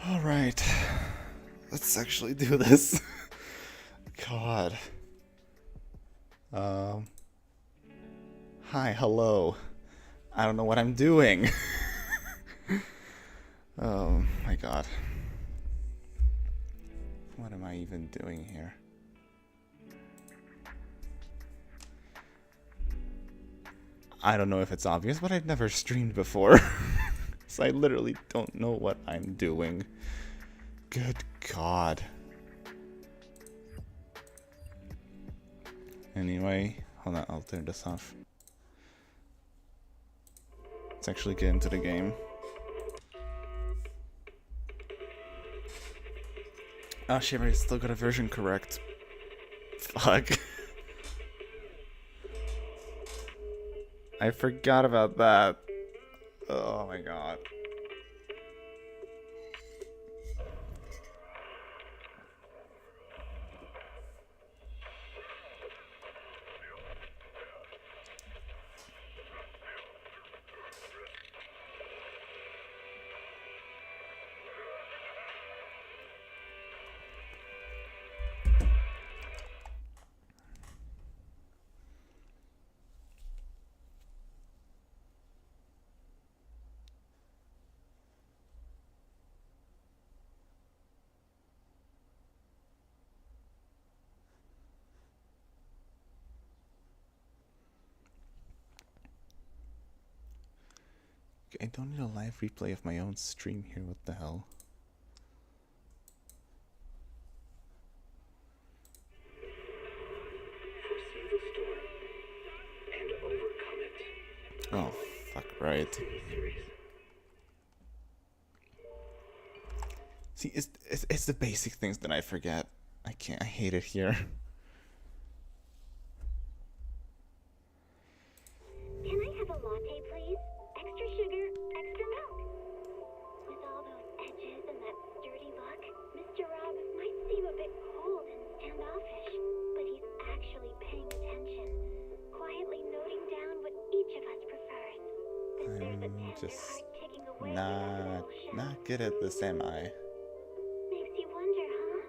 Alright. Let's actually do this. God. Um. Hi, hello. I don't know what I'm doing. Oh my god. What am I even doing here? I don't know if it's obvious, but I've never streamed before. So I literally don't know what I'm doing. Good god. Anyway, hold on, I'll turn this off. Let's actually get into the game. Oh shit, I still got a version correct. Fuck. I forgot about that. Oh my god. I don't need a live replay of my own stream here, what the hell? Oh, fuck, right. See, it's the basic things that I forget. I hate it here. Can I have a latte, please? Extra sugar, extra milk. With all those edges and that sturdy look, Mr. Rob might seem a bit cold and standoffish, but he's actually paying attention, quietly noting down what each of us prefers. But there's a I'm tender just heart ticking away in that little shell. not good at this, am I? Makes you wonder, huh?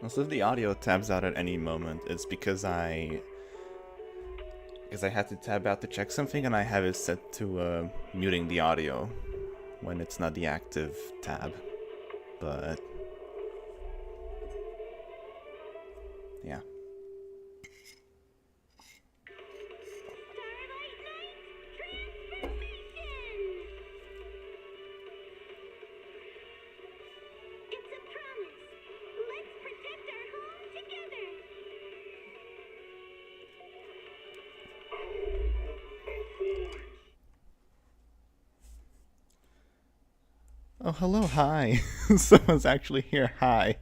Also, if the audio tabs out at any moment, it's because I had to tab out to check something, and I have it set to muting the audio when it's not the active tab. But yeah. It's a promise. Let's protect our home together. Oh, hello, hi. Someone's actually here. Hi.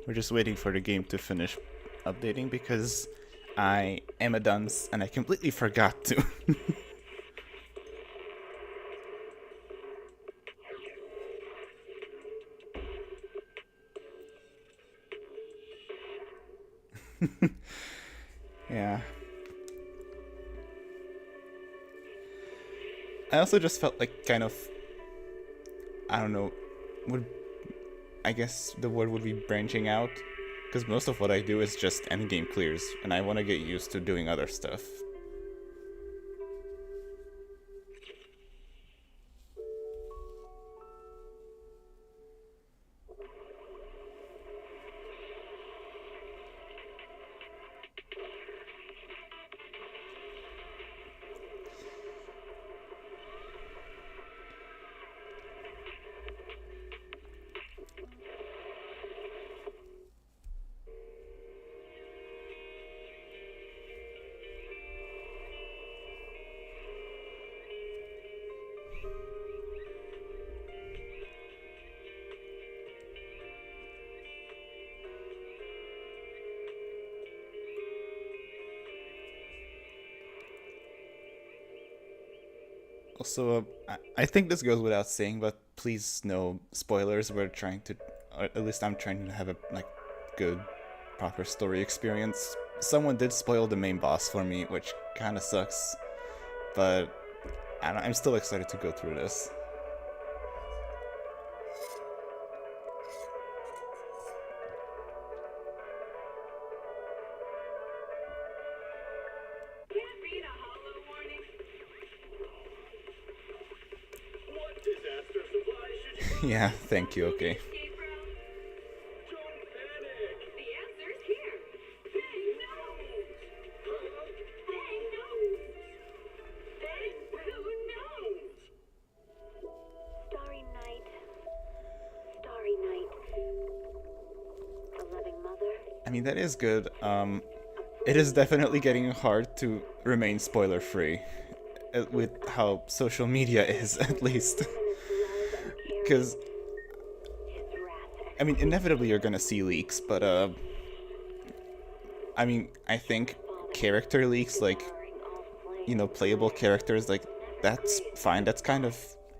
We're just waiting for the game to finish updating because I am a dunce and I completely forgot to. Yeah. I also just felt like kind of, I don't know, would I guess the word would be branching out, because most of what I do is just endgame clears, and I want to get used to doing other stuff. Also, I think this goes without saying, but please no spoilers. We're trying to, or at least I'm trying to have a like good, proper story experience. Someone did spoil the main boss for me, which kind of sucks, but I'm still excited to go through this. Can't read a hollow warning. What disaster supplies should you Yeah, thank you. Okay. Escape route. don't panic? The answer's here. Bang knows. Bang knows. Bang who knows. Starry night. Starry night. A loving mother. I mean, that is good. It is definitely getting hard to remain spoiler free with how social media is, at least. Because, I mean, inevitably you're gonna see leaks, but, I mean, I think character leaks, like, you know, playable characters, like, that's fine. That's kind of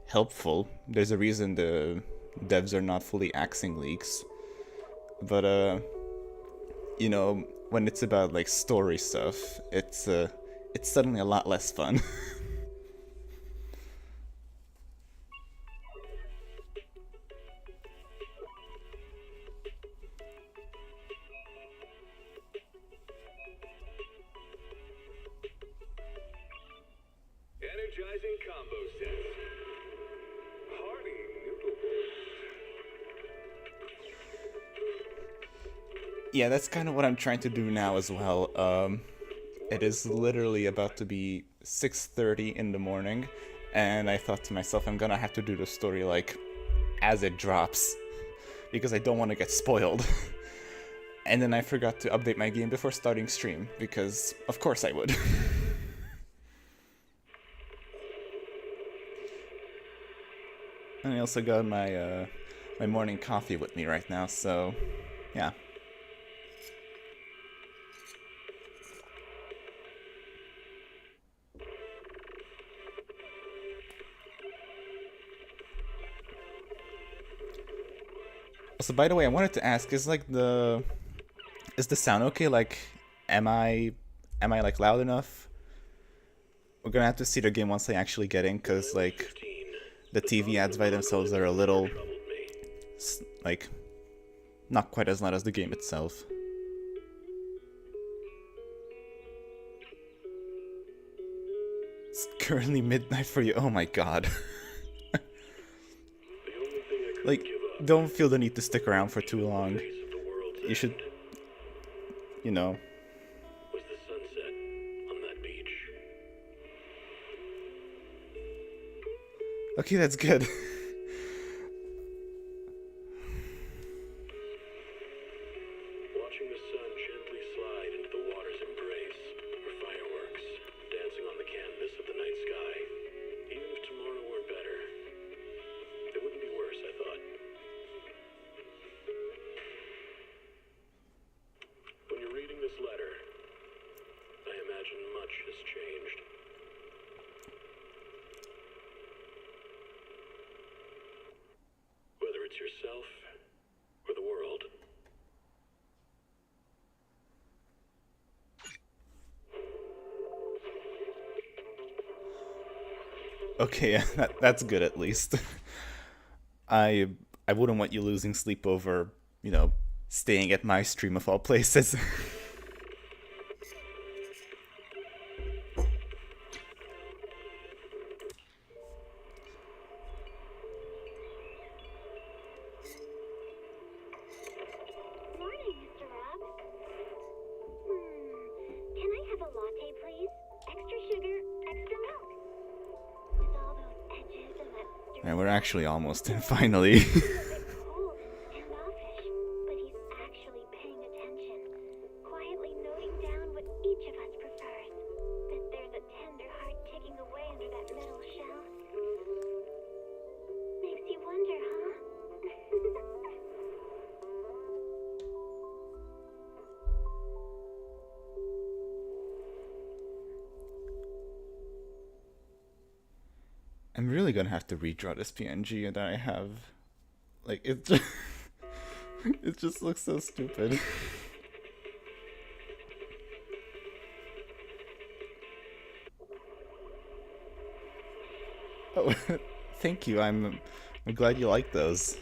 helpful. There's a reason the devs are not fully axing leaks. But, you know, when it's about like story stuff, it's suddenly a lot less fun. Energizing combo sets. Hearty noodle bowls. Yeah, that's kind of what I'm trying to do now as well. It is literally about to be 6:30 in the morning, and I thought to myself, I'm gonna have to do the story like as it drops, because I don't want to get spoiled. And then I forgot to update my game before starting stream, because of course I would. And I also got my my morning coffee with me right now, so yeah. So by the way, I wanted to ask, is the sound okay? Like, am I like loud enough? We're gonna have to see the game once I actually get in, cause like the TV ads by themselves are a little like not quite as loud as the game itself. It's currently midnight for you. Oh my god. The only thing I could Like, give up don't feel the need to stick around for too long. face of the world's You should, end you know. was the sunset on that beach. Okay, that's good. Watching the sun gently slide into the water's embrace, or fireworks dancing on the canvas of the night sky. Even if tomorrow were better, it wouldn't be worse, I thought. When you're reading this letter, I imagine much has changed. Whether it's yourself or the world. Okay, yeah, that's good at least. I wouldn't want you losing sleep over, you know, staying at my stream of all places. Morning, Mr. Rob. Can I have a latte, please? Extra sugar, extra milk. With all those edges and that And we're actually almost in, finally. a bit cold and standoffish, but he's actually paying attention, quietly noting down what each of us prefers. That there's a tender heart ticking away under that metal shell. I'm really gonna have to redraw this PNG that I have. Like, it just, it just looks so stupid. Oh, thank you. I'm glad you like those.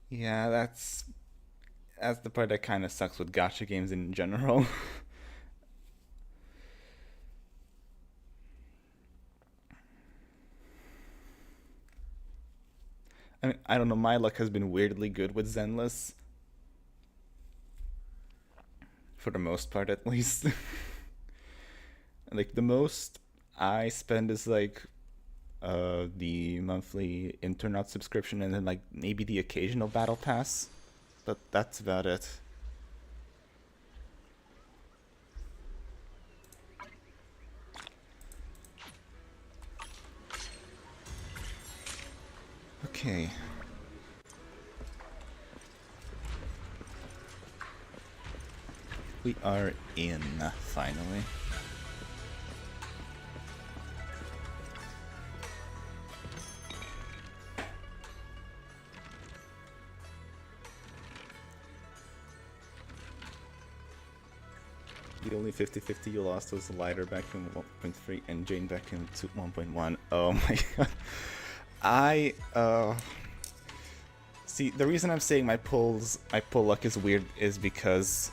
Yeah, that's the part that kind of sucks with gacha games in general. I mean, I don't know, my luck has been weirdly good with Zenless. For the most part, at least. Like, the most I spend is like the monthly internet subscription and then like maybe the occasional battle pass. But that's about it. Okay. We are in, finally. The only 50-50 you lost was Lighter back in 1.3 and Jane back in 1.1. Oh my god. See, the reason I'm saying my pull luck is weird is because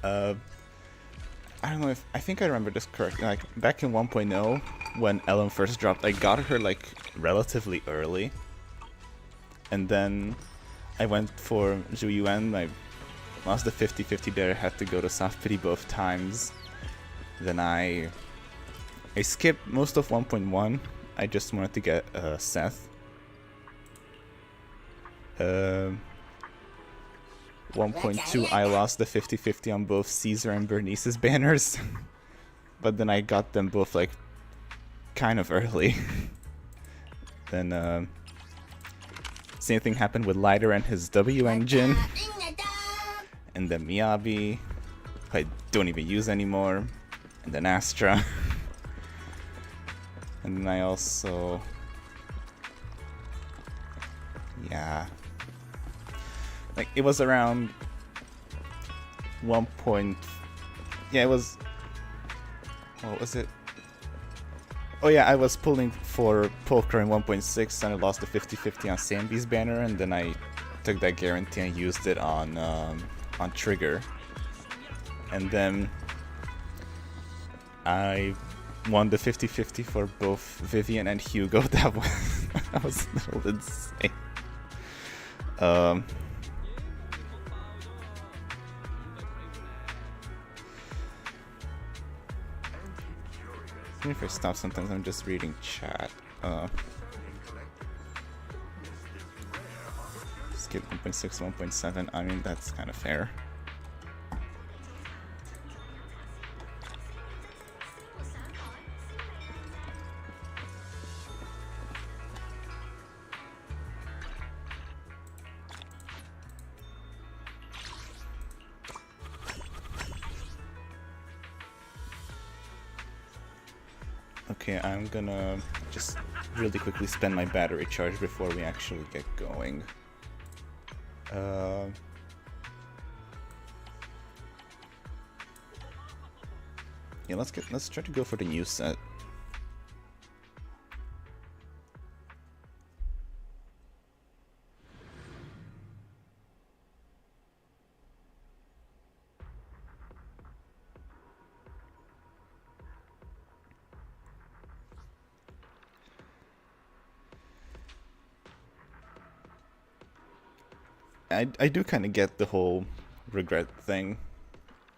I don't know if I think I remember this correctly. Like back in 1.0 when Ellen first dropped, I got her like relatively early. And then I went for Zhu Yuan, I lost the 50-50 there, had to go to soft pity both times. Then I skipped most of 1.1. I just wanted to get Seth. 1.2 I lost the 50-50 on both Caesar and Bernice's banners. But then I got them both like kind of early. Then same thing happened with Lighter and his W engine. And then Miyabi, who I don't even use anymore. And then Astra. And then I also... yeah. Like, it was around 1 point... yeah, it was... what was it? Oh yeah, I was pulling for Poker in 1.6 and I lost the 50-50 on Sambi's banner, and then I took that guarantee and used it on Trigger. And then I won the 50-50 for both Vivian and Hugo. That was a little insane. If I stop, sometimes I'm just reading chat. Skip 1.6, 1.7. I mean, that's kind of fair. Okay, I'm gonna just really quickly spend my battery charge before we actually get going. Yeah, let's try to go for the new set. I do kind of get the whole regret thing.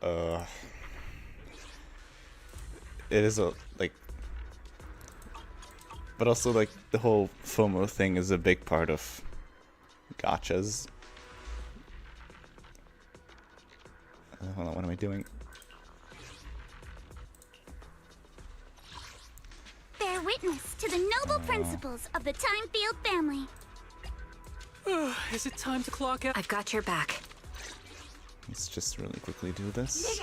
It is a like, but also like the whole FOMO thing is a big part of gachas. Hold on, what am I doing? Bear witness to the noble principles of the Timefield family. Is it time to clock out? I've got your back. Let's just really quickly do this.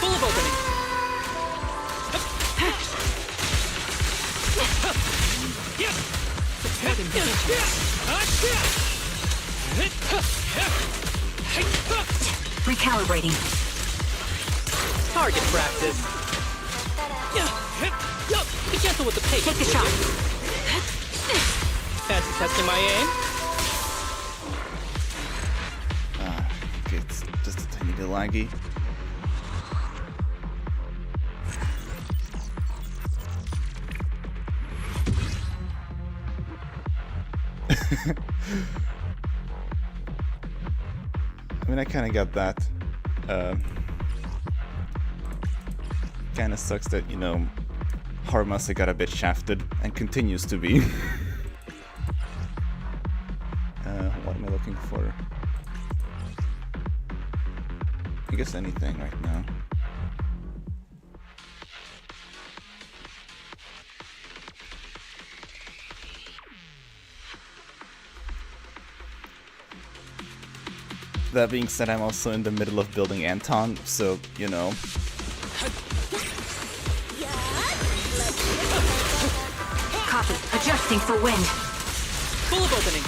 Full of opening. Recalibrating. Target practice. Be gentle with the pace. Take the shot. Fancy testing my aim? Okay, it's just a tiny bit laggy. I mean, I kind of got that. Kind of sucks that, you know, Harumasa got a bit shafted and continues to be. What am I looking for? I guess anything right now. That being said, I'm also in the middle of building Anton, so, you know. Copy. Adjusting for wind. Full of opening.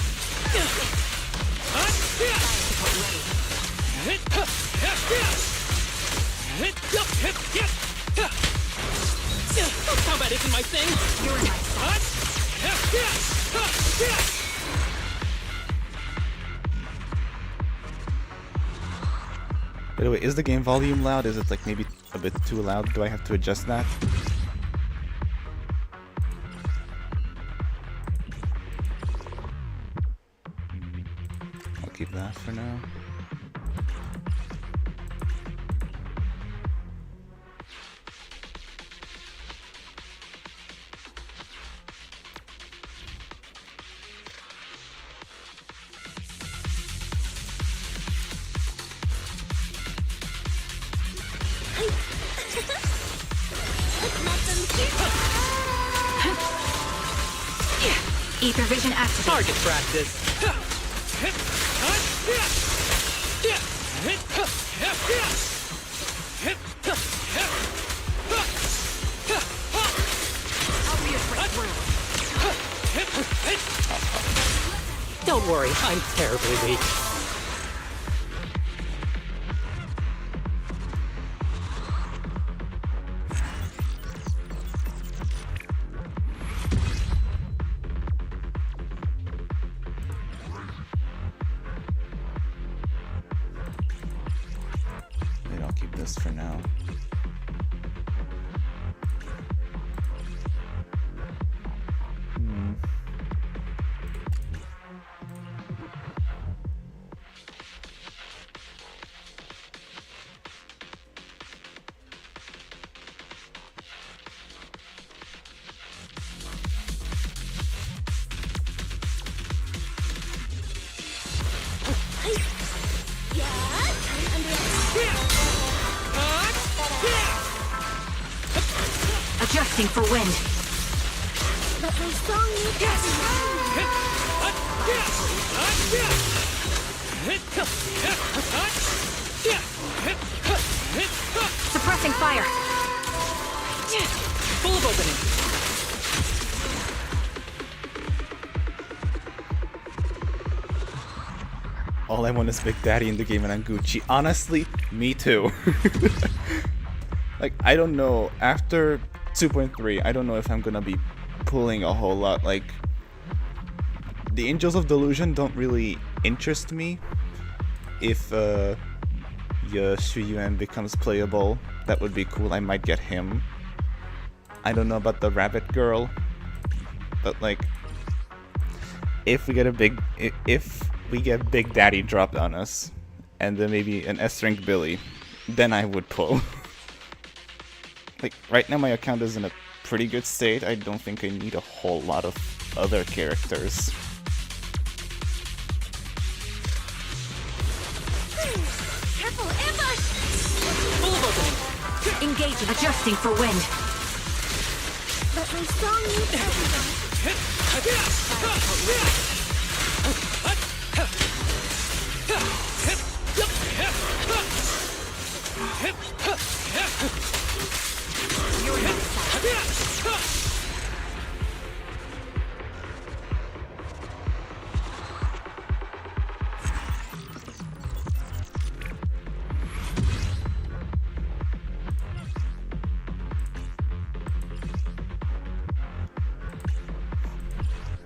Combat isn't my thing. You're in my sight. By the way, is the game volume loud? Is it like maybe a bit too loud? Do I have to adjust that? I'll keep that for now. Ether vision activated. Target practice. I'll be a great world. Don't worry, I'm terribly weak. Maybe I'll keep this for now. Adjusting for wind. Let my song meet Suppressing fire. Full of opening. All I want is Big Daddy in the game and I'm Gucci. Honestly, me too. Like, I don't know. After 2.3, I don't know if I'm gonna be pulling a whole lot. Like, the Angels of Delusion don't really interest me. If Shuyuan becomes playable, that would be cool. I might get him. I don't know about the Rabbit Girl, but like, if we get Big Daddy dropped on us, and then maybe an S-rank Billy, then I would pull. Like, right now my account is in a pretty good state. I don't think I need a whole lot of other characters. Careful, ambush! Full of opening. Engaging. Adjusting for wind. Let my song meet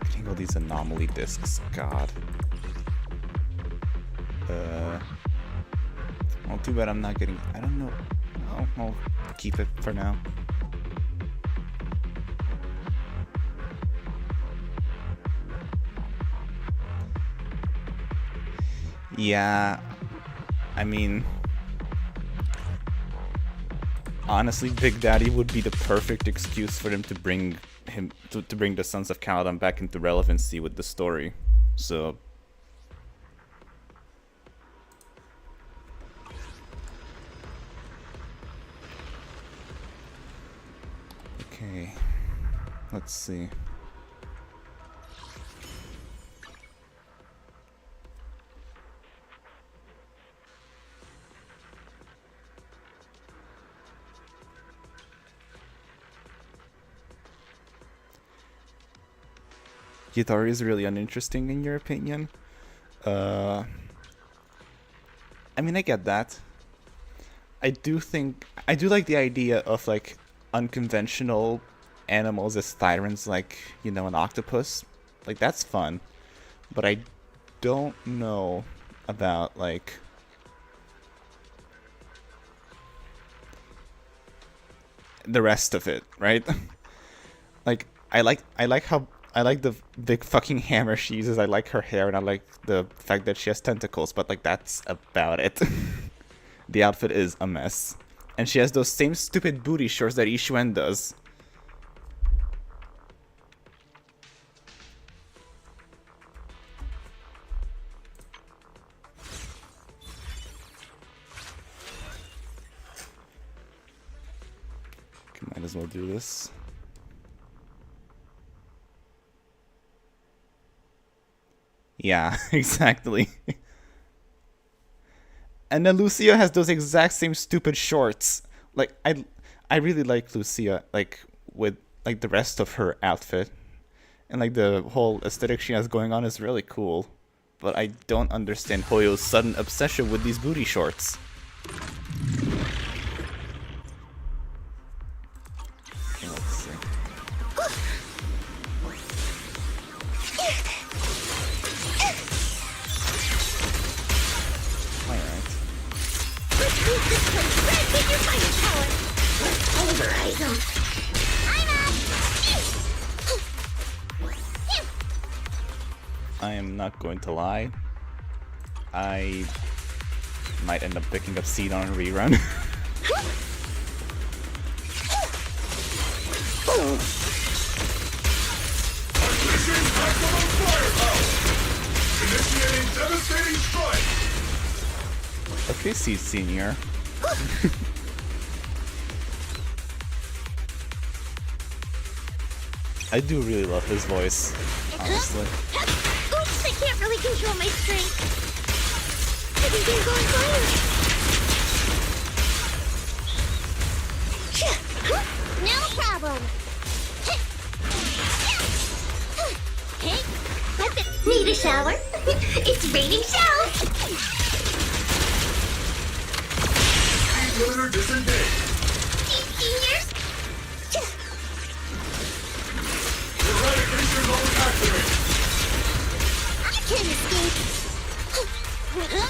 Getting all these anomaly discs, god. Well, too bad I'm not getting. I don't know. I'll keep it for now. Yeah, I mean, honestly, Big Daddy would be the perfect excuse for them to bring him to bring the Sons of Caladan back into relevancy with the story. So. Okay, let's see. Guitar is really uninteresting in your opinion. I mean, I get that. I do like the idea of like unconventional animals as tyrants, like, you know, an octopus. Like, that's fun. But I don't know about like the rest of it, right? Like, I like the big fucking hammer she uses. I like her hair, and I like the fact that she has tentacles, but like, that's about it. The outfit is a mess. And she has those same stupid booty shorts that Ishuen does. Okay, might as well do this. Yeah, exactly. And then Lucia has those exact same stupid shorts. Like, I really like Lucia, like, with like the rest of her outfit. And like the whole aesthetic she has going on is really cool. But I don't understand Hoyo's sudden obsession with these booty shorts. Okay, let's see. Alright. Let's move this place right with your fire power! Let's pulverize them! I'm up! I am not going to lie. I might end up picking up Seed on a rerun. Unleashing maximum firepower! Initiating devastating strike! Okay, Seed Senior. I do really love his voice, honestly. Oops, I can't really control my strength. I think I'm going fire. No problem. Hey, need a shower? It's raining shells. Speed limiter disengaged. Seniors. Eradication mode activated. I can escape. Ta-da!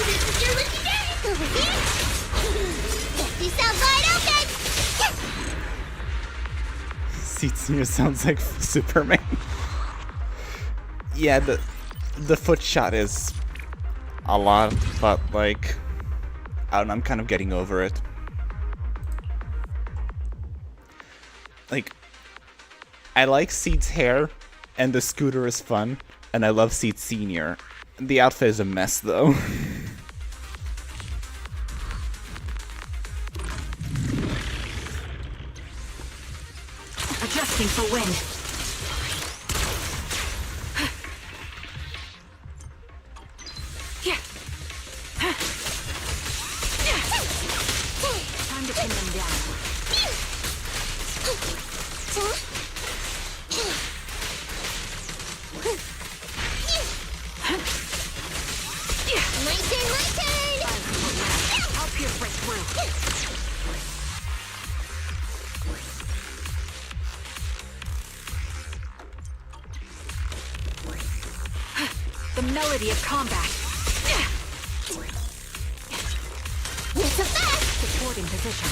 This is your lucky day. Over here. This sounds wide open. Seat Senior sounds like Superman. Yeah, the foot shot is a lot, but like, I don't know, I'm kind of getting over it. Like, I like Seed's hair, and the scooter is fun, and I love Seed Senior. The outfit is a mess, though. Adjusting for wind. Time to pin them down. My turn. I'll pierce right through. The melody of combat. Not so fast. Supporting position.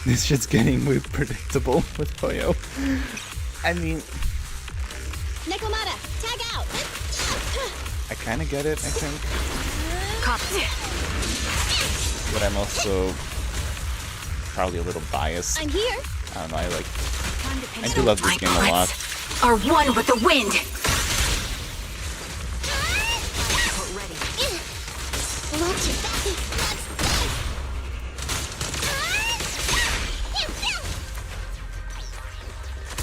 This shit's getting way predictable with Poyo. I mean, Nekomata, tag out. I kind of get it, I think. Copy. But I'm also probably a little biased. I'm here. I don't know, I I do love this game a lot. Are one with the wind. Ready. Watch it.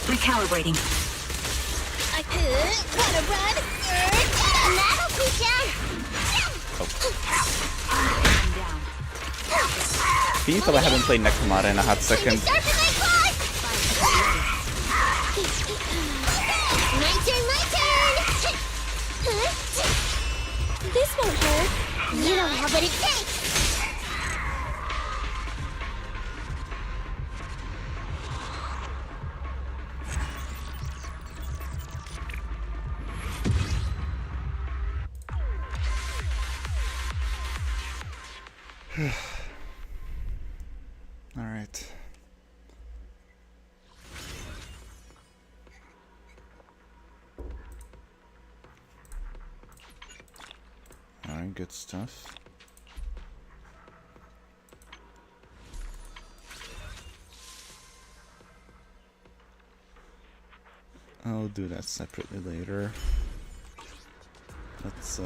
Recalibrating. Wanna run? That'll teach ya. I'm down. Can you tell I haven't played Nekomata in a hot second? Sharpen my claws. My turn. This won't hurt. You don't have what it takes. All right. All right, good stuff. I'll do that separately later. Let's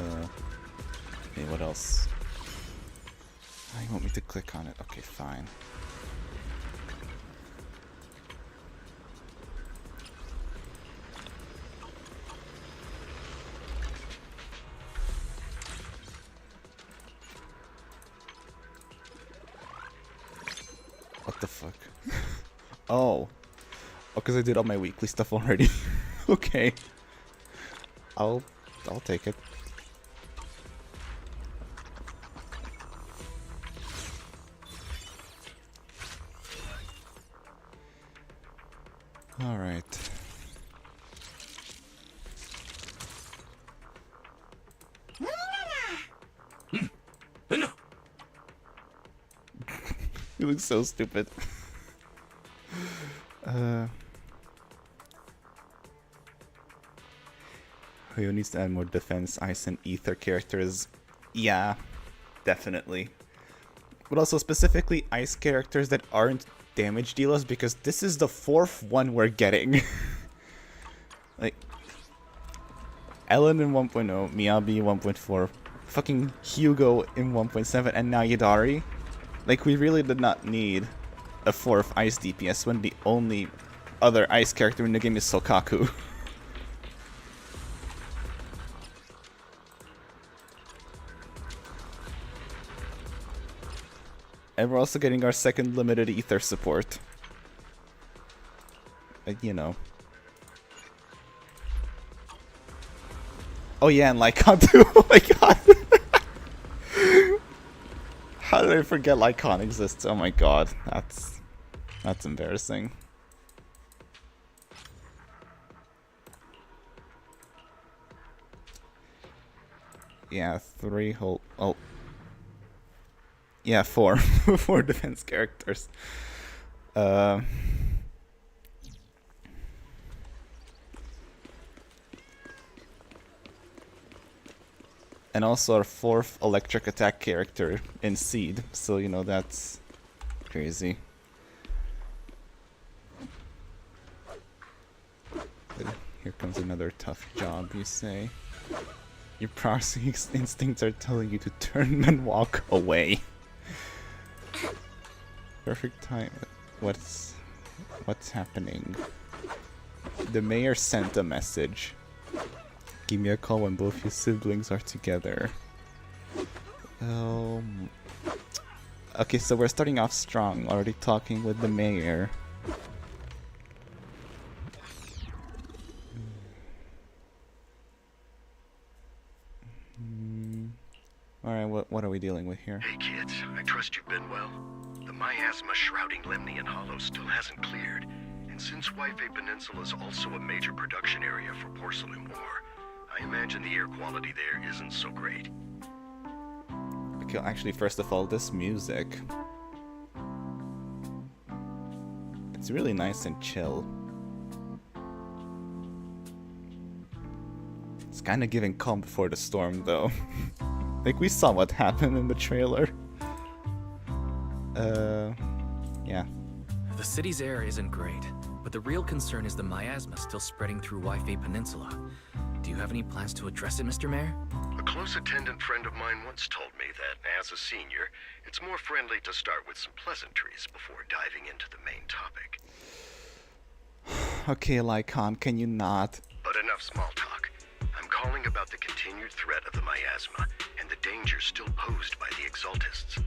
hey, what else? Oh, you want me to click on it? Okay, fine. What the fuck? Oh. Oh, because I did all my weekly stuff already. Okay. I'll take it. All right. You look so stupid. Who needs to add more defense, ice, and ether characters? Yeah, definitely. But also specifically ice characters that aren't damage dealers, because this is the 4th one we're getting. Like, Ellen in 1.0, Miyabi 1.4, fucking Hugo in 1.7 and now Yadari. Like, we really did not need a 4th ice DPS when the only other ice character in the game is Sokaku. And we're also getting our second limited ether support. You know. Oh yeah, and Lycon too. Oh my god. How did I forget Lycon exists? Oh my god, that's embarrassing. Yeah, 3 whole. Oh. Yeah, 4. 4 defense characters. And also our 4th electric attack character in Seed, so you know that's crazy. Here comes another tough job, you say. Your processing instincts are telling you to turn and walk away. Perfect time. What's happening? The mayor sent a message. Give me a call when both your siblings are together. Okay, so we're starting off strong. Already talking with the mayor. Alright, what are we dealing with here? Hey kids, I trust you've been well. The miasma shrouding Lemnian Hollow still hasn't cleared, and since Wi-Fi Peninsula is also a major production area for porcelain ore, I imagine the air quality there isn't so great. Okay, actually, first of all, this music. It's really nice and chill. It's kind of giving calm before the storm, though. Like, we saw what happened in the trailer. Yeah. The city's air isn't great, but the real concern is the miasma still spreading through Wi-Fi Peninsula. Do you have any plans to address it, Mr. Mayor? A close attendant friend of mine once told me that, as a senior, it's more friendly to start with some pleasantries before diving into the main topic. Okay, Lycon, can you not? But enough small talk. I'm calling about the continued threat of the miasma and the danger still posed by the Exaltists.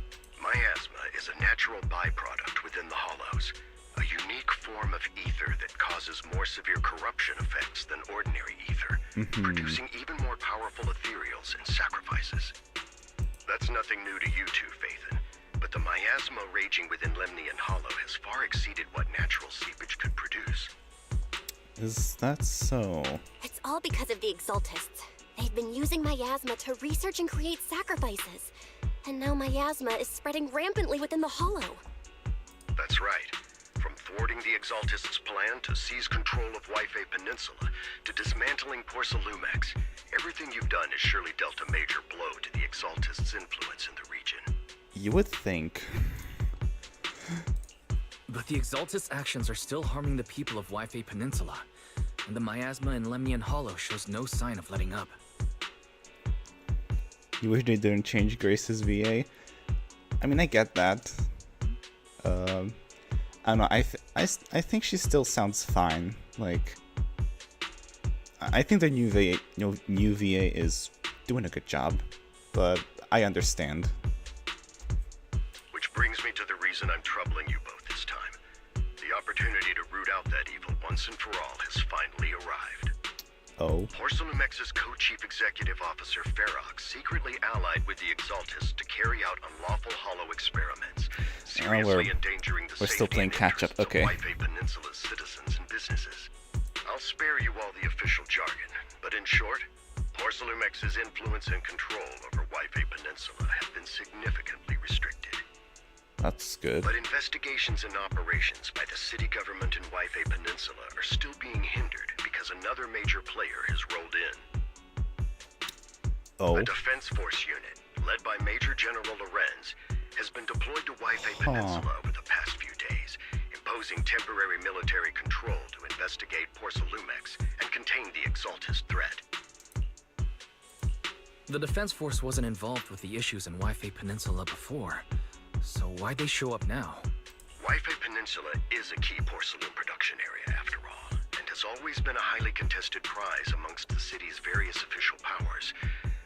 Miasma is a natural byproduct within the Hollows, a unique form of ether that causes more severe corruption effects than ordinary ether, producing even more powerful ethereals and sacrifices. That's nothing new to you two, Phaethon, but the miasma raging within Lemnian Hollow has far exceeded what natural seepage could produce. Is that so? It's all because of the Exaltists. They've been using miasma to research and create sacrifices. And now miasma is spreading rampantly within the Hollow. That's right. From thwarting the Exaltists' plan to seize control of Wi-Fi Peninsula to dismantling Porcelumex, everything you've done has surely dealt a major blow to the Exaltists' influence in the region. You would think. But the Exaltist actions are still harming the people of Wi-Fi Peninsula, and the miasma in Lemnian Hollow shows no sign of letting up. You wish they didn't change Grace's VA? I mean, I get that. I don't know, I think she still sounds fine. Like, I think the new VA is doing a good job, but I understand. Which brings me to the reason I'm troubling you both this time. The opportunity to root out that evil once and for all has finally arrived. Oh. Porcelumex's co-chief executive officer Ferox secretly allied with the Exaltists to carry out unlawful hollow experiments, seriously endangering the we're still safety playing and catch up. interests Okay. of Wi-Fi Peninsula's citizens and businesses. I'll spare you all the official jargon, but in short, Porcelumex's influence and control over Wi-Fi Peninsula have been significantly restricted. That's good. But investigations and operations by the city government in Wi-Fi Peninsula are still being hindered because another major player has rolled in. Oh. A defense force unit, led by Major General Lorenz, has been deployed to Wi-Fi Peninsula over the past few days, imposing temporary military control to investigate Porcelumex and contain the Exaltist threat. The Defense Force wasn't involved with the issues in Wi-Fi Peninsula before, so why'd they show up now? Wi-Fi Peninsula is a key porcelain production area, after all, and has always been a highly contested prize amongst the city's various official powers.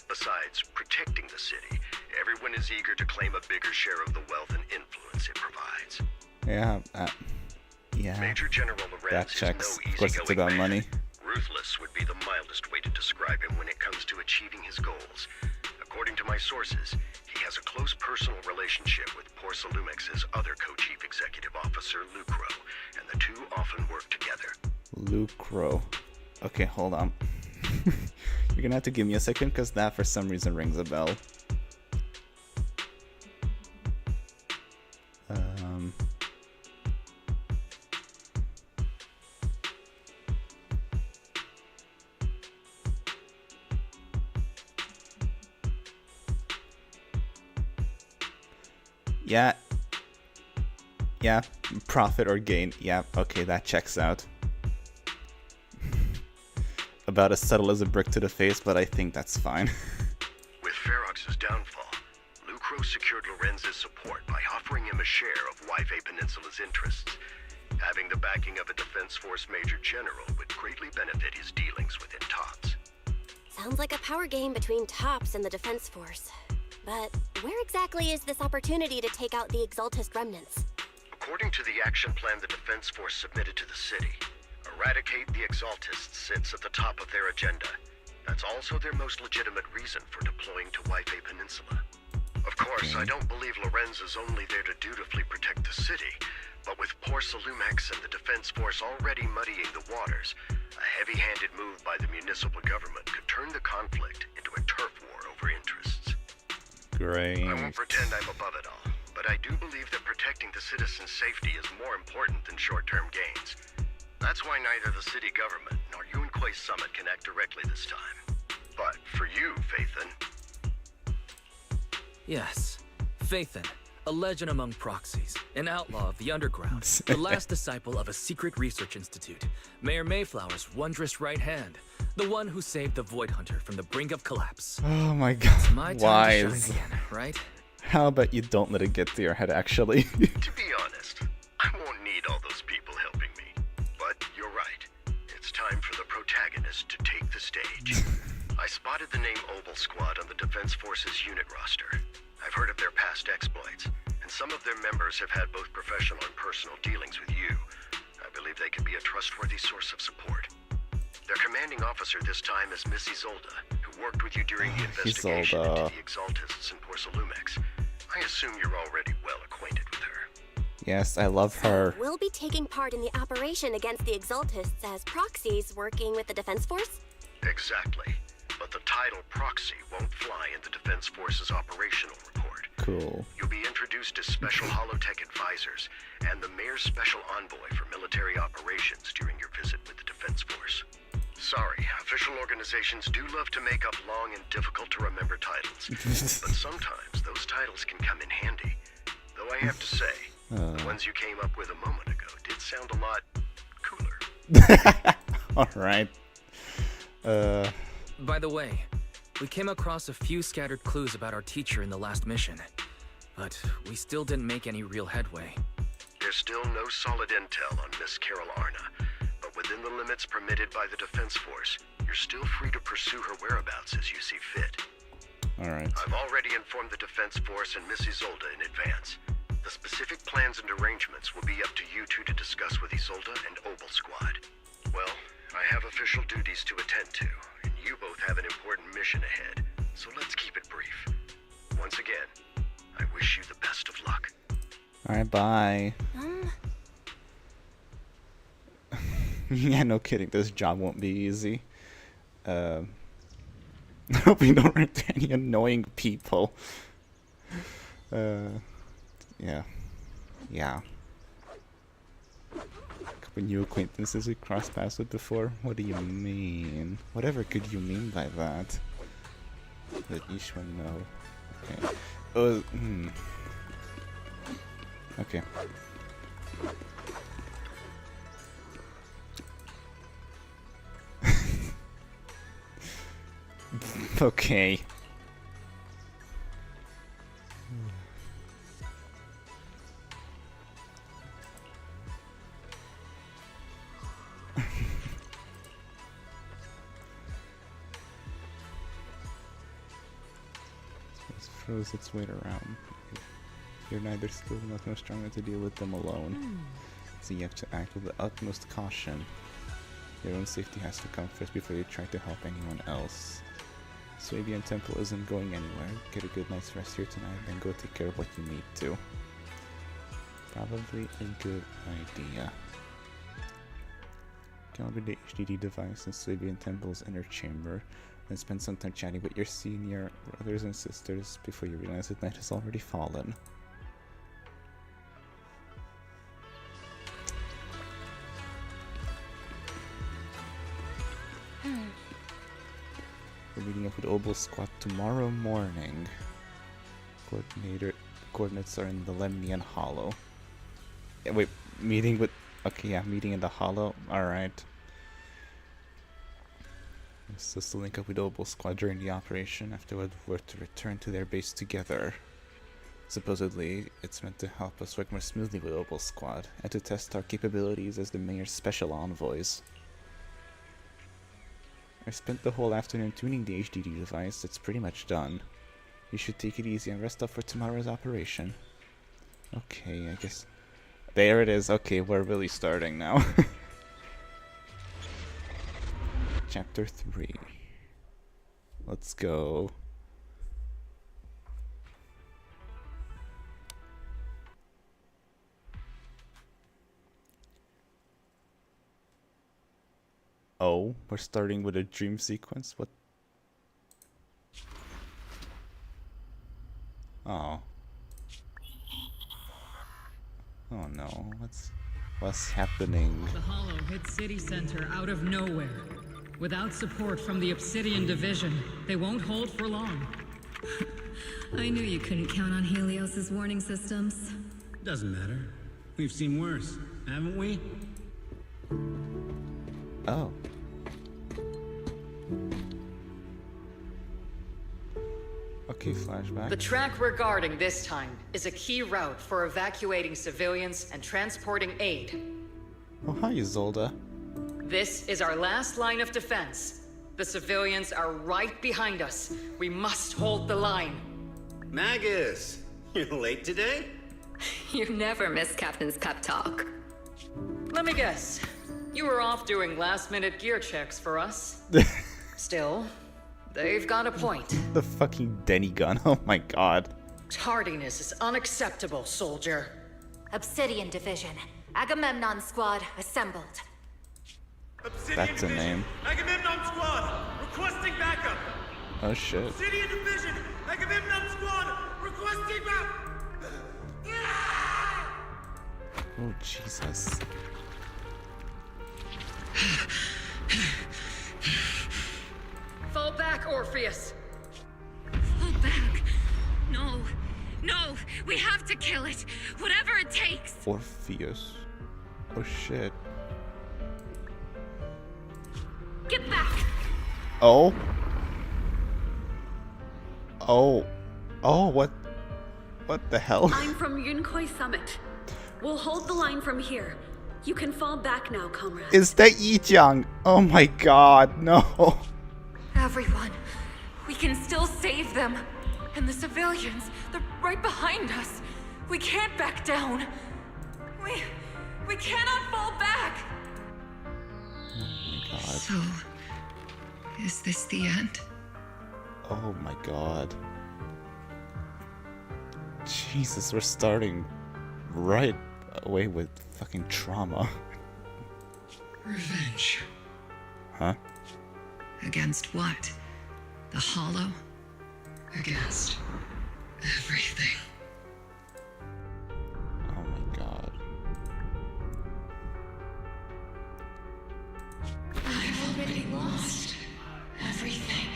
Besides protecting the city, everyone is eager to claim a bigger share of the wealth and influence it provides. Yeah. Major General That Lorenz is checks. no Of course, it's easygoing about man. money. Ruthless would be the mildest way to describe him when it comes to achieving his goals. According to my sources, he has a close personal relationship with Porcelumex's other co-chief executive officer, Lucro, and the two often work together. Lucro. Okay, hold on. You're gonna have to give me a second, because that for some reason rings a bell. Yeah, profit or gain. Yeah, okay, that checks out. About as subtle as a brick to the face, but I think that's fine. With Ferox's downfall, Lucro secured Lorenz's support by offering him a share of Wi-Fi Peninsula's interests. Having the backing of a Defense Force Major General would greatly benefit his dealings within TOPS. Sounds like a power game between TOPS and the Defense Force. But where exactly is this opportunity to take out the Exaltist remnants? According to the action plan the Defense Force submitted to the city, eradicate the Exaltists sits at the top of their agenda. That's also their most legitimate reason for deploying to Wi-Fi Peninsula. Of course, I don't believe Lorenz is only there to dutifully protect the city, but with Porcelumex and the Defense Force already muddying the waters, a heavy-handed move by the municipal government could turn the conflict into a turf war over interests. Great. I won't pretend I'm above it all, but I do believe that protecting the citizens' safety is more important than short-term gains. That's why neither the city government nor Yunquay Summit can act directly this time. But for you, Phaethon... Yes, Phaethon, a legend among proxies, an outlaw of the underground, the last disciple of a secret research institute, Mayor Mayflower's wondrous right hand, the one who saved the Void Hunter from the brink of collapse. Oh my god. My time Wise. to shine again, right? How about you don't let it get to your head, actually? To be honest, I won't need all those people helping me. But you're right. It's time for the protagonist to take the stage. I spotted the name Obel Squad on the Defense Force's unit roster. I've heard of their past exploits, and some of their members have had both professional and personal dealings with you. I believe they could be a trustworthy source of support. Their commanding officer this time is Miss Isolda, who worked with you during the investigation into Isolda. the Exaltists and Porcelumex. I assume you're already well acquainted with her. Yes, I love her. We'll be taking part in the operation against the Exaltists as proxies working with the Defense Force? Exactly. But the title proxy won't fly in the Defense Force's operational report. Cool. You'll be introduced as special holotech advisors and the mayor's special envoy for military operations during your visit with the Defense Force. Sorry, official organizations do love to make up long and difficult to remember titles, but sometimes those titles can come in handy. Though I have to say, the ones you came up with a moment ago did sound a lot cooler. Alright. By the way, we came across a few scattered clues about our teacher in the last mission, but we still didn't make any real headway. There's still no solid intel on Miss Carol Arna, but within the limits permitted by the Defense Force, you're still free to pursue her whereabouts as you see fit. Alright. I've already informed the Defense Force and Miss Isolda in advance. The specific plans and arrangements will be up to you two to discuss with Isolda and Obel Squad. Well, I have official duties to attend to, and you both have an important mission ahead, so let's keep it brief. Once again, I wish you the best of luck. Alright, bye. Yeah, no kidding. This job won't be easy. I hope we don't run into any annoying people. Yeah. Couple new acquaintances we crossed paths with before. What do you mean? Whatever could you mean by that? Let each one know. Okay. Okay. Okay. throws its weight around. You're neither skilled enough nor strong enough to deal with them alone. So you have to act with the utmost caution. Your own safety has to come first before you try to help anyone else. Swabian Temple isn't going anywhere. Get a good night's rest here tonight, then go take care of what you need to. Probably a good idea. Calibrate the HDD device in Swabian Temple's inner chamber, then spend some time chatting with your senior brothers and sisters before you realize that night has already fallen. We're meeting up with Obel Squad tomorrow morning. Coordinates are in the Lemnian Hollow. Wait, meeting with... Okay, yeah, meeting in the Hollow. Alright. This is to link up with Obel Squad during the operation. Afterward, we're to return to their base together. Supposedly, it's meant to help us work more smoothly with Obel Squad, and to test our capabilities as the Mayor's special envoys. I spent the whole afternoon tuning the HDD device. It's pretty much done. You should take it easy and rest up for tomorrow's operation. Okay, I guess... There it is. Okay, we're really starting now. Chapter 3. Let's go. Oh, we're starting with a dream sequence? What? Oh. Oh no, what's happening? The Hollow hit city center out of nowhere. Without support from the Obsidian Division, they won't hold for long. I knew you couldn't count on Helios's warning systems. Doesn't matter. We've seen worse, haven't we? Oh. Okay, flashback. The track we're guarding this time is a key route for evacuating civilians and transporting aid. Oh, hi, Zolda. This is our last line of defense. The civilians are right behind us. We must hold the line. Magus, you're late today? You never miss Captain's pep talk. Let me guess. You were off doing last-minute gear checks for us. Still, they've got a point. The fucking Denny gun. Oh my god. Tardiness is unacceptable, soldier. Obsidian Division. Agamemnon Squad assembled. Obsidian That's a Division, name. Agamemnon Squad, requesting backup. Oh shit. Obsidian Division, Agamemnon Squad, requesting backup. Oh Jesus. Fall back, Orpheus. Fall back. No. No. We have to kill it. Whatever it takes. Orpheus. Oh shit. Get back. Oh. Oh. Oh, what the hell? I'm from Yunkoi Summit. We'll hold the line from here. You can fall back now, comrade. Is that Yijiang? Oh my god, no. Everyone. We can still save them. And the civilians, they're right behind us. We can't back down. We cannot fall back. Oh my god. So, is this the end? Oh my god. Jesus, we're starting right away with fucking trauma. Revenge. Huh? Against what? The Hollow? Against everything. Oh my god. I've already lost everything.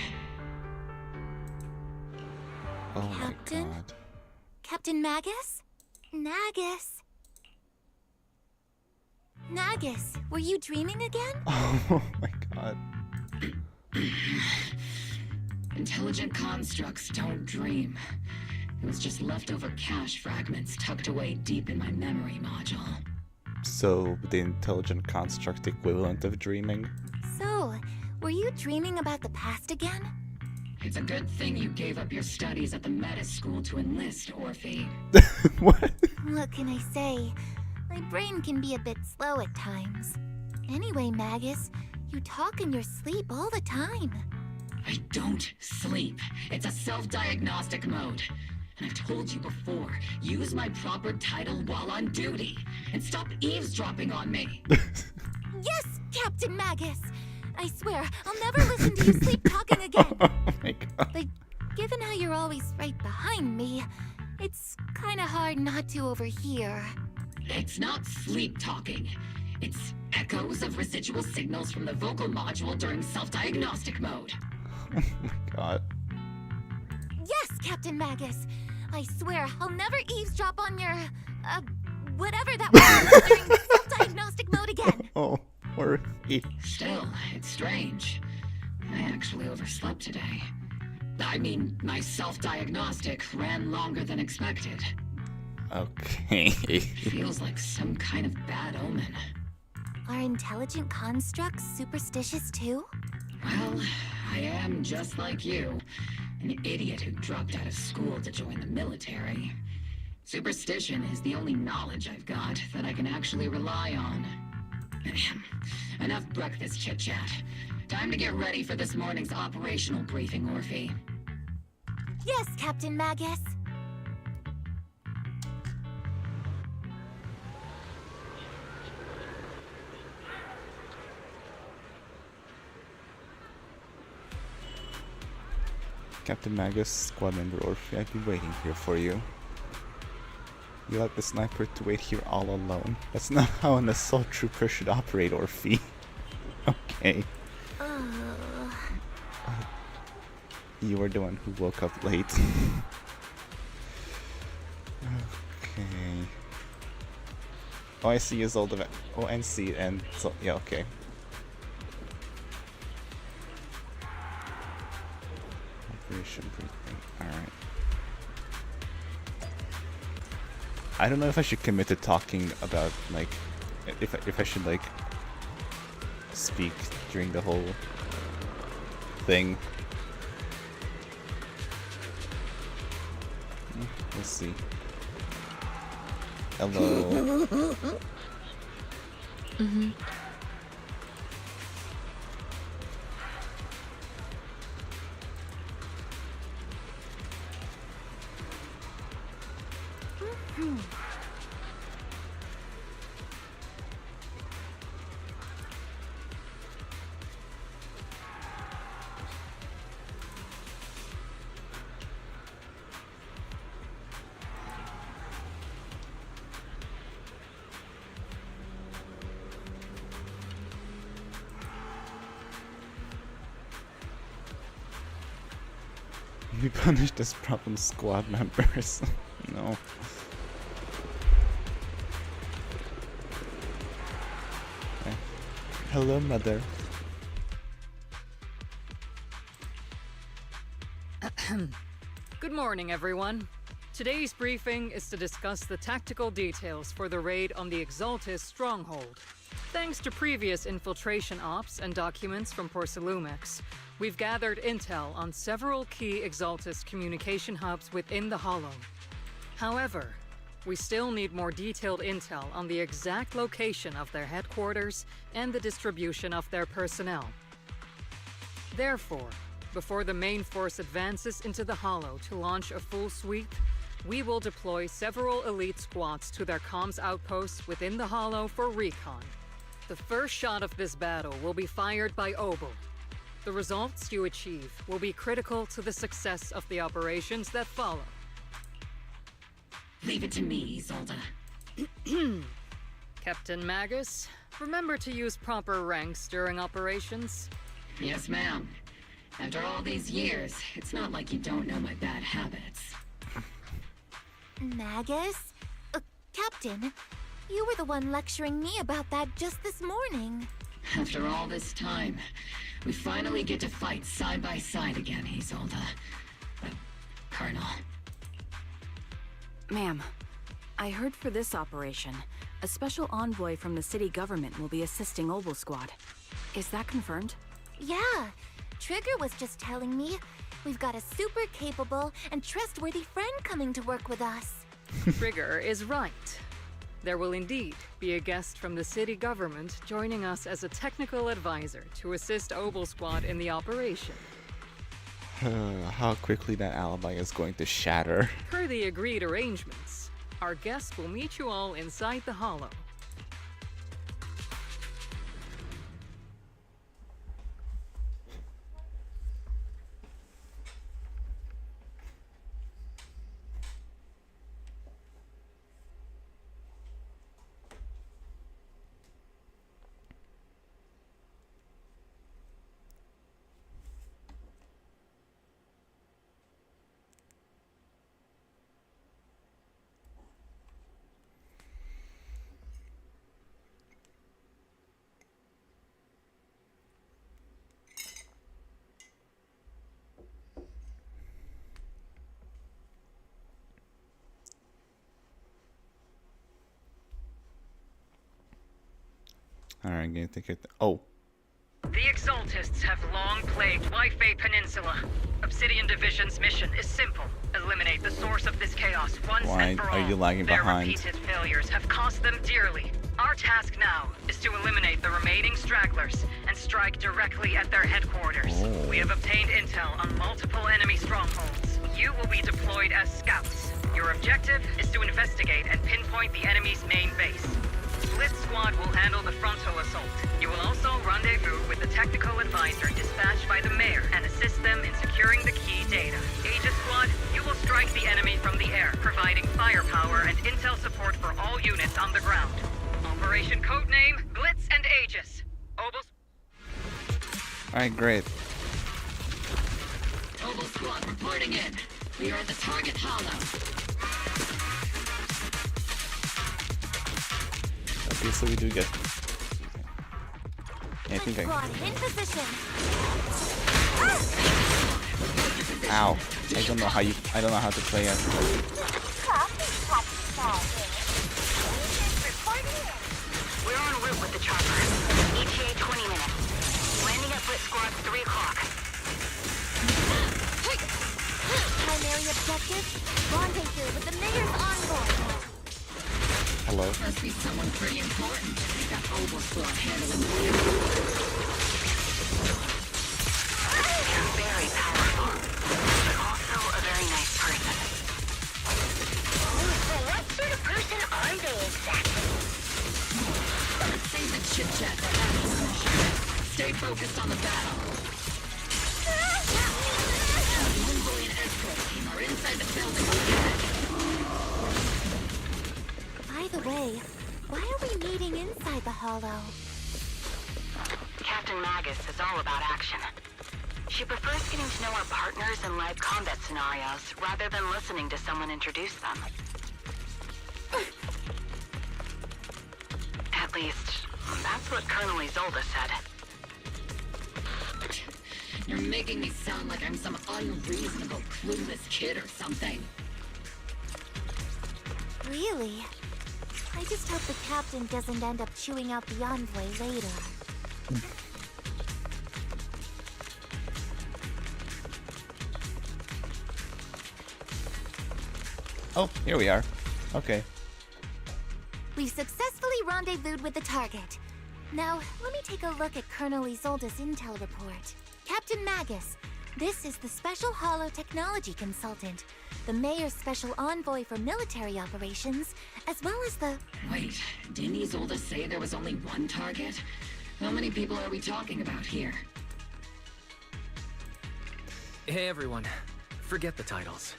Oh Captain? my god. Captain Magus? Nagus? Nagus, were you dreaming again? Oh my god. Intelligent constructs don't dream. It was just leftover cache fragments tucked away deep in my memory module. So, the intelligent construct equivalent of dreaming? So, were you dreaming about the past again? It's a good thing you gave up your studies at the Meta School to enlist, Orphe. What? What can I say? My brain can be a bit slow at times. Anyway, Magus, you talk in your sleep all the time. I don't sleep. It's a self-diagnostic mode. And I've told you before, use my proper title while on duty. And stop eavesdropping on me. Yes, Captain Magus! I swear, I'll never listen to you sleep talking again. Oh my god. But given how you're always right behind me, it's kinda hard not to overhear. It's not sleep talking. It's echoes of residual signals from the vocal module during self-diagnostic mode. Oh my god. Yes, Captain Magus! I swear, I'll never eavesdrop on your, whatever that was during self-diagnostic mode again. Oh, Orphe. Still, it's strange. I actually overslept today. I mean, my self-diagnostic ran longer than expected. Okay. Feels like some kind of bad omen. Are intelligent constructs superstitious too? Well, I am just like you. An idiot who dropped out of school to join the military. Superstition is the only knowledge I've got that I can actually rely on. Enough breakfast chit-chat. Time to get ready for this morning's operational briefing, Orphe. Yes, Captain Magus. Captain Magus, squad member Orphe, I've been waiting here for you. You let the sniper to wait here all alone. That's not how an assault trooper should operate, Orphe. Okay. You were the one who woke up late. Okay. Oh, I see is all the... Oh, and see, and... So, yeah, okay. Operation briefing. Alright. I don't know if I should commit to talking about, like... If I should, like... speak during the whole... thing. We'll see. Hello. Mm-hmm. We punished as problem squad members. No. Okay. Hello, mother. Good morning, everyone. Today's briefing is to discuss the tactical details for the raid on the Exaltis stronghold. Thanks to previous infiltration ops and documents from Porcelumex, we've gathered intel on several key Exaltis communication hubs within the Hollow. However, we still need more detailed intel on the exact location of their headquarters and the distribution of their personnel. Therefore, before the main force advances into the Hollow to launch a full sweep, we will deploy several elite squads to their comms outposts within the Hollow for recon. The first shot of this battle will be fired by Obel. The results you achieve will be critical to the success of the operations that follow. Leave it to me, Isolde. Captain Magus, remember to use proper ranks during operations? Yes, ma'am. After all these years, it's not like you don't know my bad habits. Magus? Captain, you were the one lecturing me about that just this morning. After all this time, we finally get to fight side by side again, Isolde. Colonel. Ma'am, I heard for this operation, a special envoy from the city government will be assisting Obel Squad. Is that confirmed? Yeah, Trigger was just telling me. We've got a super capable and trustworthy friend coming to work with us. Trigger is right. There will indeed be a guest from the city government joining us as a technical advisor to assist Obel Squad in the operation. How quickly that alibi is going to shatter. Per the agreed arrangements, our guest will meet you all inside the Hollow. Alright, gonna take it. Oh. The Exaltists have long plagued Waifei Peninsula. Obsidian Division's mission is simple. Eliminate the source of this chaos once Why and for all. are you lagging Their behind? repeated failures have cost them dearly. Our task now is to eliminate the remaining stragglers and strike directly at their headquarters. Oh. We have obtained intel on multiple enemy strongholds. You will be deployed as scouts. Your objective is to investigate and pinpoint the enemy's main base. Split Squad will handle the frontal assault. You will also rendezvous with the technical advisor dispatched by the mayor and assist them in securing the key data. Aegis Squad, you will strike the enemy from the air, providing firepower and intel support for all units on the ground. Operation codename Blitz and Aegis. Obel. Alright, great. Obel Squad reporting in. We are at the target hollow. Okay, so we do get. Yeah, I think Squad I. in position. Ow! I don't know how you. I don't know how to play it. We're en route with the chopper. ETA 20 minutes. Landing at Blitz Squad 3 o'clock. Primary objective: rendezvous with the mayor's envoy. Hello. Must be someone pretty important. Got Obel Squad handling the wheel. They're very powerful, but also a very nice person. So what sort of person are they exactly? Let's save the chit-chat for after the mission. Stay focused on the battle. The envoy and escort team are inside the building ahead. By the way, why are we meeting inside the Hollow? Captain Magus is all about action. She prefers getting to know our partners in live combat scenarios rather than listening to someone introduce them. At least, that's what Colonel Isolde said. You're making me sound like I'm some unreasonable, clueless kid or something. Really? I just hope the captain doesn't end up chewing out the envoy later. Oh, here we are. Okay. We've successfully rendezvoused with the target. Now, let me take a look at Colonel Isolde's intel report. Captain Magus, this is the Special Hollow Technology Consultant, the Mayor's Special Envoy for Military Operations, as well as the... Wait, didn't Isolde say there was only one target? How many people are we talking about here? Hey everyone, forget the titles.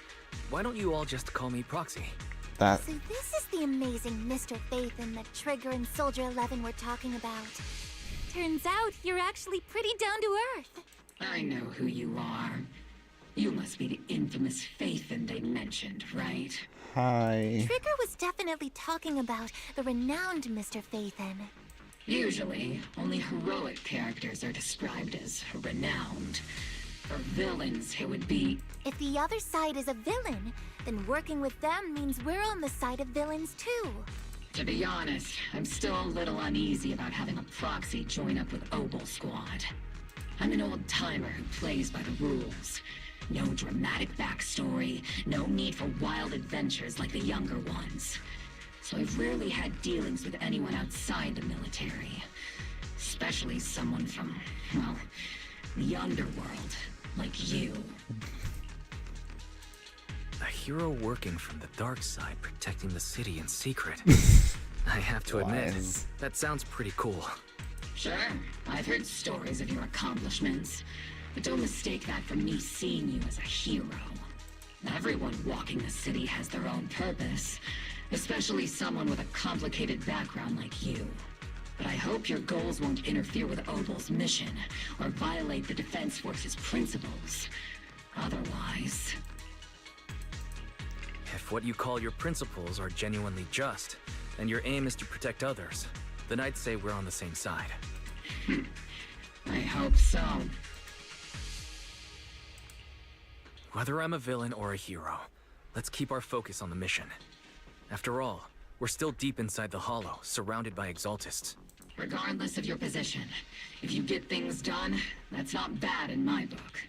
Why don't you all just call me Proxy? That. So this is the amazing Mr. Phaethon that Trigger and Soldier 11 were talking about. Turns out you're actually pretty down to earth. I know who you are. You must be the infamous Phaethon they mentioned, right? Hi. Trigger was definitely talking about the renowned Mr. Phaethon. Usually, only heroic characters are described as renowned. For villains, it would be... If the other side is a villain, then working with them means we're on the side of villains too. To be honest, I'm still a little uneasy about having a proxy join up with Obel Squad. I'm an old-timer who plays by the rules. No dramatic backstory, no need for wild adventures like the younger ones. So I've rarely had dealings with anyone outside the military. Especially someone from, well, the underworld, like you. A hero working from the dark side, protecting the city in secret. I have to admit, that sounds pretty cool. Sure, I've heard stories of your accomplishments, but don't mistake that for me seeing you as a hero. Everyone walking the city has their own purpose, especially someone with a complicated background like you. But I hope your goals won't interfere with Opal's mission, or violate the Defense Force's principles. Otherwise... If what you call your principles are genuinely just, and your aim is to protect others, then I'd say we're on the same side. I hope so. Whether I'm a villain or a hero, let's keep our focus on the mission. After all, we're still deep inside the Hollow, surrounded by Exaltists. Regardless of your position, if you get things done, that's not bad in my book.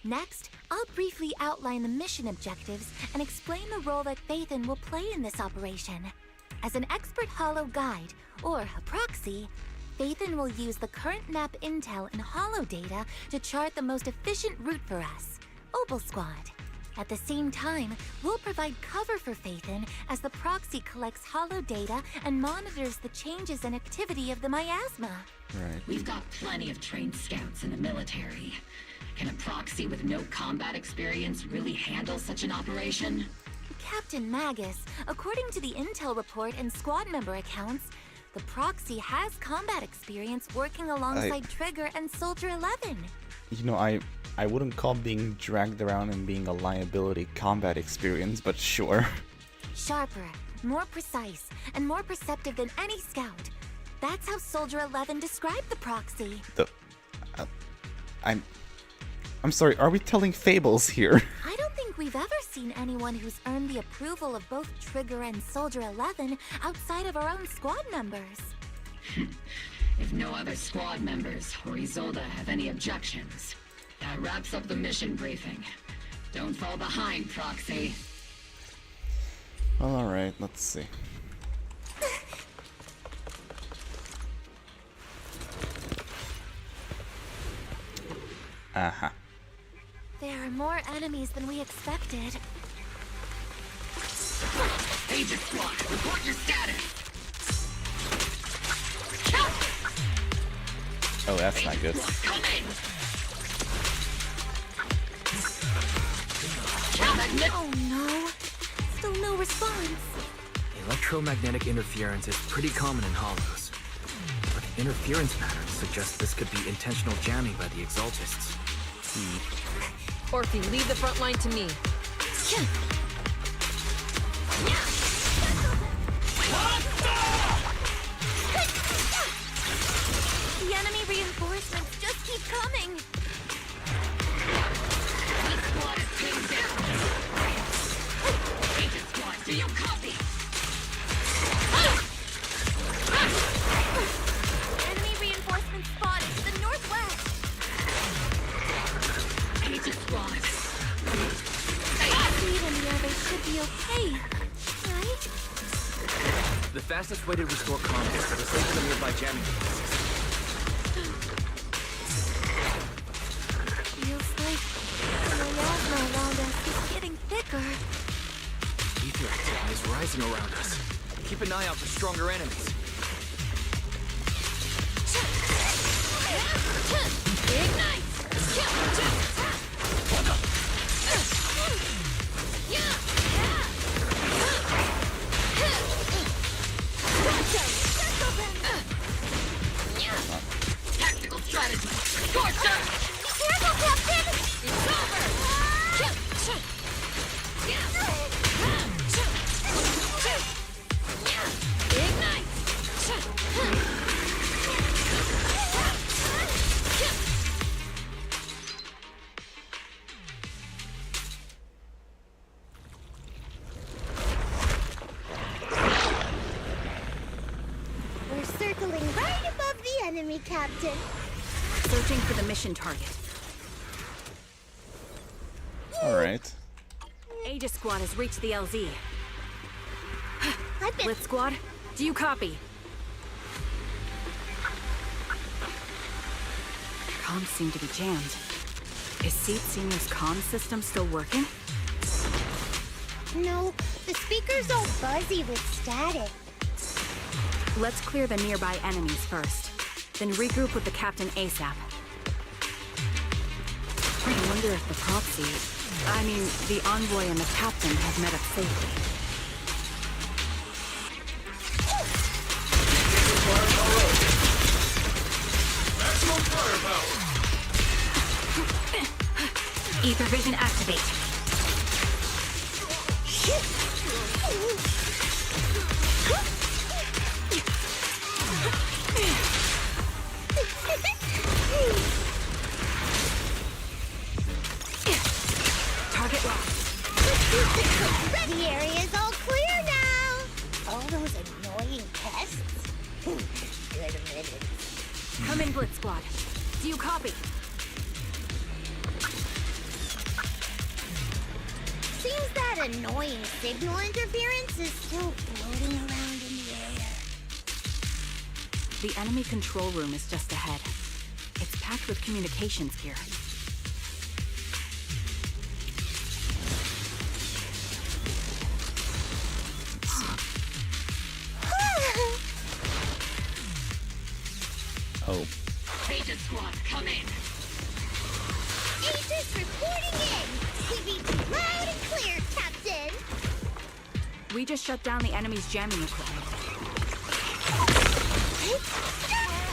Next, I'll briefly outline the mission objectives and explain the role that Phaethon will play in this operation. As an expert Hollow guide, or a proxy, Phaethon will use the current map intel and Hollow data to chart the most efficient route for us, Opal Squad. At the same time, we'll provide cover for Phaethon as the proxy collects Hollow data and monitors the changes and activity of the miasma. Right. We've got plenty of trained scouts in the military. Can a proxy with no combat experience really handle such an operation? Captain Magus, according to the intel report and squad member accounts, the proxy has combat experience working alongside Trigger and Soldier 11. You know, I wouldn't call being dragged around and being a liability combat experience, but sure. Sharper, more precise, and more perceptive than any scout. That's how Soldier 11 described the proxy. I'm sorry, are we telling fables here? I don't think we've ever seen anyone who's earned the approval of both Trigger and Soldier 11 outside of our own squad members. If no other squad members or Isolde have any objections, that wraps up the mission briefing. Don't fall behind, Proxy. Alright, let's see. Uh-huh. There are more enemies than we expected. Agent Squad, report your status! Oh, that's not good. Come in! Oh no! Still no response. Electromagnetic interference is pretty common in Hollows. But interference patterns suggest this could be intentional jamming by the Exaltists. Orphe, leave the front line to me. The enemy reinforcements just keep coming. This squad is pinned down. Agent Squad, do you copy? Enemy reinforcements spotted to the northwest. Agent Squad. Speed in the air, they should be okay, right? The fastest way to restore combat is to disable the nearby jamming devices. Feels like the miasma around us is getting thicker. Ether activity is rising around us. Keep an eye out for stronger enemies. Ignite! Tactical strategy! Scorcher! Careful, Captain! It's over! We're circling right above the enemy, Captain. Searching for the mission target. Alright. Aegis Squad has reached the LZ. Blitz Squad, do you copy? Comms seem to be jammed. Is Seed Senior's comm system still working? No, the speaker's all buzzy with static. Let's clear the nearby enemies first, then regroup with the captain ASAP. I wonder if the the envoy and the captain have met up safely. Maximum firepower! Ether vision activate. Target locked. The area's all clear now. All those annoying pests. Good riddance. Come in, Blitz Squad. Do you copy? Seems that annoying signal interference is still floating around in the air. The enemy control room is just ahead. It's packed with communications gear. Oh. Aegis Squad, come in. Aegis reporting in. We read loud and clear, Captain. We just shut down the enemy's jamming equipment.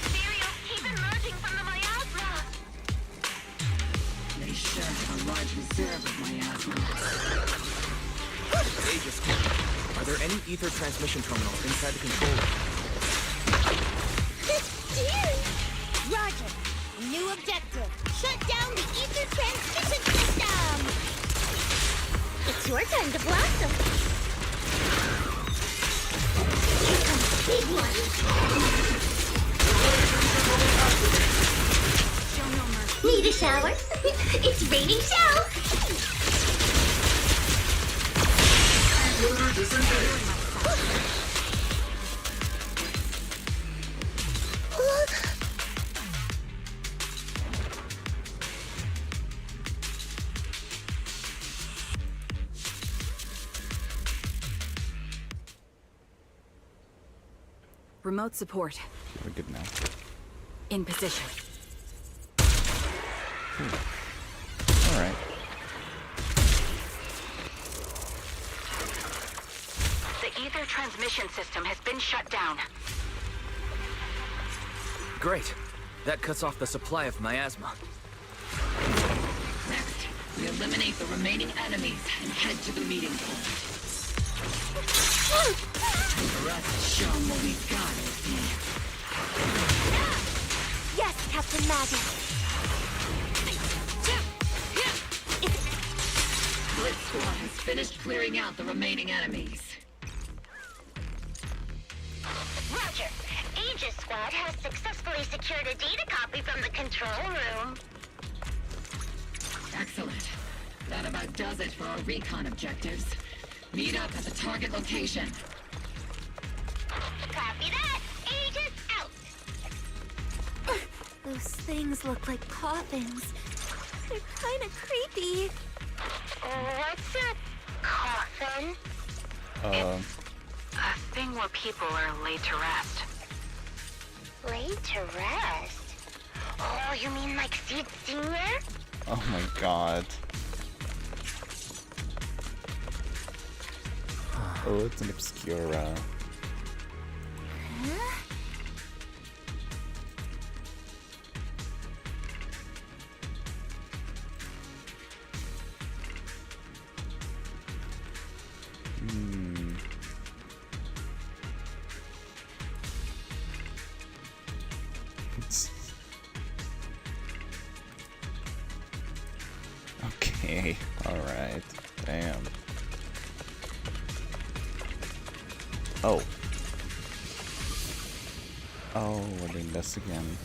Ethereals keep emerging from the miasma. They sure have a large reserve of miasma. Aegis Squad, are there any ether transmission terminals inside the control room? Roger. New objective. Shut down the ether transmission system. It's your time to blossom. Here comes the big one. Show no mercy. Need a shower? It's raining showers. Intruder disengaged. Remote support. We're good now. In position. Alright. The ether transmission system has been shut down. Great. That cuts off the supply of miasma. Next, we eliminate the remaining enemies and head to the meeting point. And for us to show them what we've got, Yes, Captain Maggie. Blitz Squad has finished clearing out the remaining enemies. Roger. Aegis Squad has successfully secured a data copy from the control room. Excellent. That about does it for our recon objectives. Meet up at the target location. Copy that. Aegis out. Those things look like coffins. They're kind of creepy. What's a coffin? A thing where people are laid to rest. Laid to rest? Oh, you mean like Seed Senior? Oh my god. Oh, it's an Obscura. Huh? Okay, alright. Damn. Oh. Oh, we're doing this again.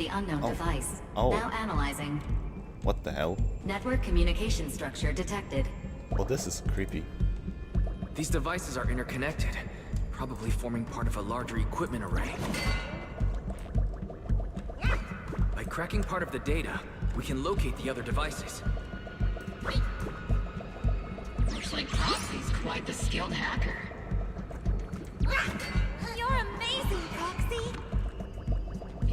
the unknown device. Oh. Now analyzing. What the hell? Network communication structure detected. Well, this is creepy. These devices are interconnected, probably forming part of a larger equipment array. By cracking part of the data, we can locate the other devices. Looks like Proxy's quite the skilled hacker. You're amazing, Proxy!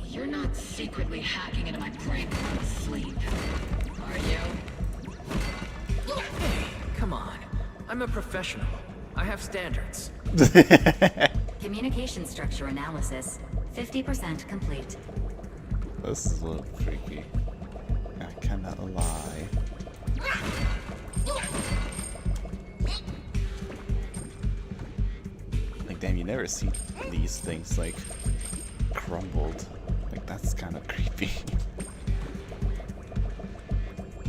You're not secretly hacking into my brain while I'm asleep, are you? Hey, come on. I'm a professional. I have standards. Communication structure analysis. 50% complete. This is a little freaky. I cannot lie. Like, damn, you never see these things, like, crumbled. Like, that's kind of creepy.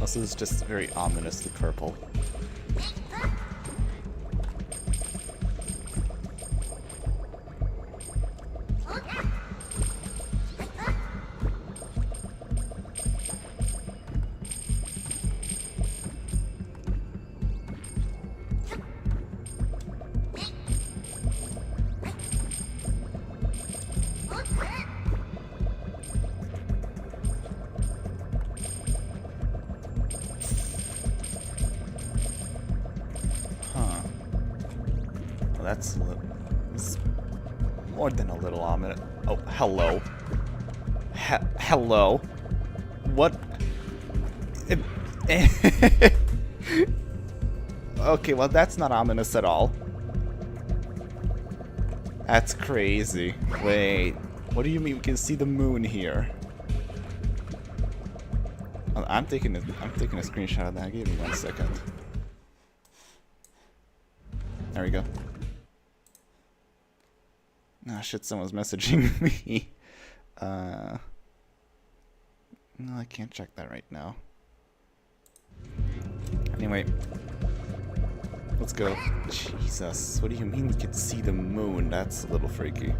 Also, it's just very ominously purple. That's a little, it's more than a little ominous. Oh, hello. Hello. What? Okay, well, that's not ominous at all. That's crazy. Wait, what do you mean we can see the moon here? I'm taking a screenshot of that. Give me 1 second. There we go. Ah, shit, someone's messaging me. No, I can't check that right now. Anyway. Let's go. Jesus, what do you mean we can see the moon? That's a little freaky.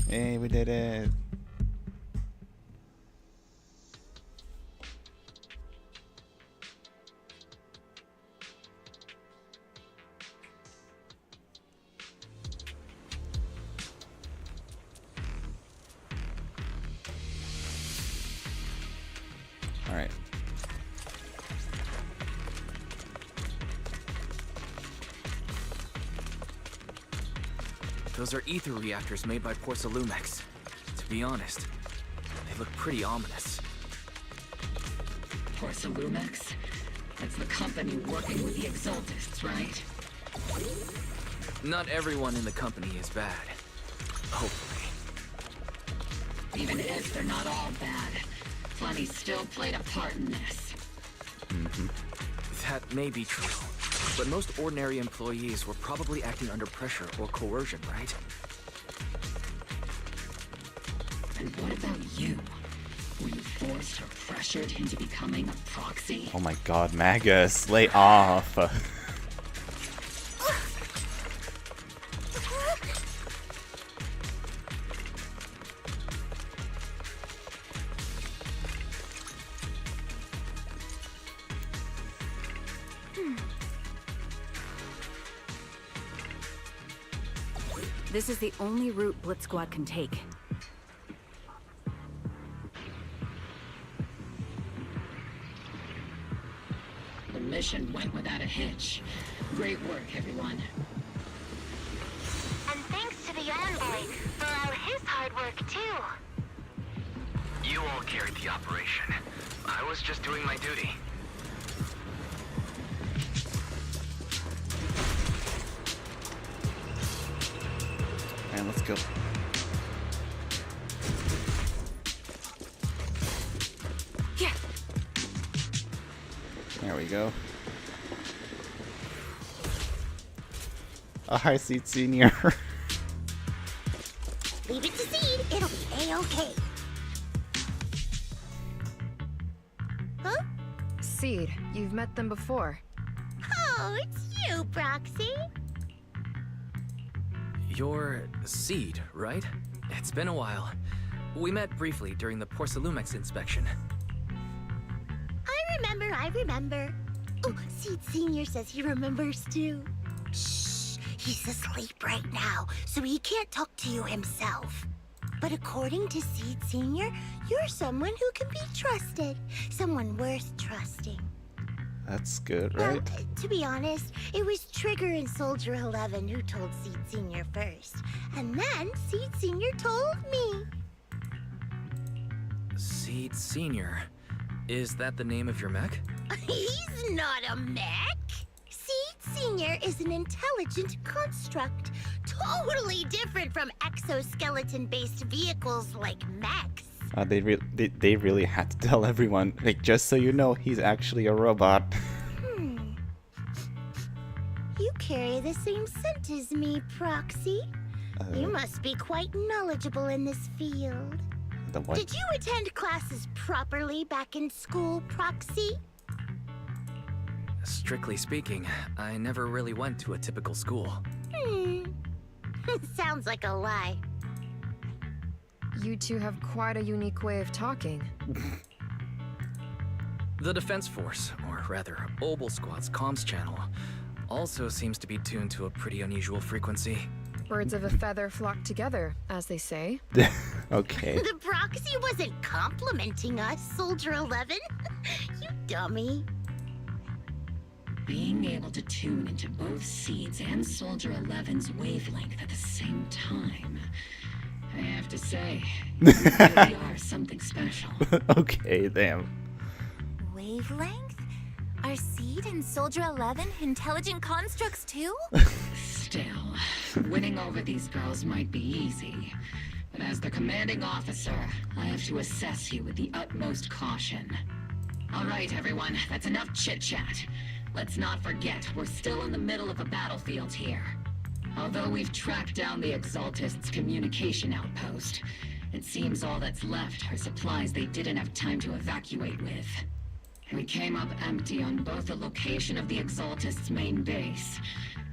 Hey, we did it. Alright. Those are ether reactors made by Porcelumex. To be honest, they look pretty ominous. Porcelumex? That's the company working with the Exaltists, right? Not everyone in the company is bad. Hopefully. Even if they're not all bad, Funny still played a part in this. That may be true, but most ordinary employees were probably acting under pressure or coercion, right? And what about you? Were you forced or pressured into becoming a proxy? Oh my god, Magus, lay off. This is the only route Blitz Squad can take. The mission went without a hitch. Great work, everyone. And thanks to the envoy for all his hard work, too. You all carried the operation. I was just doing my duty. And let's go. Yeah. There we go. A high seat senior. Leave it to Seed, it'll be A-okay. Huh? Seed, you've met them before. Oh, it's you, Proxy. You're Seed, right? It's been a while. We met briefly during the Porcelumex inspection. I remember. Oh, Seed Senior says he remembers too. Shh, he's asleep right now, so he can't talk to you himself. But according to Seed Senior, you're someone who can be trusted. Someone worth trusting. That's good, right? Well, to be honest, it was Trigger and Soldier 11 who told Seed Senior first. And then Seed Senior told me. Seed Senior. Is that the name of your mech? He's not a mech. Seed Senior is an intelligent construct, totally different from exoskeleton-based vehicles like mechs. They really had to tell everyone, like, just so you know, he's actually a robot. You carry the same scent as me, Proxy. You must be quite knowledgeable in this field. The what? Did you attend classes properly back in school, Proxy? Strictly speaking, I never really went to a typical school. Sounds like a lie. You two have quite a unique way of talking. The Defense Force, or rather, Obel Squad's comms channel, also seems to be tuned to a pretty unusual frequency. Birds of a feather flock together, as they say. Okay. The Proxy wasn't complimenting us, Soldier 11. You dummy. Being able to tune into both Seeds and Soldier 11's wavelength at the same time, I have to say, you really are something special. Okay, damn. Wavelength? Are Seed and Soldier 11 intelligent constructs too? Still, winning over these girls might be easy. But as the commanding officer, I have to assess you with the utmost caution. All right, everyone, that's enough chit-chat. Let's not forget, we're still in the middle of a battlefield here. Although we've tracked down the Exaltists' communication outpost, it seems all that's left are supplies they didn't have time to evacuate with. We came up empty on both the location of the Exaltists' main base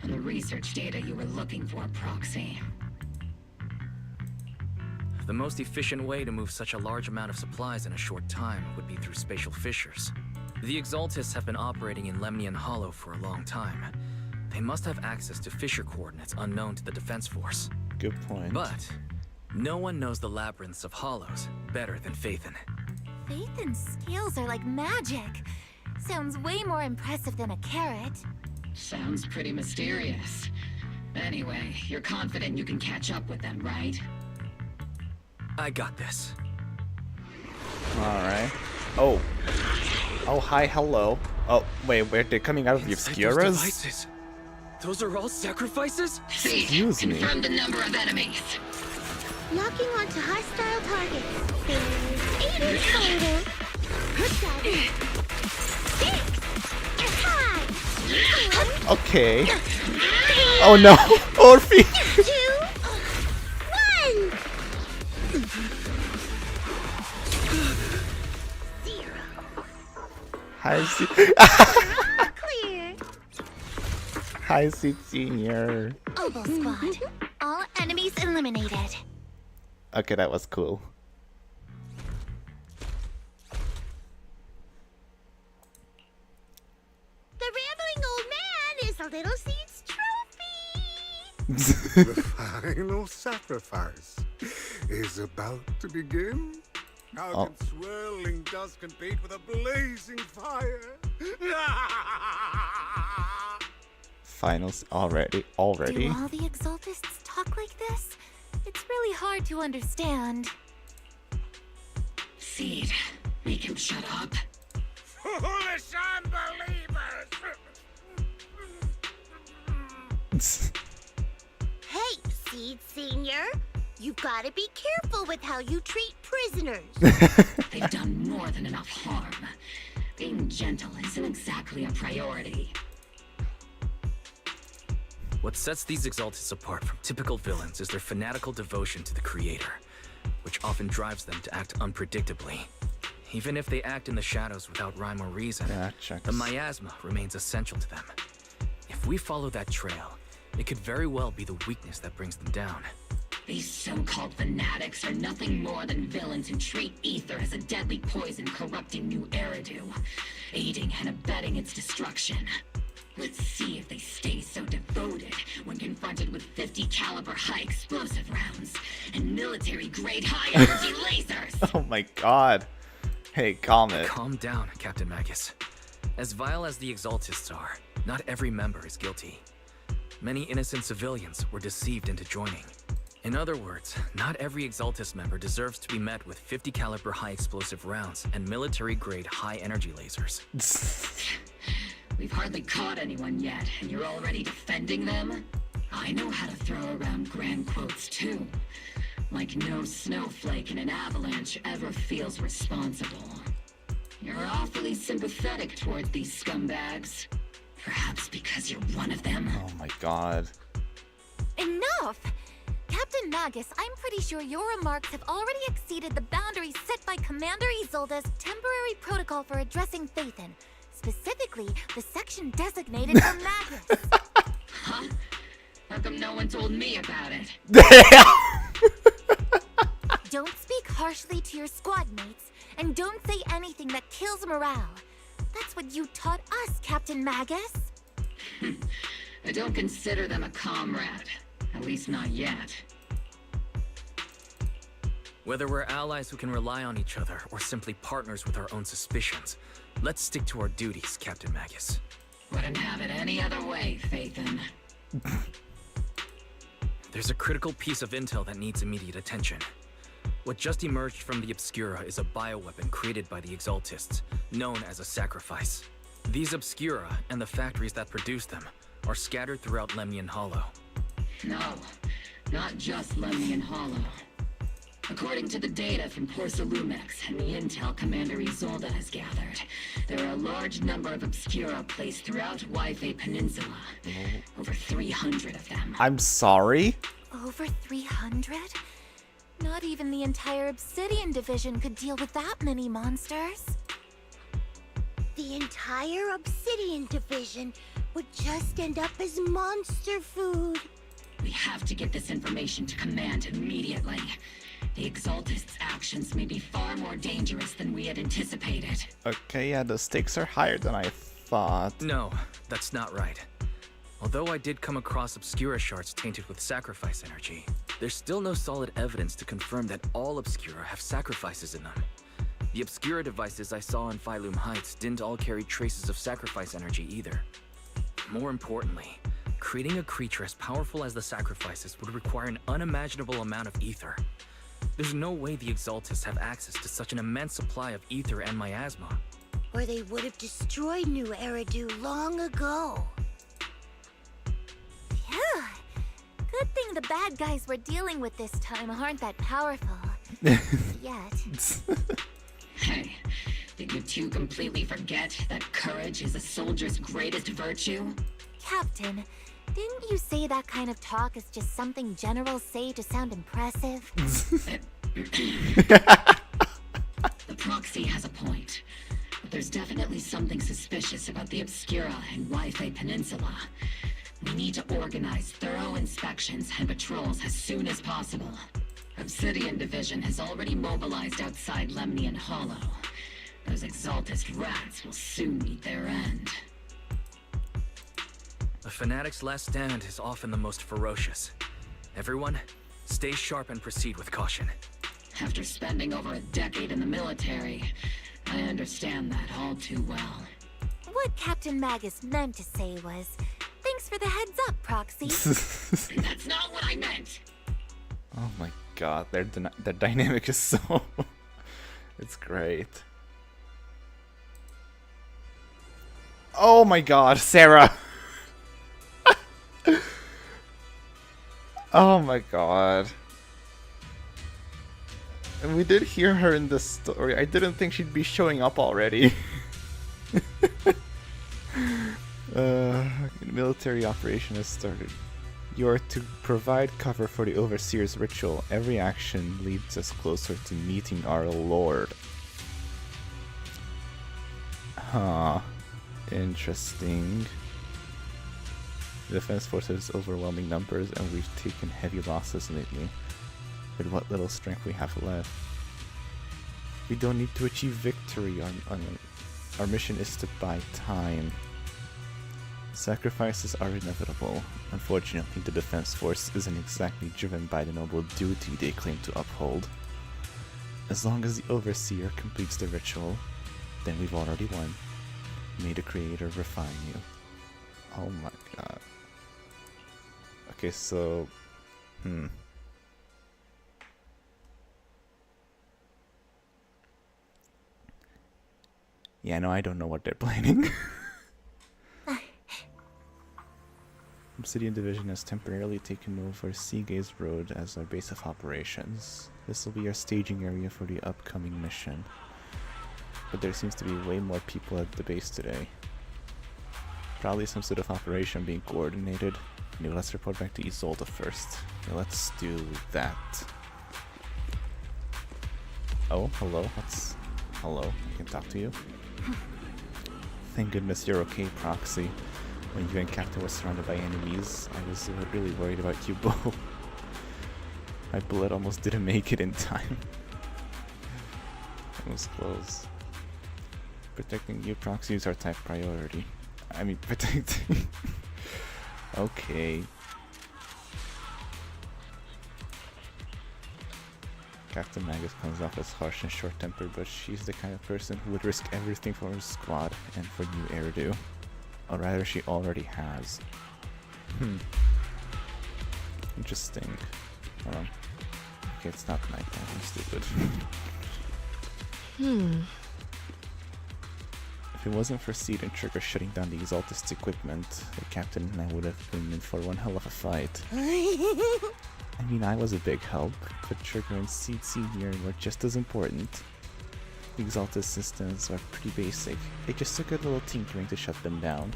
and the research data you were looking for, Proxy. The most efficient way to move such a large amount of supplies in a short time would be through spatial fissures. The Exaltists have been operating in Lemnian Hollow for a long time. They must have access to fissure coordinates unknown to the Defense Force. Good point. But no one knows the labyrinths of hollows better than Phaethon. Phaethon's scales are like magic. Sounds way more impressive than a carrot. Sounds pretty mysterious. Anyway, you're confident you can catch up with them, right? I got this. Alright. Oh. Oh, hi, hello. Oh, wait, they're coming out of the Obscuras? Those are all sacrifices? Excuse me. Confirm the number of enemies. Locking onto hostile targets. There's 8 in total. 7, 6, 5. Okay. Oh no, Orphe! 2, 1. 0. Hi, Seed. Clear. Hi, Seed Senior. Obel Squad. All enemies eliminated. Okay, that was cool. The rambling old man is a little Seed's trophy. The final sacrifice is about to begin. How can swirling dust compete with a blazing fire? Finals already? Do all the Exaltists talk like this? It's really hard to understand. Seed, make him shut up. Foolish unbelievers! Hey, Seed Senior. You've got to be careful with how you treat prisoners. They've done more than enough harm. Being gentle isn't exactly a priority. What sets these Exaltists apart from typical villains is their fanatical devotion to the Creator, which often drives them to act unpredictably. Even if they act in the shadows without rhyme or reason, the miasma remains essential to them. If we follow that trail, It could very well be the weakness that brings them down. These so-called fanatics are nothing more than villains who treat ether as a deadly poison corrupting New Eridu, aiding and abetting its destruction. Let's see if they stay so devoted when confronted with 50 caliber high explosive rounds and military-grade high-energy lasers! Oh my god. Hey, calm it. Calm down, Captain Magus. As vile as the Exaltists are, not every member is guilty. Many innocent civilians were deceived into joining. In other words, not every Exaltist member deserves to be met with 50 caliber high explosive rounds and military-grade high-energy lasers. We've hardly caught anyone yet, and you're already defending them? I know how to throw around grand quotes too. Like no snowflake in an avalanche ever feels responsible. You're awfully sympathetic toward these scumbags. Perhaps because you're one of them? Oh my god. Enough! Captain Magus, I'm pretty sure your remarks have already exceeded the boundaries set by Commander Isolde's temporary protocol for addressing Phaethon. Specifically, the section designated for Magus. Huh? How come no one told me about it? Don't speak harshly to your squad mates, and don't say anything that kills morale. That's what you taught us, Captain Magus. I don't consider them a comrade. At least not yet. Whether we're allies who can rely on each other or simply partners with our own suspicions, let's stick to our duties, Captain Magus. Wouldn't have it any other way, Phaethon. There's a critical piece of intel that needs immediate attention. What just emerged from the Obscura is a bioweapon created by the Exaltists, known as a sacrifice. These Obscura, and the factories that produce them, are scattered throughout Lemnian Hollow. No, not just Lemnian Hollow. According to the data from Porcelumex and the intel Commander Isolde has gathered, there are a large number of Obscura placed throughout Waifei Peninsula. Over 300 of them. I'm sorry? Over 300? Not even the entire Obsidian Division could deal with that many monsters. The entire Obsidian Division would just end up as monster food. We have to get this information to Command immediately. The Exaltists' actions may be far more dangerous than we had anticipated. Okay, yeah, the stakes are higher than I thought. No, that's not right. Although I did come across Obscura shards tainted with sacrifice energy, there's still no solid evidence to confirm that all Obscura have sacrifices in them. The Obscura devices I saw in Phylum Heights didn't all carry traces of sacrifice energy either. More importantly, creating a creature as powerful as the sacrifices would require an unimaginable amount of ether. There's no way the Exaltists have access to such an immense supply of ether and miasma. Or they would have destroyed New Eridu long ago. Phew. Good thing the bad guys we're dealing with this time aren't that powerful. Yet. Hey, did you two completely forget that courage is a soldier's greatest virtue? Captain, didn't you say that kind of talk is just something generals say to sound impressive? The proxy has a point. But there's definitely something suspicious about the Obscura and Waifei Peninsula. We need to organize thorough inspections and patrols as soon as possible. Obsidian Division has already mobilized outside Lemnian Hollow. Those Exaltist rats will soon meet their end. A fanatic's last stand is often the most ferocious. Everyone, stay sharp and proceed with caution. After spending over a decade in the military, I understand that all too well. What Captain Magus meant to say was, thanks for the heads up, Proxy. That's not what I meant! Oh my god, their dynamic is so... it's great. Oh my god, Sarah! Oh my god. And we did hear her in the story. I didn't think she'd be showing up already. Military operation has started. You are to provide cover for the Overseer's ritual. Every action leads us closer to meeting our Lord. Huh. Interesting. The Defense Force has overwhelming numbers, and we've taken heavy losses lately. With what little strength we have left, we don't need to achieve victory. Our mission is to buy time. Sacrifices are inevitable. Unfortunately, the Defense Force isn't exactly driven by the noble duty they claim to uphold. As long as the Overseer completes the ritual, then we've already won. May the Creator refine you. Oh my god. Okay, so... Yeah, no, I don't know what they're planning. Obsidian Division has temporarily taken over Seagaze Road as our base of operations. This will be our staging area for the upcoming mission. But there seems to be way more people at the base today. Probably some sort of operation being coordinated. Anyway, let's report back to Isolde first. Okay, let's do that. Oh, hello. Hello, I can talk to you. Thank goodness you're okay, Proxy. When you and Captain were surrounded by enemies, I was really worried about you both. My bullet almost didn't make it in time. It was close. Protecting you, Proxy, is our top priority. I mean, protecting... Okay. Captain Magus comes off as harsh and short-tempered, but she's the kind of person who would risk everything for her squad and for new Eridu. Or rather, she already has. Interesting. Okay, it's not nighttime, I'm stupid. If it wasn't for Seed and Trigger shutting down the Exaltist's equipment, the Captain and I would have been in for one hell of a fight. I mean, I was a big help, but Trigger and Seed Senior were just as important. The Exaltist systems are pretty basic. It just took a little tinkering to shut them down.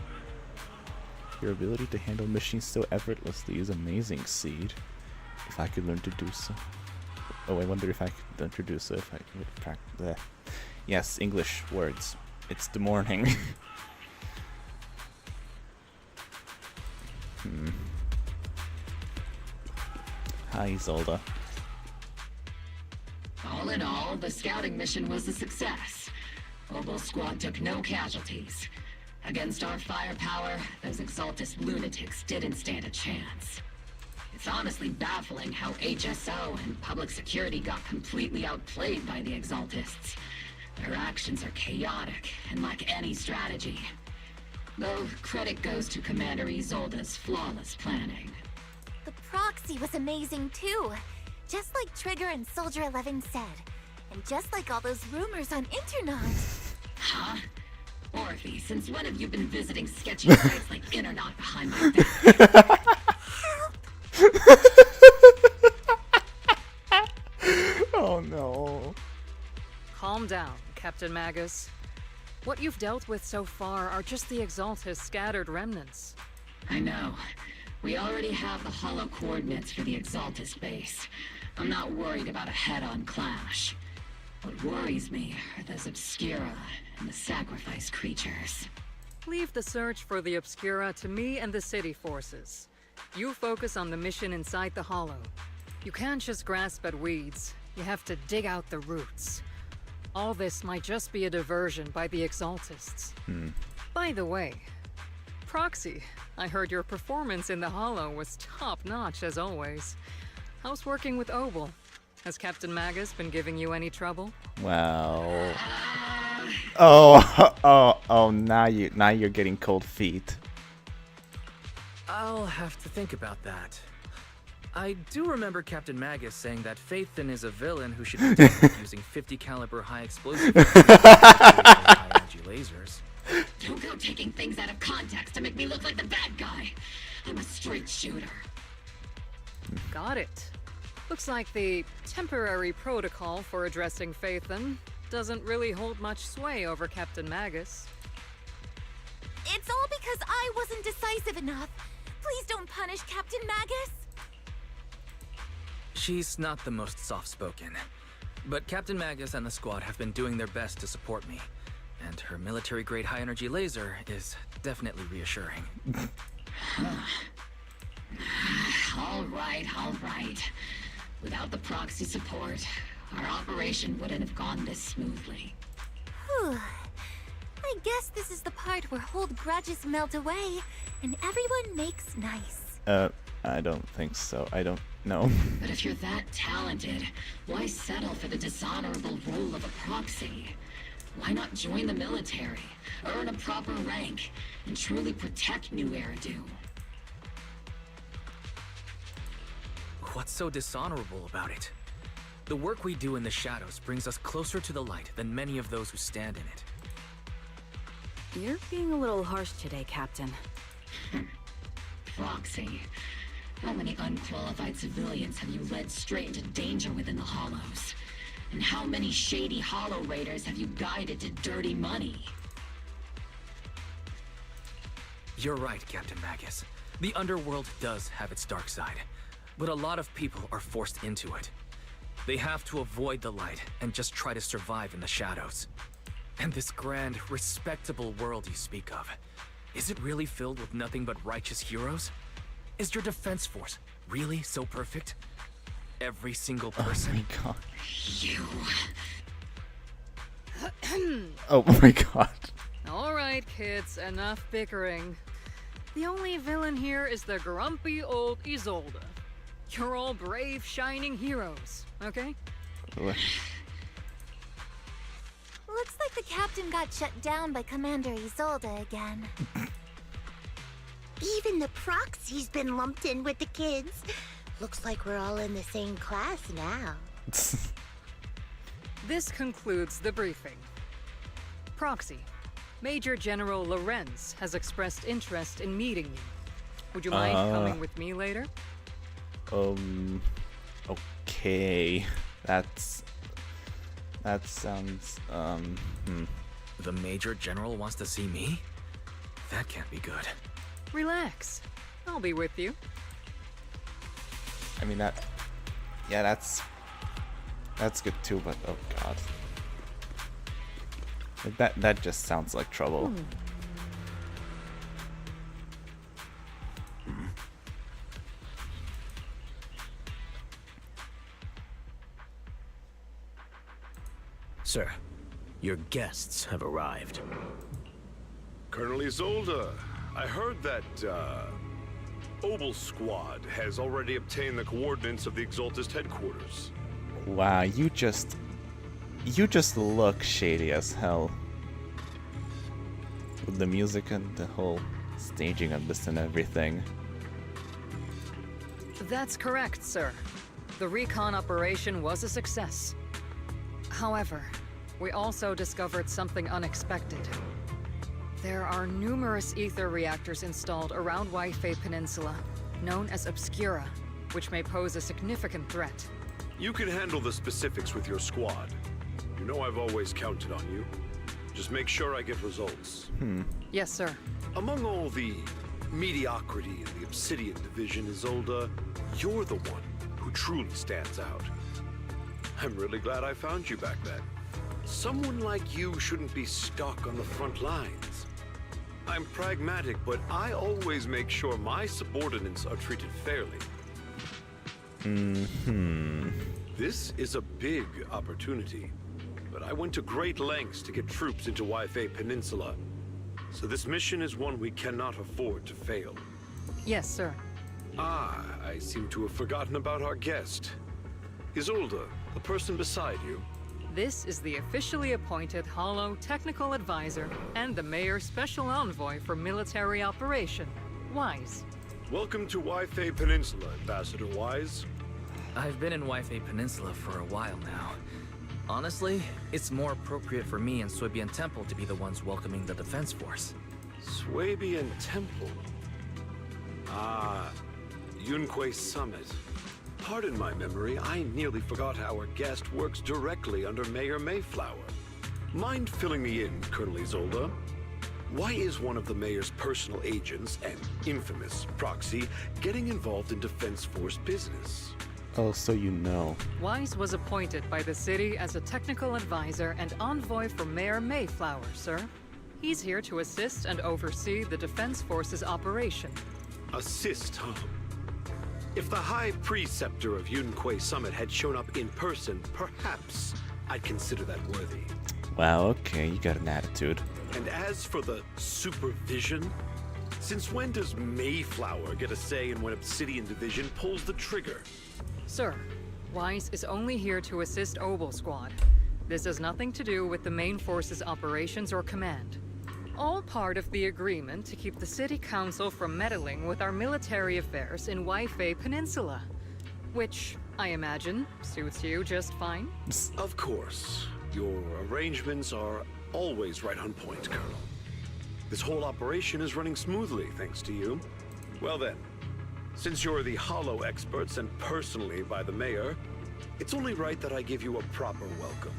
Your ability to handle machines so effortlessly is amazing, Seed. If I could learn to do so. Oh, I wonder if I could learn to do so if I would practice. Yes, English words. It's the morning. Hi, Isolde. All in all, the scouting mission was a success. Obel's squad took no casualties. Against our firepower, those Exaltist lunatics didn't stand a chance. It's honestly baffling how HSO and public security got completely outplayed by the Exaltists. Their actions are chaotic and lack any strategy. Though credit goes to Commander Isolde's flawless planning. The proxy was amazing too. Just like Trigger and Soldier 11 said. And just like all those rumors on Internet. Huh? Orphe, since when have you been visiting sketchy sites like Internet behind my back? Oh no. Calm down, Captain Magus. What you've dealt with so far are just the Exaltist's scattered remnants. I know. We already have the hollow coordinates for the Exaltist base. I'm not worried about a head-on clash. What worries me are those Obscura and the sacrifice creatures. Leave the search for the Obscura to me and the city forces. You focus on the mission inside the Hollow. You can't just grasp at weeds. You have to dig out the roots. All this might just be a diversion by the Exaltists. By the way, Proxy, I heard your performance in the Hollow was top-notch as always. How's working with Obel? Has Captain Magus been giving you any trouble? Well... Oh, now you're getting cold feet. I'll have to think about that. I do remember Captain Magus saying that Phaethon is a villain who should be dealt with using 50 caliber high explosive high energy lasers. Don't go taking things out of context to make me look like the bad guy. I'm a straight shooter. Got it. Looks like the temporary protocol for addressing Phaethon doesn't really hold much sway over Captain Magus. It's all because I wasn't decisive enough. Please don't punish Captain Magus. She's not the most soft-spoken, but Captain Magus and the squad have been doing their best to support me, and her military-grade high-energy laser is definitely reassuring. All right. Without the proxy support, our operation wouldn't have gone this smoothly. Whew. I guess this is the part where old grudges melt away and everyone makes nice. I don't think so. I don't know. But if you're that talented, why settle for the dishonorable role of a proxy? Why not join the military, earn a proper rank, and truly protect New Eridu? What's so dishonorable about it? The work we do in the shadows brings us closer to the light than many of those who stand in it. You're being a little harsh today, Captain. Proxy. How many unqualified civilians have you led straight into danger within the Hollows? And how many shady Hollow Raiders have you guided to dirty money? You're right, Captain Magus. The underworld does have its dark side, but a lot of people are forced into it. They have to avoid the light and just try to survive in the shadows. And this grand, respectable world you speak of, is it really filled with nothing but righteous heroes? Is your defense force really so perfect? Every single person? Oh my god. You... Oh my god. Alright, kids, enough bickering. The only villain here is the grumpy old Isolde. You're all brave, shining heroes, okay? Looks like the captain got shut down by Commander Isolde again. Even the proxy's been lumped in with the kids. Looks like we're all in the same class now. This concludes the briefing. Proxy, Major General Lorenz has expressed interest in meeting you. Would you mind coming with me later? Okay. That sounds, The Major General wants to see me? That can't be good. Relax. I'll be with you. I mean, that's good too, but oh god. That just sounds like trouble. Sir, your guests have arrived. Colonel Isolde, I heard that, Obel Squad has already obtained the coordinates of the Exaltist headquarters. Wow, you just look shady as hell. With the music and the whole staging of this and everything. That's correct, sir. The recon operation was a success. However, we also discovered something unexpected. There are numerous ether reactors installed around Wi-Fi Peninsula, known as Obscura, which may pose a significant threat. You can handle the specifics with your squad. You know I've always counted on you. Just make sure I get results. Yes, sir. Among all the mediocrity in the Obsidian Division, Isolde, you're the one who truly stands out. I'm really glad I found you back then. Someone like you shouldn't be stuck on the front lines. I'm pragmatic, but I always make sure my subordinates are treated fairly. This is a big opportunity, but I went to great lengths to get troops into Wi-Fi Peninsula. So this mission is one we cannot afford to fail. Yes, sir. Ah, I seem to have forgotten about our guest. Isolde, the person beside you. This is the officially appointed Hollow Technical Advisor and the Mayor's Special Envoy for Military Operation, Wise. Welcome to Wi-Fi Peninsula, Ambassador Wise. I've been in Wi-Fi Peninsula for a while now. Honestly, it's more appropriate for me and Swabian Temple to be the ones welcoming the Defense Force. Swabian Temple? Ah, Yunque Summit. Pardon my memory, I nearly forgot our guest works directly under Mayor Mayflower. Mind filling me in, Colonel Isolde? Why is one of the mayor's personal agents, an infamous proxy, getting involved in Defense Force business? Oh, so you know. Wise was appointed by the city as a technical advisor and envoy for Mayor Mayflower, sir. He's here to assist and oversee the Defense Force's operation. Assist, huh? If the High Preceptor of Yunquay Summit had shown up in person, perhaps I'd consider that worthy. Wow, okay, you got an attitude. And as for the supervision, since when does Mayflower get a say in when Obsidian Division pulls the trigger? Sir, Weiss is only here to assist Obel Squad. This has nothing to do with the main force's operations or command. All part of the agreement to keep the City Council from meddling with our military affairs in Waifei Peninsula. Which, I imagine, suits you just fine? Of course. Your arrangements are always right on point, Colonel. This whole operation is running smoothly, thanks to you. Well then, since you're the Hollow experts and personally by the Mayor, it's only right that I give you a proper welcome.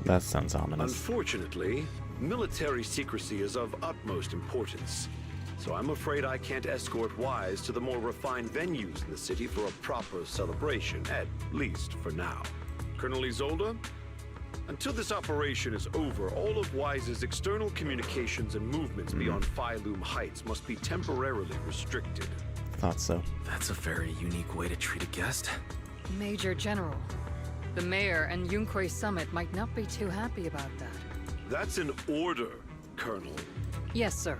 That sounds ominous. Unfortunately, military secrecy is of utmost importance, so I'm afraid I can't escort Wise to the more refined venues in the city for a proper celebration, at least for now. Colonel Isolde? Until this operation is over, all of Wise's external communications and movements beyond Phylum Heights must be temporarily restricted. Thought so. That's a very unique way to treat a guest. Major General, the Mayor and Yunquay Summit might not be too happy about that. That's an order, Colonel. Yes, sir.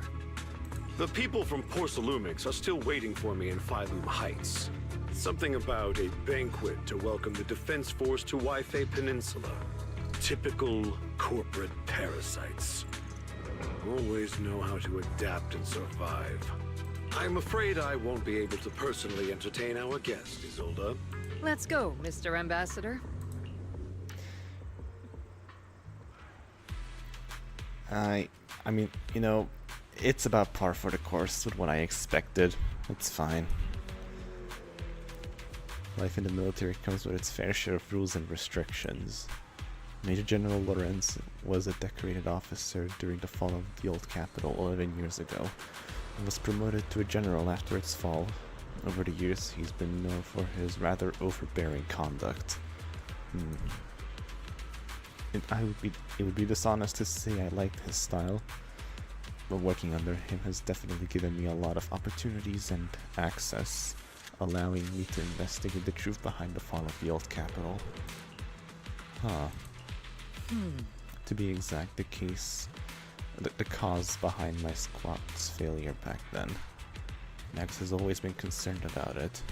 The people from Porcelumix are still waiting for me in Phylum Heights. Something about a banquet to welcome the Defense Force to Waifei Peninsula. Typical corporate parasites. Always know how to adapt and survive. I'm afraid I won't be able to personally entertain our guest, Isolde. Let's go, Mr. Ambassador. I mean, you know, it's about par for the course with what I expected. It's fine. Life in the military comes with its fair share of rules and restrictions. Major General Lorenz was a decorated officer during the fall of the old capital 11 years ago, and was promoted to a general after its fall. Over the years, he's been known for his rather overbearing conduct. It would be dishonest to say I liked his style, but working under him has definitely given me a lot of opportunities and access, allowing me to investigate the truth behind the fall of the old capital. To be exact, the cause behind my squad's failure back then. Max has always been concerned about it.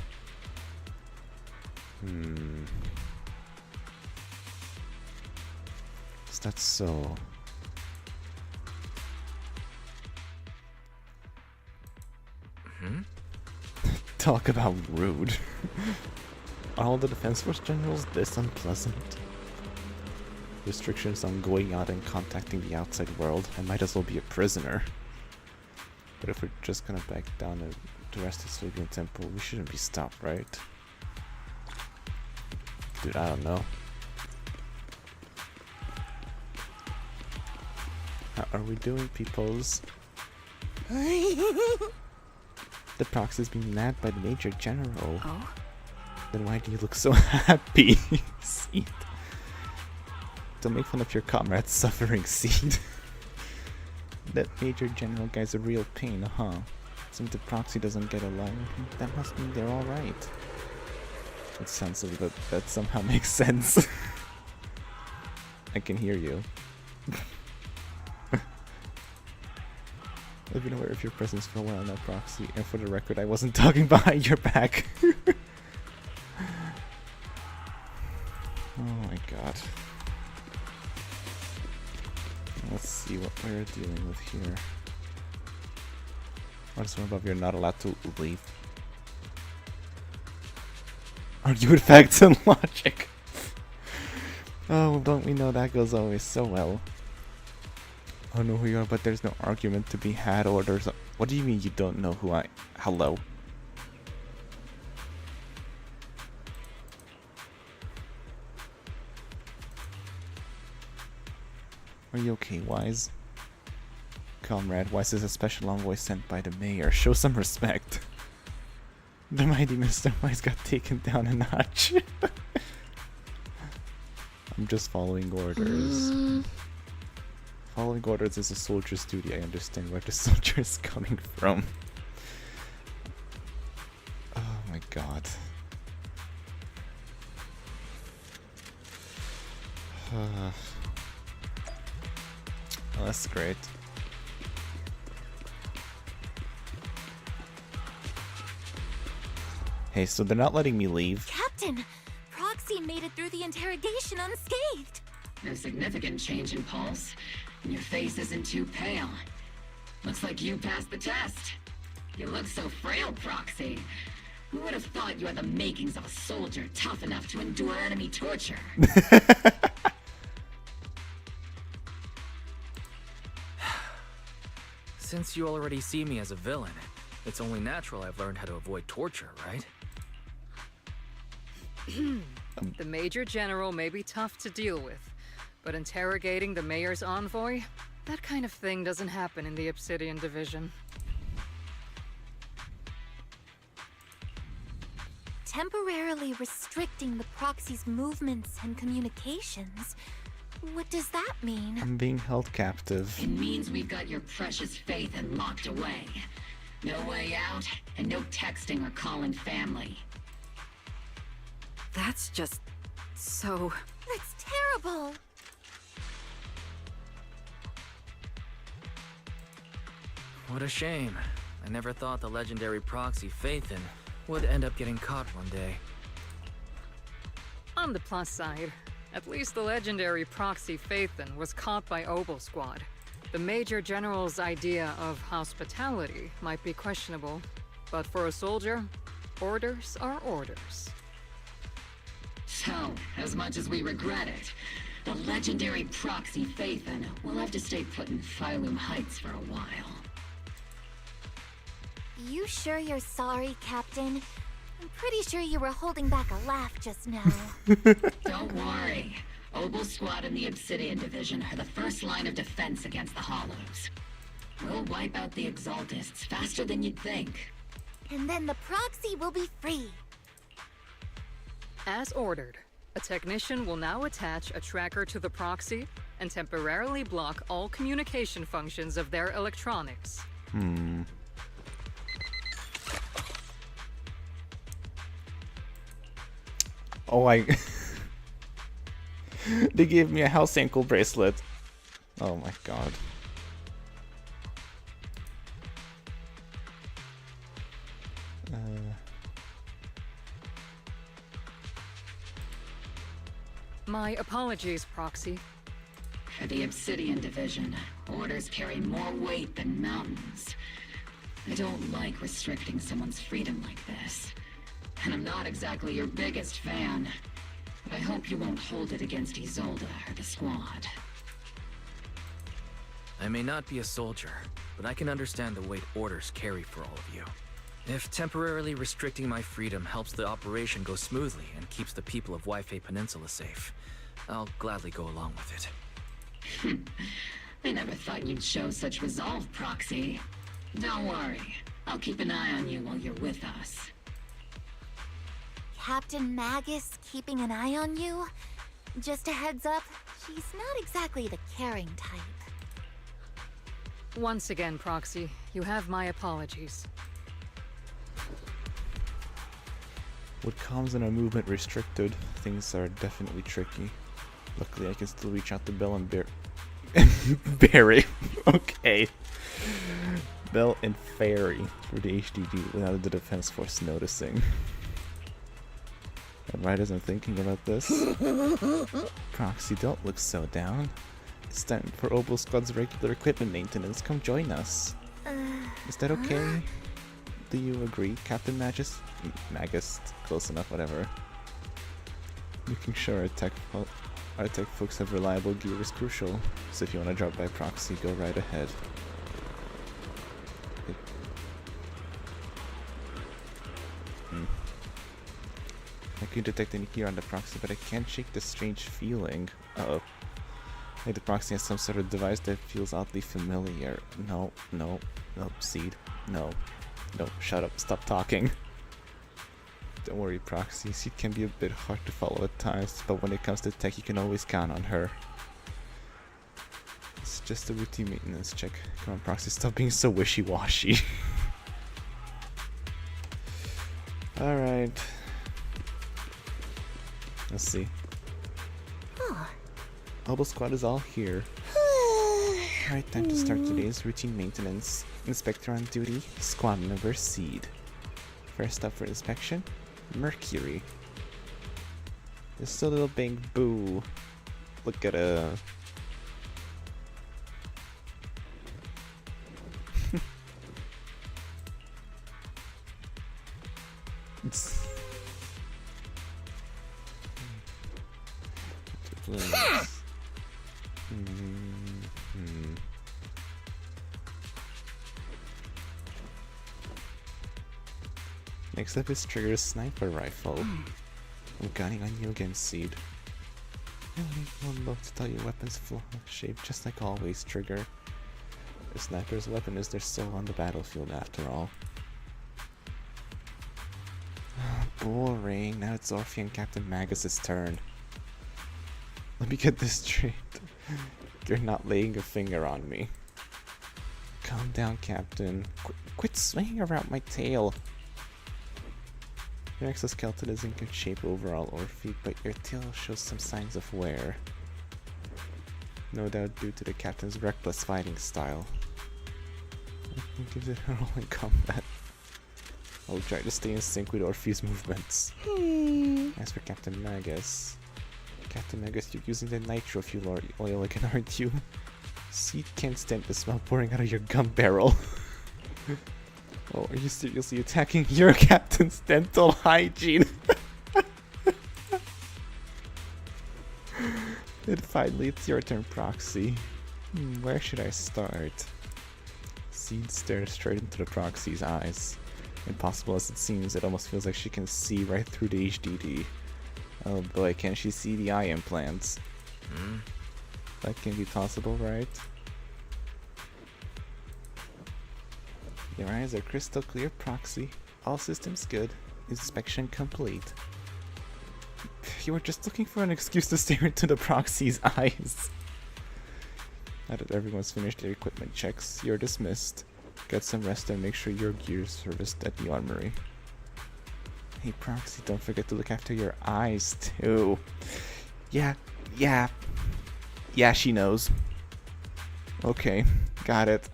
Is that so? Talk about rude. Are all the Defense Force generals this unpleasant? Restrictions on going out and contacting the outside world. I might as well be a prisoner. But if we're just gonna back down to rest his Fabian Temple, we shouldn't be stopped, right? Dude, I don't know. How are we doing, peoples? The proxy's being nabbed by the Major General. Oh? Then why do you look so happy, Seed? Don't make fun of your comrade's suffering, Seed. That Major General guy's a real pain, huh? Since the proxy doesn't get along, that must mean they're alright. It sounds like that somehow makes sense. I can hear you. I've been aware of your presence for a while now, Proxy, and for the record, I wasn't talking behind your back. Oh my god. Let's see what we're dealing with here. What is one above? You're not allowed to leave. Argue with facts and logic. Oh, don't we know that goes always so well. I know who you are, but there's no argument to be had, or there's what do you mean you don't know who I... Hello? Are you okay, Wise? Comrade, Wise is a special envoy sent by the mayor. Show some respect. The mighty Mr. Wise got taken down a notch. I'm just following orders. Following orders is a soldier's duty. I understand where the soldier is coming from. god. Well, that's great. Hey, so they're not letting me leave? Captain, Proxy made it through the interrogation unscathed. No significant change in pulse, and your face isn't too pale. Looks like you passed the test. You look so frail, Proxy. Who would have thought you had the makings of a soldier tough enough to endure enemy torture? Since you already see me as a villain, it's only natural I've learned how to avoid torture, right? The Major General may be tough to deal with, but interrogating the Mayor's envoy? That kind of thing doesn't happen in the Obsidian Division. Temporarily restricting the Proxy's movements and communications. What does that mean? I'm being held captive. It means we've got your precious Phaethon locked away. No way out, and no texting or calling family. That's just so... That's terrible! What a shame. I never thought the legendary proxy Phaethon would end up getting caught one day. On the plus side, at least the legendary proxy Phaethon was caught by Obel Squad. The Major General's idea of hospitality might be questionable, but for a soldier, orders are orders. So, as much as we regret it, the legendary proxy Phaethon will have to stay put in Phylum Heights for a while. You sure you're sorry, Captain? I'm pretty sure you were holding back a laugh just now. Don't worry. Obel Squad and the Obsidian Division are the first line of defense against the Hollows. We'll wipe out the Exaltists faster than you'd think. And then the Proxy will be free. As ordered, a technician will now attach a tracker to the proxy and temporarily block all communication functions of their electronics. Oh, they gave me a house ankle bracelet. Oh my god. My apologies, Proxy. For the Obsidian Division, orders carry more weight than mountains. I don't like restricting someone's freedom like this. And I'm not exactly your biggest fan. But I hope you won't hold it against Isolde or the Squad. I may not be a soldier, but I can understand the weight orders carry for all of you. If temporarily restricting my freedom helps the operation go smoothly and keeps the people of Waifei Peninsula safe, I'll gladly go along with it. I never thought you'd show such resolve, Proxy. Don't worry. I'll keep an eye on you while you're with us. Captain Magus keeping an eye on you? Just a heads up, she's not exactly the caring type. Once again, Proxy, you have my apologies. With comms and our movement restricted, things are definitely tricky. Luckily, I can still reach out to Bell and Barry. Okay. Bell and Fairy through the HDD without the Defense Force noticing. And Ryder's not thinking about this. Proxy, don't look so down. It's time for Obel Squad's regular equipment maintenance. Come join us. Is that okay? Do you agree, Captain Magus? Close enough, whatever. Making sure our tech folks have reliable gear is crucial. So if you want to drop by Proxy, go right ahead. I can detect any here on the Proxy, but I can't shake this strange feeling. Uh-oh. Like the Proxy has some sort of device that feels oddly familiar. No, Seed. No, shut up, stop talking. Don't worry, Proxy. Seed can be a bit hard to follow at times, but when it comes to tech, you can always count on her. It's just a routine maintenance check. Come on, Proxy, stop being so wishy-washy. Alright. Let's see. Obo Squad is all here. Alright, time to start today's routine maintenance. Inspector on duty, squad member Seed. First up for inspection, Mercury. Just a little bang boo. Look at a... Next up is Trigger's sniper rifle. I'm gunning on you again, Seed. I only need one look to tell your weapon's full shape, just like always, Trigger. The sniper's weapon is their soul on the battlefield, after all. Boring. Now it's Orphe and Captain Magus' turn. Let me get this straight. You're not laying a finger on me. Calm down, Captain. Quit swinging around my tail. Your exoskeleton is in good shape overall, Orphe, but your tail shows some signs of wear. No doubt due to the Captain's reckless fighting style. I think gives it a role in combat. I'll try to stay in sync with Orphe's movements. As for Captain Magus, you're using the nitro fuel oil again, aren't you? Seed can't stand the smell pouring out of your gun barrel. Oh, are you seriously attacking your captain's dental hygiene? And finally, it's your turn, Proxy. Where should I start? Seed stares straight into the Proxy's eyes. Impossible as it seems, it almost feels like she can see right through the HDD. Oh boy, can she see the eye implants? That can be possible, right? Your eyes are crystal clear, Proxy. All systems good. Inspection complete. You were just looking for an excuse to stare into the Proxy's eyes. Now that everyone's finished their equipment checks, you're dismissed. Get some rest and make sure your gear's serviced at the armory. Hey Proxy, don't forget to look after your eyes too. Yeah, she knows. Okay, got it.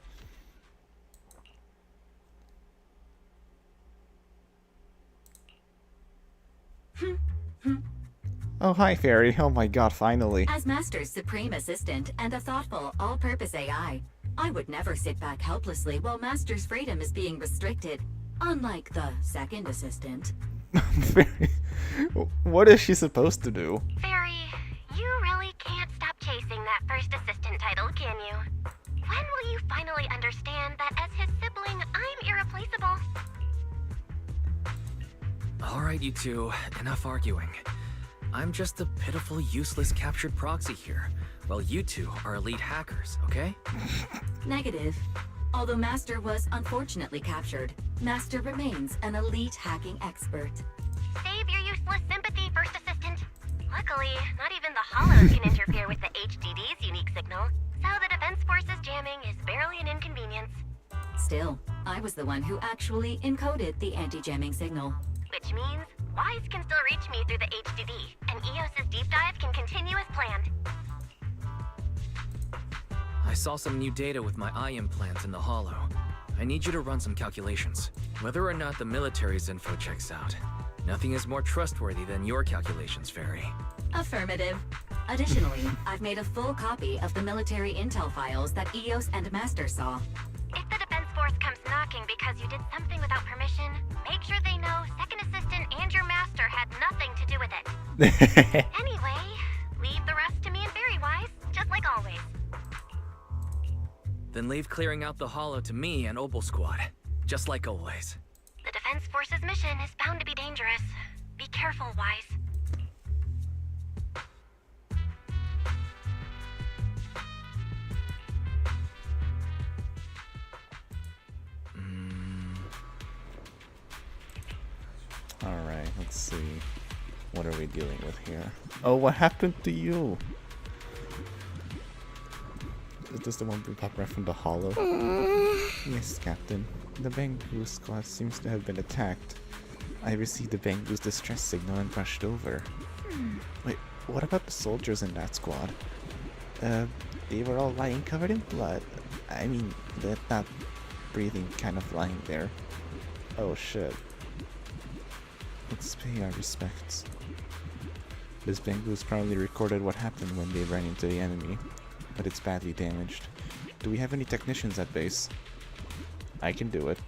Oh, hi, Fairy. Oh my god, finally. As Master's supreme assistant and a thoughtful, all-purpose AI, I would never sit back helplessly while Master's freedom is being restricted, unlike the second assistant. Fairy, what is she supposed to do? Fairy, you really can't stop chasing that first assistant title, can you? When will you finally understand that as his sibling, I'm irreplaceable? Alright, you two, enough arguing. I'm just a pitiful, useless captured proxy here, while you two are elite hackers, okay? Negative. Although Master was unfortunately captured, Master remains an elite hacking expert. Save your useless sympathy, First Assistant. Luckily, not even the Hollows can interfere with the HDD's unique signal, so the Defense Force's jamming is barely an inconvenience. Still, I was the one who actually encoded the anti-jamming signal. Which means Wise can still reach me through the HDD, and EOS's deep dive can continue as planned. I saw some new data with my eye implants in the Hollow. I need you to run some calculations. Whether or not the military's info checks out, nothing is more trustworthy than your calculations, Fairy. Affirmative. Additionally, I've made a full copy of the military intel files that EOS and Master saw. If the Defense Force comes knocking because you did something without permission, make sure they know Second Assistant and your Master had nothing to do with it. Anyway, leave the rest to me and Fairy Wise, just like always. Then leave clearing out the Hollow to me and Opal Squad, just like always. The Defense Force's mission is bound to be dangerous. Be careful, Wise. Alright, let's see. What are we dealing with here? Oh, what happened to you? Is this the one we popped right from the Hollow? Yes, Captain. The Bamboo Squad seems to have been attacked. I received the Bangbu's distress signal and brushed over. Wait, what about the soldiers in that squad? They were all lying covered in blood. I mean, they're not breathing, kind of lying there. Oh shit. Let's pay our respects. This Bangbu's probably recorded what happened when they ran into the enemy, but it's badly damaged. Do we have any technicians at base? I can do it.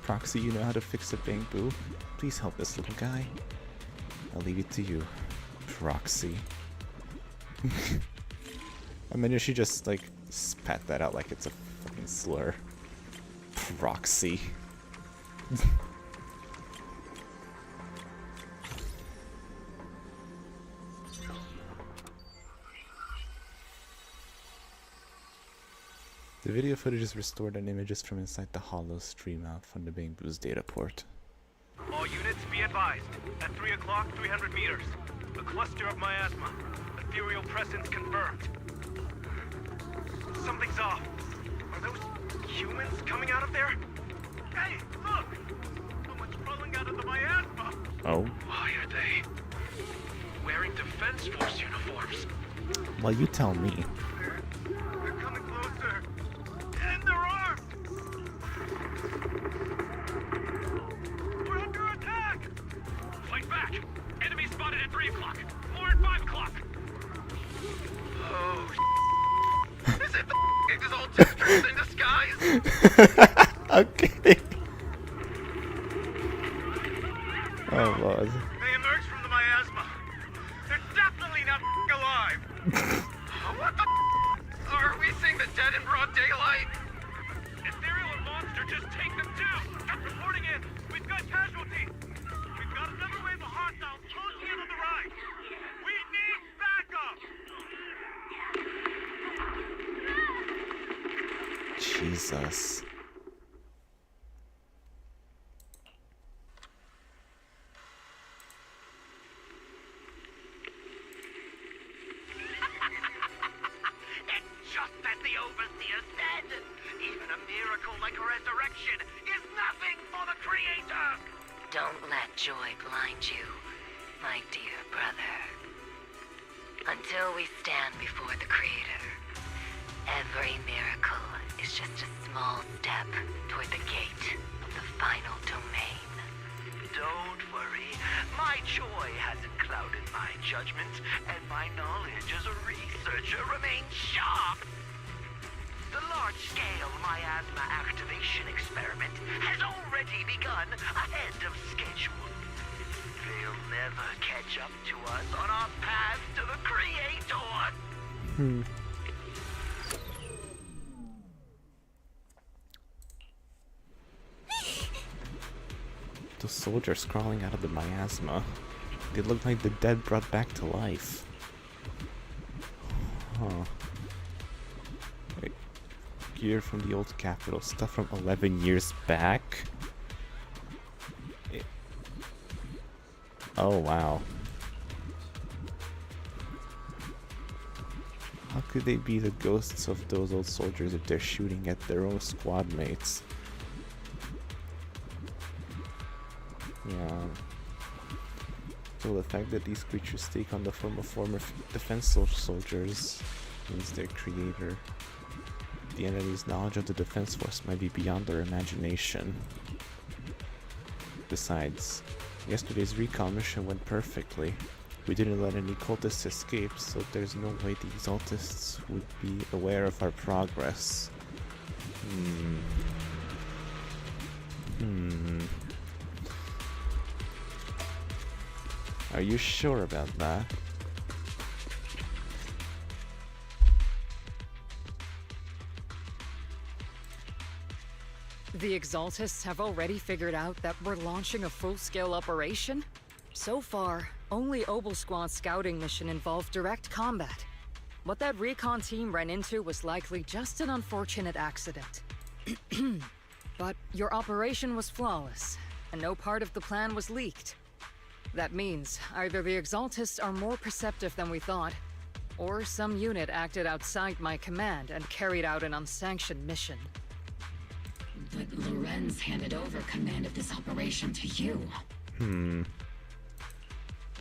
Proxy, you know how to fix a Bangbu? Please help this little guy. I'll leave it to you, Proxy. I mean, she just like spat that out like it's a fucking slur. Proxy. The video footage is restored and images from inside the hollow stream out from the Bangbu's data port. All units be advised. At 3 o'clock, 300 meters. A cluster of miasma. Ethereal presence confirmed. Something's off. Are those humans coming out of there? Hey, look! Someone's crawling out of the miasma! Oh? Why are they wearing Defense Force uniforms? Well, you tell me. They're coming closer. And they're armed! We're under attack! Fight back! Enemy spotted at 3 o'clock. More at 5 o'clock. Oh, is it the Exalted in disguise? Okay. Oh, Lord. They emerged from the miasma. They're definitely not alive. What the are we seeing the dead in broad daylight? Ethereal or monster, just take them too. Reporting in. We've got casualties. We've got another wave of hostiles closing in on the right. We need backup. Jesus. It's just as the Overseer said. Even a miracle like resurrection is nothing for the Creator. Don't let joy blind you, my dear brother. Until we stand before the Creator, every miracle is just a small step toward the gate of the final domain. Don't worry. My joy hasn't clouded my judgment, and my knowledge as a researcher remains sharp. The large-scale miasma activation experiment has already begun ahead of schedule. They'll never catch up to us on our path to the Creator. Those soldiers crawling out of the miasma. They look like the dead brought back to life. Huh. Wait. Gear from the old capital. Stuff from 11 years back? Oh, wow. How could they be the ghosts of those old soldiers if they're shooting at their own squad mates? Yeah. So the fact that these creatures take on the form of former defense soldiers means their creator. The enemy's knowledge of the defense force might be beyond their imagination. Besides, yesterday's recon mission went perfectly. We didn't let any cultists escape, so there's no way the Exaltists would be aware of our progress. Are you sure about that? The Exaltists have already figured out that we're launching a full-scale operation? So far, only Obel Squad's scouting mission involved direct combat. What that recon team ran into was likely just an unfortunate accident. But your operation was flawless, and no part of the plan was leaked. That means either the Exaltists are more perceptive than we thought, or some unit acted outside my command and carried out an unsanctioned mission. But Lorenz handed over command of this operation to you.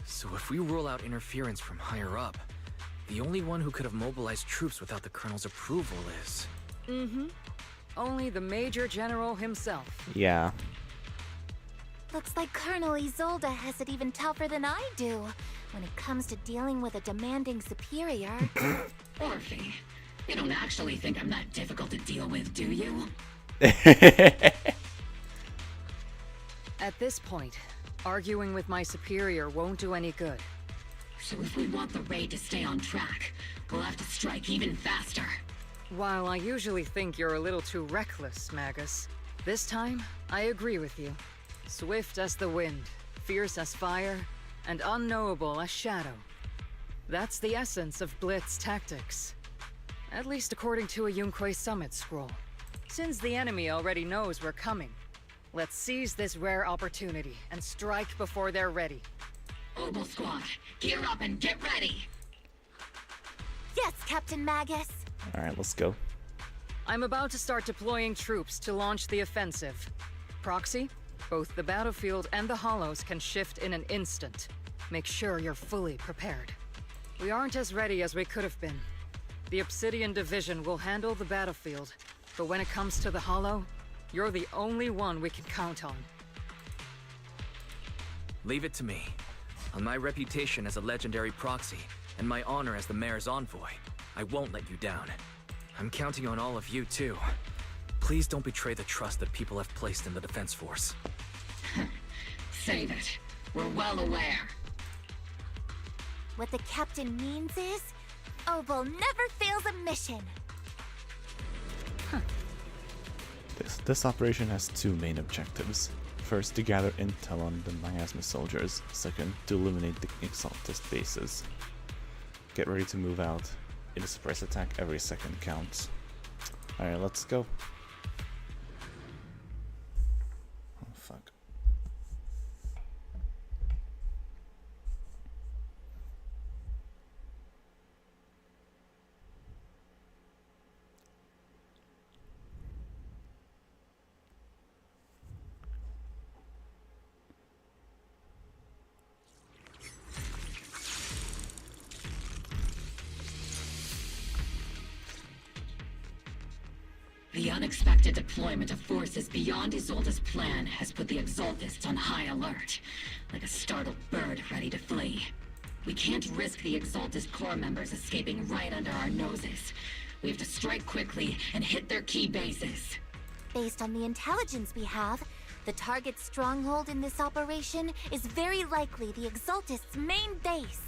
So if we rule out interference from higher up, the only one who could have mobilized troops without the Colonel's approval is... Only the Major General himself. Yeah. Looks like Colonel Isolde has it even tougher than I do when it comes to dealing with a demanding superior. Orphe, you don't actually think I'm that difficult to deal with, do you? At this point, arguing with my superior won't do any good. So if we want the raid to stay on track, we'll have to strike even faster. While I usually think you're a little too reckless, Magus, this time, I agree with you. Swift as the wind, fierce as fire, and unknowable as shadow. That's the essence of Blitz tactics. At least according to a Yunque Summit scroll. Since the enemy already knows we're coming, let's seize this rare opportunity and strike before they're ready. Ogle Squad, gear up and get ready! Yes, Captain Magus! Alright, let's go. I'm about to start deploying troops to launch the offensive. Proxy, both the battlefield and the hollows can shift in an instant. Make sure you're fully prepared. We aren't as ready as we could have been. The Obsidian Division will handle the battlefield, but when it comes to the hollow, you're the only one we can count on. Leave it to me. On my reputation as a legendary proxy, and my honor as the mayor's envoy, I won't let you down. I'm counting on all of you, too. Please don't betray the trust that people have placed in the Defense Force. Save it. We're well aware. What the captain means is, Obel never fails a mission. This operation has two main objectives. First, to gather intel on the miasma soldiers. Second, to eliminate the Exaltist bases. Get ready to move out. In a surprise attack, every second counts. Alright, let's go. Oh, fuck. The unexpected deployment of forces beyond Isolde's plan has put the Exaltists on high alert, like a startled bird ready to flee. We can't risk the Exaltist core members escaping right under our noses. We have to strike quickly and hit their key bases. Based on the intelligence we have, the target stronghold in this operation is very likely the Exaltists' main base.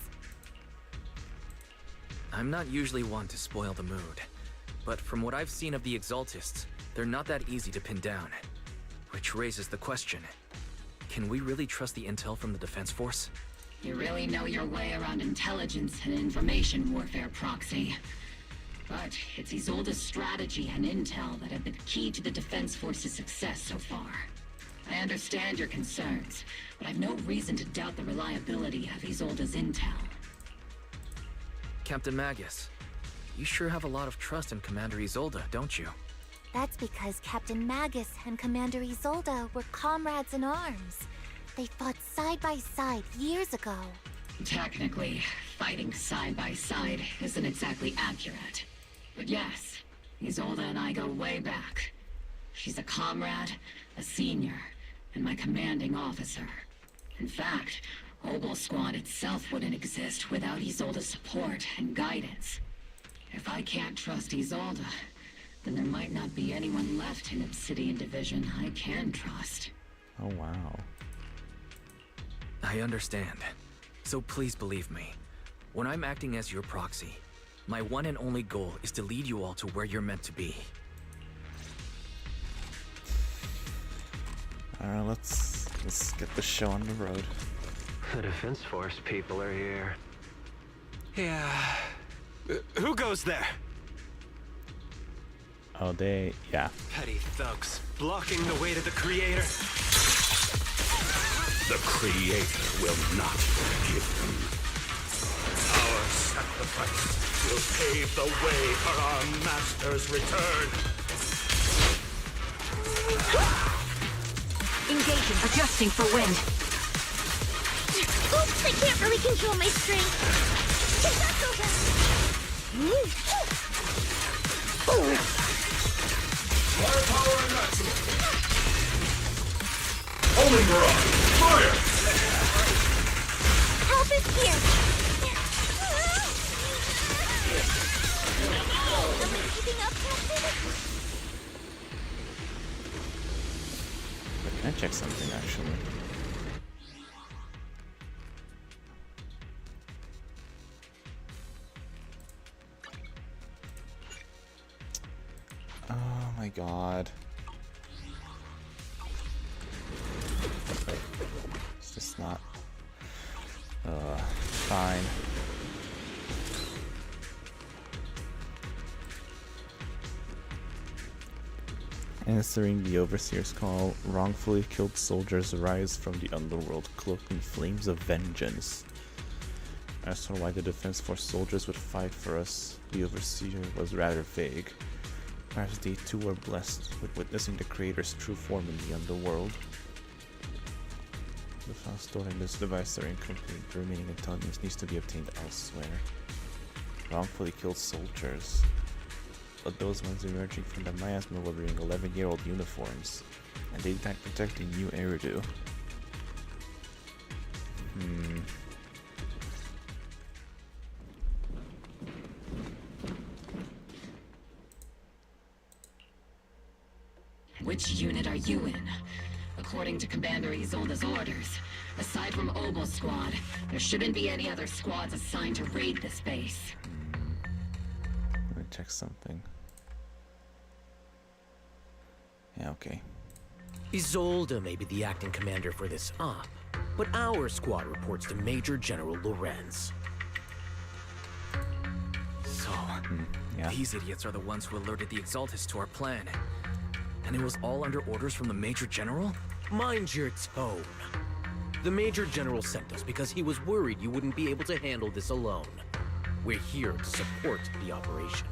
I'm not usually one to spoil the mood. But from what I've seen of the Exaltists, they're not that easy to pin down. Which raises the question, can we really trust the intel from the Defense Force? You really know your way around intelligence and information warfare, Proxy. But it's Isolde's strategy and intel that have been key to the Defense Force's success so far. I understand your concerns, but I've no reason to doubt the reliability of Isolde's intel. Captain Magus, you sure have a lot of trust in Commander Isolde, don't you? That's because Captain Magus and Commander Isolde were comrades in arms. They fought side by side years ago. Technically, fighting side by side isn't exactly accurate. But yes, Isolde and I go way back. She's a comrade, a senior, and my commanding officer. In fact, Ogle Squad itself wouldn't exist without Isolde's support and guidance. If I can't trust Isolde, then there might not be anyone left in Obsidian Division I can trust. Oh, wow. I understand. So please believe me. When I'm acting as your proxy, my one and only goal is to lead you all to where you're meant to be. Alright, let's get the show on the road. The Defense Force people are here. Yeah. Who goes there? Oh, yeah. Petty thugs, blocking the way to the Creator. The Creator will not forgive them. Our sacrifice will pave the way for our Master's return. Engaging, adjusting for wind. Oops, I can't really control my strength. Firepower and maximum. Homing barrage. Fire! Help is here. Am I keeping up, Captain? Can I check something actually? Oh my god. It's just not. Fine. Answering the Overseer's call, wrongfully killed soldiers arise from the underworld cloaked in flames of vengeance. As for why the Defense Force soldiers would fight for us, the Overseer was rather vague. Perhaps they too were blessed with witnessing the Creator's true form in the underworld. The files stored in this device are incomplete. The remaining intelligence needs to be obtained elsewhere. Wrongfully killed soldiers. But those ones emerging from the miasma were wearing 11-year-old uniforms, and they did not protect the new Eridu. Which unit are you in? According to Commander Isolde's orders, aside from Obel Squad, there shouldn't be any other squads assigned to raid this base. Let me check something. Yeah, okay. Isolde may be the acting commander for this op, but our squad reports to Major General Lorenz. So, yeah. These idiots are the ones who alerted the Exaltus to our plan. And it was all under orders from the Major General? Mind your tone. The Major General sent us because he was worried you wouldn't be able to handle this alone. We're here to support the operation.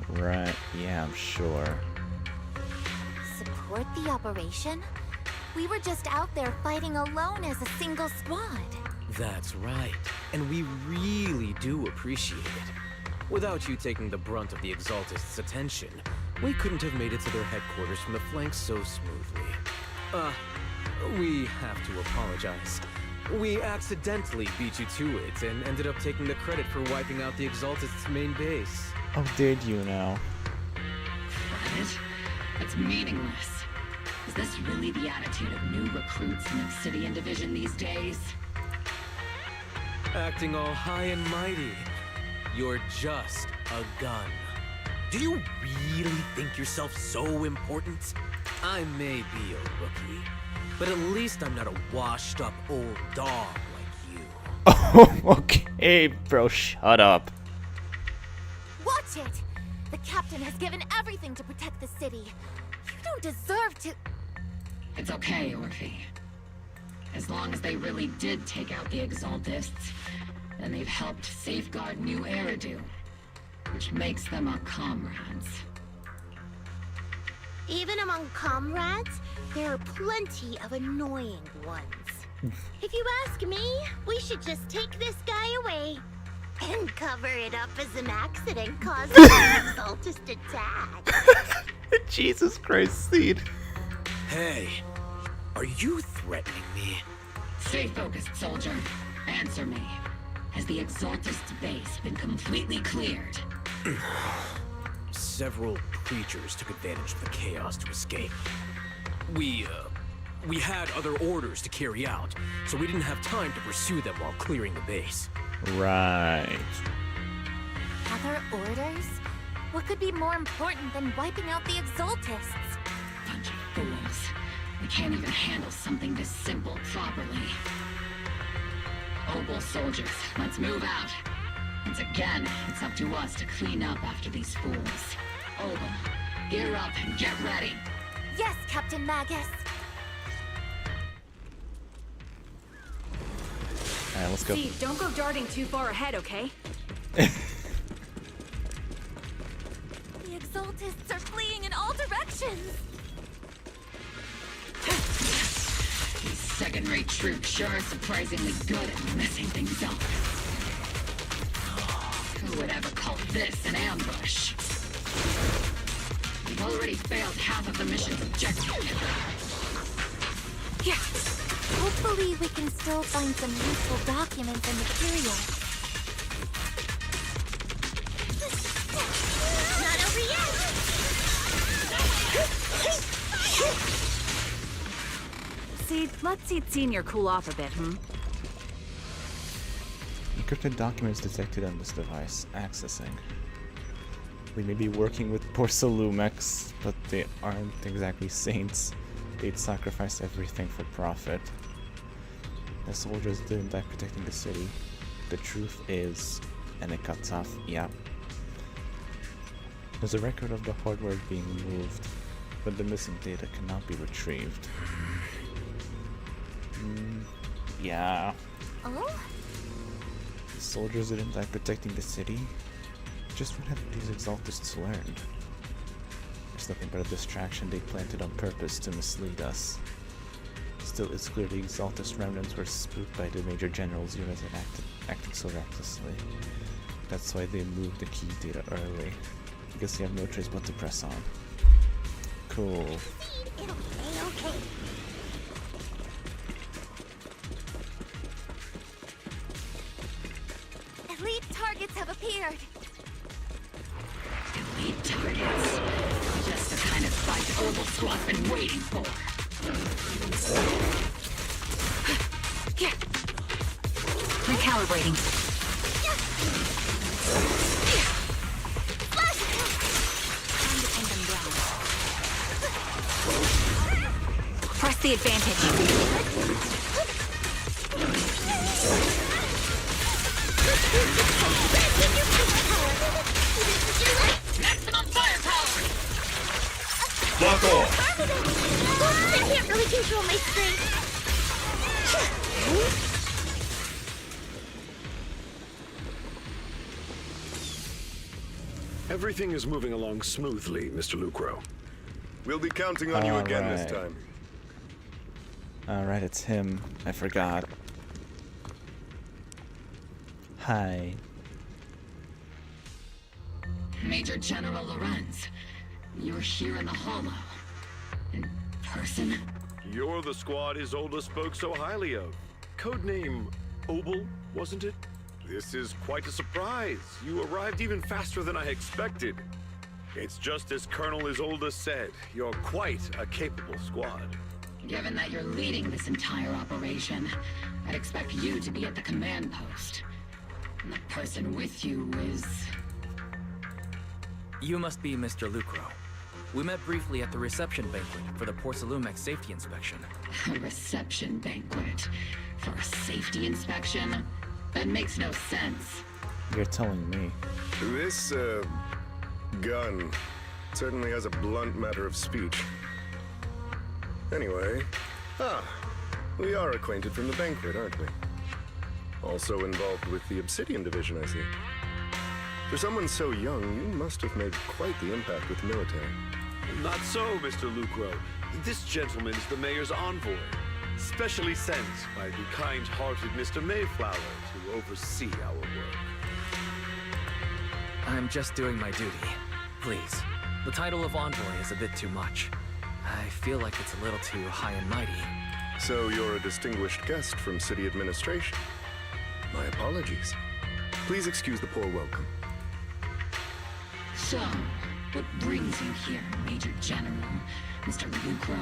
Right, yeah, I'm sure. Support the operation? We were just out there fighting alone as a single squad. That's right. And we really do appreciate it. Without you taking the brunt of the Exaltist's attention, we couldn't have made it to their headquarters from the flanks so smoothly. We have to apologize. We accidentally beat you to it and ended up taking the credit for wiping out the Exaltist's main base. Oh, did you now? Credit? That's meaningless. Is this really the attitude of new recruits in Obsidian Division these days? Acting all high and mighty. You're just a gun. Do you really think yourself so important? I may be a rookie, but at least I'm not a washed-up old dog like you. Oh, okay, bro, shut up. Watch it! The captain has given everything to protect the city. You don't deserve to... It's okay, Orphe. As long as they really did take out the Exaltists, then they've helped safeguard New Eridu, which makes them our comrades. Even among comrades, there are plenty of annoying ones. If you ask me, we should just take this guy away and cover it up as an accident caused by an Exaltist attack. Jesus Christ, Seed. Hey, are you threatening me? Stay focused, soldier. Answer me. Has the Exaltist's base been completely cleared? Several creatures took advantage of the chaos to escape. We had other orders to carry out, so we didn't have time to pursue them while clearing the base. Right. Other orders? What could be more important than wiping out the Exaltists? Bunch of fools. They can't even handle something this simple properly. Obel soldiers, let's move out. Once again, it's up to us to clean up after these fools. Obel, gear up and get ready. Yes, Captain Magus. Alright, let's go. Steve, don't go darting too far ahead, okay? The Exaltists are fleeing in all directions. second-rate troops sure are surprisingly good at messing things up. Who would ever call this an ambush? We've already failed half of the mission's objective. Yeah. Hopefully we can still find some useful documents and material. Not over yet! See, let's see Senior cool off a bit, Encrypted documents detected on this device. Accessing. We may be working with Porcelumex, but they aren't exactly saints. They'd sacrifice everything for profit. The soldiers didn't die protecting the city. The truth is... And it cuts off. Yeah. There's a record of the hardware being moved, but the missing data cannot be retrieved. Yeah. Oh? The soldiers didn't die protecting the city. Just what have these exaltists learned? It's nothing but a distraction they planted on purpose to mislead us. Still, it's clear the exaltist remnants were spooked by the Major General's unit and acted so recklessly. That's why they moved the key data early. I guess you have no choice but to press on. Cool. It'll be okay. Elite targets have appeared. Elite targets. Just the kind of fight Herbal Squad's been waiting for. Recalibrating. Press the advantage. Maximum firepower! Lock off! I can't really control my strength. Everything is moving along smoothly, Mr. Lucro. We'll be counting on you again this time. Alright, it's him. I forgot. Hi. Major General Lorenz, you're here in the Hollow. In person? You're the squad Isolde spoke so highly of. Codename Obel, wasn't it? This is quite a surprise. You arrived even faster than I expected. It's just as Colonel Isolde said. You're quite a capable squad. Given that you're leading this entire operation, I'd expect you to be at the command post. And the person with you is... You must be Mr. Lucro. We met briefly at the reception banquet for the Porcelumex safety inspection. A reception banquet? For a safety inspection? That makes no sense. You're telling me. This, gun certainly has a blunt matter of speech. Anyway, we are acquainted from the banquet, aren't we? Also involved with the Obsidian Division, I see. For someone so young, you must have made quite the impact with the military. Not so, Mr. Lucro. This gentleman is the mayor's envoy, specially sent by the kind-hearted Mr. Mayflower to oversee our work. I'm just doing my duty. Please. The title of envoy is a bit too much. I feel like it's a little too high and mighty. So you're a distinguished guest from city administration. My apologies. Please excuse the poor welcome. So, what brings you here, Major General, Mr. Lucro,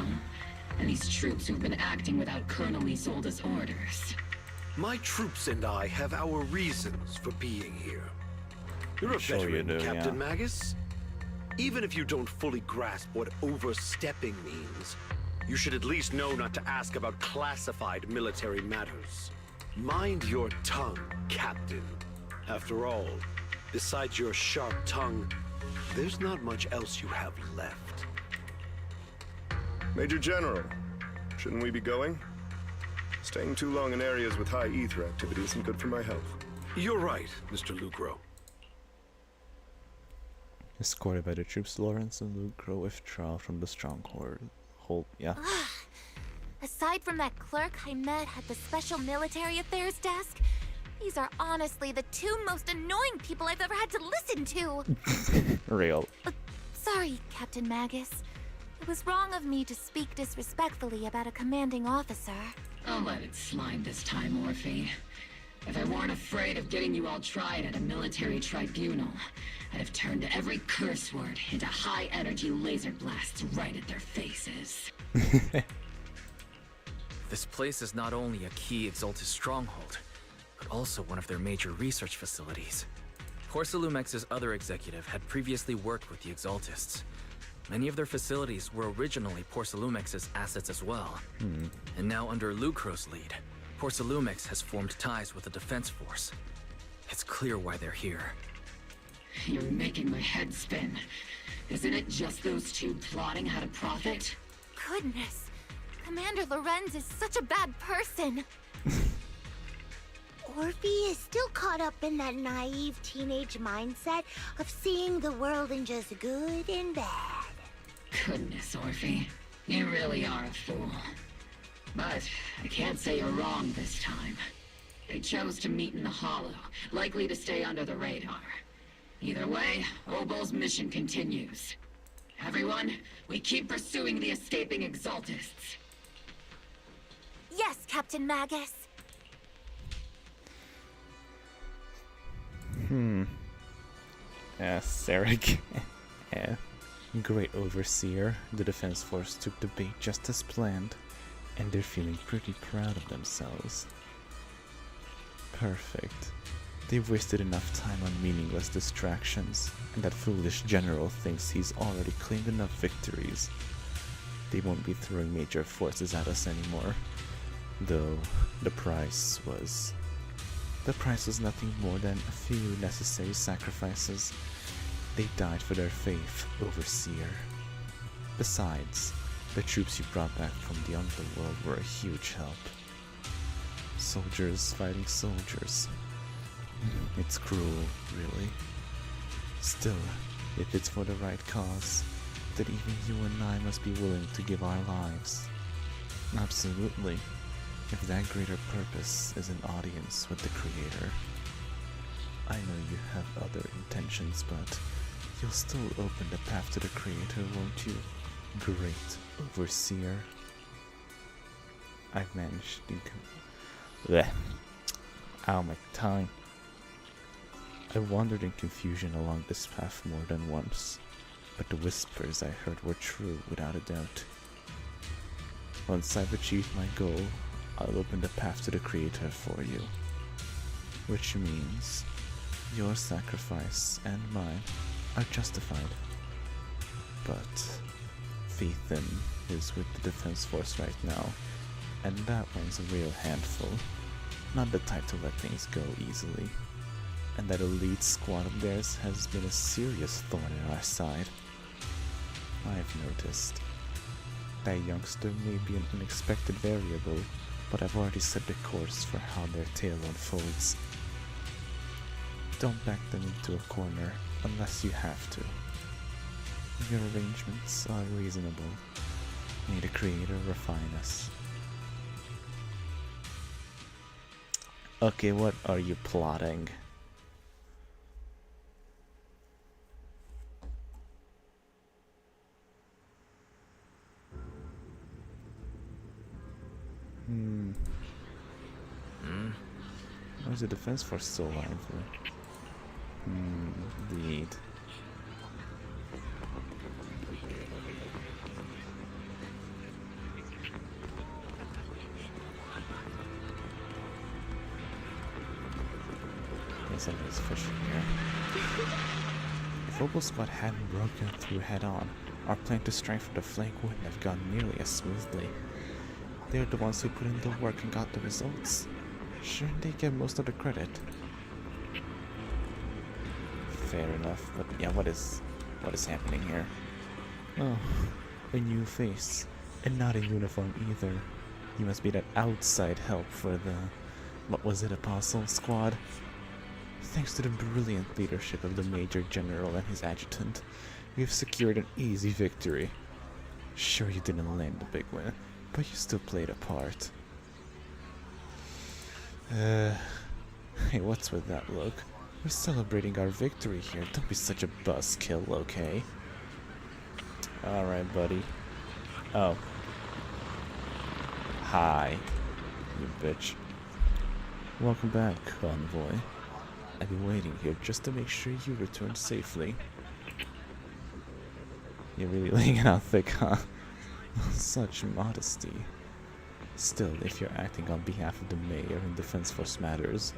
and these troops who've been acting without Colonel Isolde's orders? My troops and I have our reasons for being here. You're a Sure you veteran, do, Captain yeah. Magus. Even if you don't fully grasp what overstepping means, you should at least know not to ask about classified military matters. Mind your tongue, Captain. After all, besides your sharp tongue, there's not much else you have left. Major General, shouldn't we be going? Staying too long in areas with high ether activity isn't good for my health. You're right, Mr. Lucro. Escorted by the troops, Lawrence and Lucro withdraw from the stronghold. Yeah. Aside from that clerk I met at the Special Military Affairs desk, these are honestly the two most annoying people I've ever had to listen to. Real. Sorry, Captain Magus. It was wrong of me to speak disrespectfully about a commanding officer. I'll let it slide this time, Orphe. If I weren't afraid of getting you all tried at a military tribunal, I'd have turned every curse word into high-energy laser blasts right at their faces. This place is not only a key Exaltus stronghold, but also one of their major research facilities. Porcelumex's other executive had previously worked with the Exaltists. Many of their facilities were originally Porcelumex's assets as well. And now under Lucro's lead, Porcelumex has formed ties with the Defense Force. It's clear why they're here. You're making my head spin. Isn't it just those two plotting how to profit? Goodness. Commander Lorenz is such a bad person. Orphe is still caught up in that naive teenage mindset of seeing the world in just good and bad. Goodness, Orphe. You really are a fool. But I can't say you're wrong this time. They chose to meet in the Hollow, likely to stay under the radar. Either way, Obol's mission continues. Everyone, we keep pursuing the escaping Exaltists. Yes, Captain Magus. Sarek. Great Overseer. The Defense Force took the bait just as planned, and they're feeling pretty proud of themselves. Perfect. They've wasted enough time on meaningless distractions, and that foolish general thinks he's already claimed enough victories. They won't be throwing major forces at us anymore. Though the price was nothing more than a few necessary sacrifices. They died for their faith, Overseer. Besides, the troops you brought back from the underworld were a huge help. Soldiers fighting soldiers. It's cruel, really. Still, if it's for the right cause, then even you and I must be willing to give our lives. Absolutely. If that greater purpose is an audience with the Creator. I know you have other intentions, but you'll still open the path to the Creator, won't you? Great Overseer. I've managed to... Blech. Ow, my tongue. I wandered in confusion along this path more than once, but the whispers I heard were true without a doubt. Once I've achieved my goal, I'll open the path to the Creator for you. Which means your sacrifice and mine are justified. But Phaethon is with the Defense Force right now, and that one's a real handful. Not the type to let things go easily. And that elite squad of theirs has been a serious thorn in our side. I've noticed. That youngster may be an unexpected variable, but I've already set the course for how their tale unfolds. Don't back them into a corner unless you have to. Your arrangements are reasonable. May the Creator refine us. Okay, what are you plotting? Why is the Defense Force so lively? Indeed. Guess somebody's fishing here. If Obol's squad hadn't broken through head-on, our plan to strengthen the flank wouldn't have gone nearly as smoothly. They're the ones who put in the work and got the results. Shouldn't they get most of the credit? Fair enough, but yeah, what is happening here? Oh, a new face, and not in uniform either. You must be that outside help for the, what was it, Apostle Squad? Thanks to the brilliant leadership of the Major General and his adjutant, we have secured an easy victory. Sure you didn't land the big win, but you still played a part. Hey, what's with that look? We're celebrating our victory here. Don't be such a buzzkill, okay? Alright, buddy. Oh. Hi, you bitch. Welcome back, convoy. I've been waiting here just to make sure you return safely. You're really laying it out thick, huh? Such modesty. Still, if you're acting on behalf of the mayor in Defense Force matters,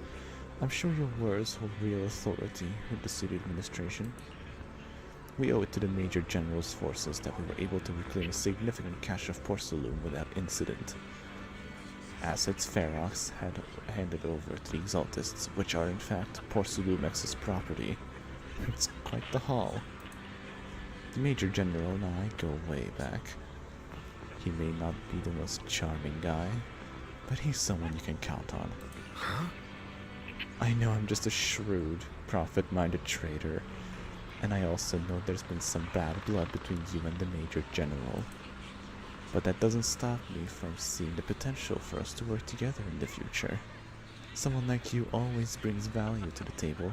I'm sure your words hold real authority with the city administration. We owe it to the Major General's forces that we were able to reclaim a significant cache of porcelain without incident. Assets Ferox had handed over to the Exaltists, which are in fact Porcelumex's property. It's quite the haul. The Major General and I go way back. He may not be the most charming guy, but he's someone you can count on. Huh? I know I'm just a shrewd, profit-minded trader, and I also know there's been some bad blood between you and the Major General. But that doesn't stop me from seeing the potential for us to work together in the future. Someone like you always brings value to the table,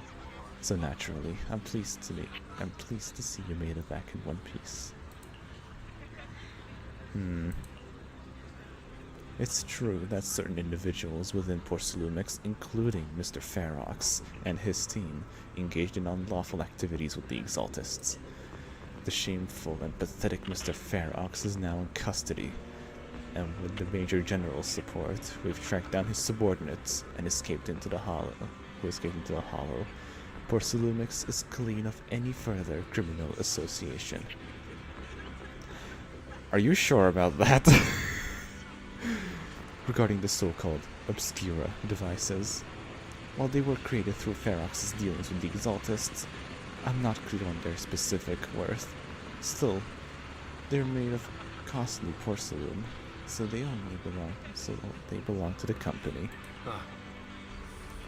so naturally, I'm pleased to see you made it back in one piece. It's true that certain individuals within Porcelumex, including Mr. Ferox and his team, engaged in unlawful activities with the Exaltists. The shameful and pathetic Mr. Ferox is now in custody, and with the Major General's support, we've tracked down his subordinates and escaped into the Hollow. Porcelumex is clean of any further criminal association. Are you sure about that? Regarding the so-called Obscura devices, while they were created through Ferox's dealings with the Exaltists, I'm not clear on their specific worth. Still, they're made of costly porcelain, so they belong to the company.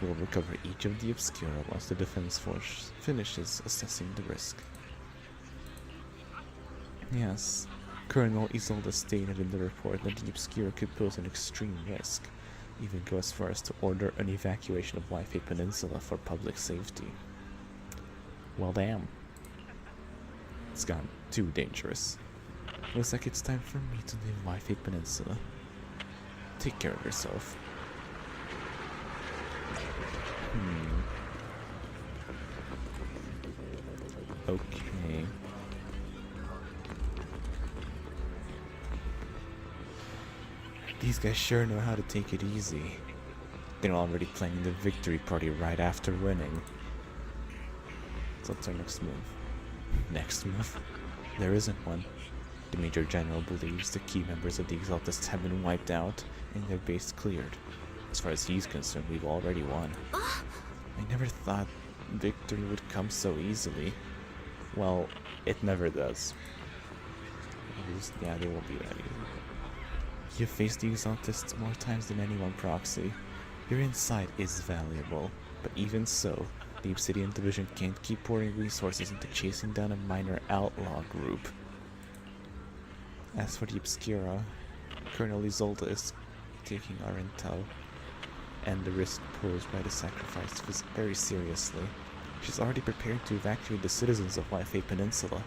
We'll recover each of the Obscura once the Defense Force finishes assessing the risk. Yes, Colonel Isolde stated in the report that the Obscura could pose an extreme risk, even go as far as to order an evacuation of Wi-Fi Peninsula for public safety. Well, damn. It's gotten too dangerous. Looks like it's time for me to leave Wi-Fi Peninsula. Take care of yourself. Okay. These guys sure know how to take it easy. They're already planning the victory party right after winning. So what's our next move? Next move? There isn't one. The Major General believes the key members of the Exaltists have been wiped out and their base cleared. As far as he's concerned, we've already won. I never thought victory would come so easily. Well, it never does. Yeah, they won't be that easy. You've faced the Exaltists more times than anyone, Proxy. Your insight is valuable, but even so, the Obsidian Division can't keep pouring resources into chasing down a minor outlaw group. As for the Obscura, Colonel Isolde is taking our intel and the risk posed by the sacrifice very seriously. She's already prepared to evacuate the citizens of Wi-Fi Peninsula.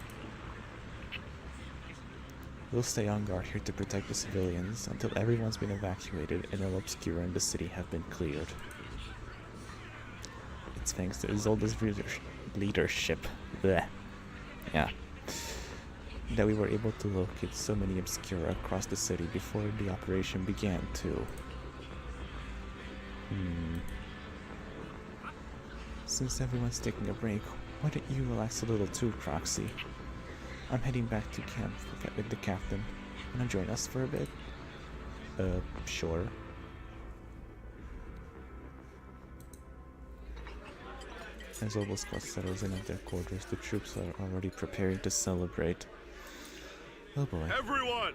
We'll stay on guard here to protect the civilians until everyone's been evacuated and all Obscura in the city have been cleared. It's thanks to Isolde's leadership, that we were able to locate so many Obscura across the city before the operation began too. Since everyone's taking a break, why don't you relax a little too, Proxy? I'm heading back to camp with the captain. Wanna join us for a bit? Sure. As Oval Squad settles in at their quarters, the troops are already preparing to celebrate. Oh boy. Everyone!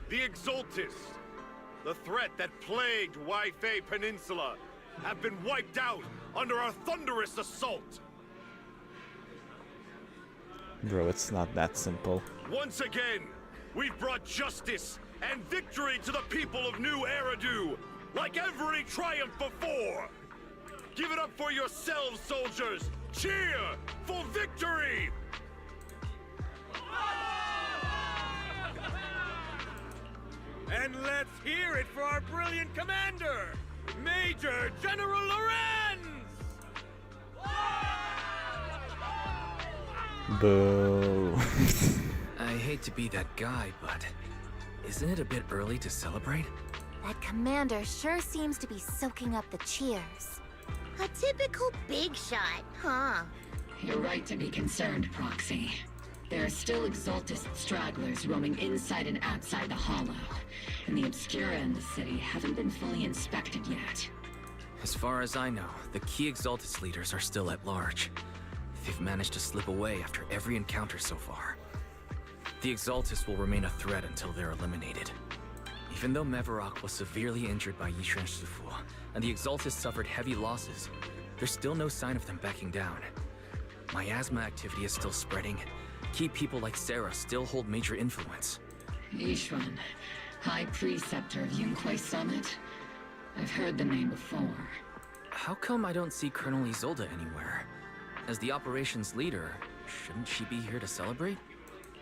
The Exaltists, the threat that plagued Wi-Fi Peninsula, have been wiped out under our thunderous assault! Bro, it's not that simple. Once again, we've brought justice and victory to the people of New Eridu, like every triumph before. Give it up for yourselves, soldiers. Cheer for victory! And let's hear it for our brilliant commander, Major General Lorenz! Boo. I hate to be that guy, but isn't it a bit early to celebrate? That commander sure seems to be soaking up the cheers. A typical big shot, huh? You're right to be concerned, Proxy. There are still Exaltist stragglers roaming inside and outside the Hollow, and the Obscura in the city haven't been fully inspected yet. As far as I know, the key Exaltist leaders are still at large. They've managed to slip away after every encounter so far. The Exaltists will remain a threat until they're eliminated. Even though Mevarok was severely injured by Yishan Shifu, and the Exaltists suffered heavy losses, there's still no sign of them backing down. Miasma activity is still spreading. Key people like Sarah still hold major influence. Yishuan, High Preceptor of Yunquai Summit? I've heard the name before. How come I don't see Colonel Isolde anywhere? As the operations leader, shouldn't she be here to celebrate?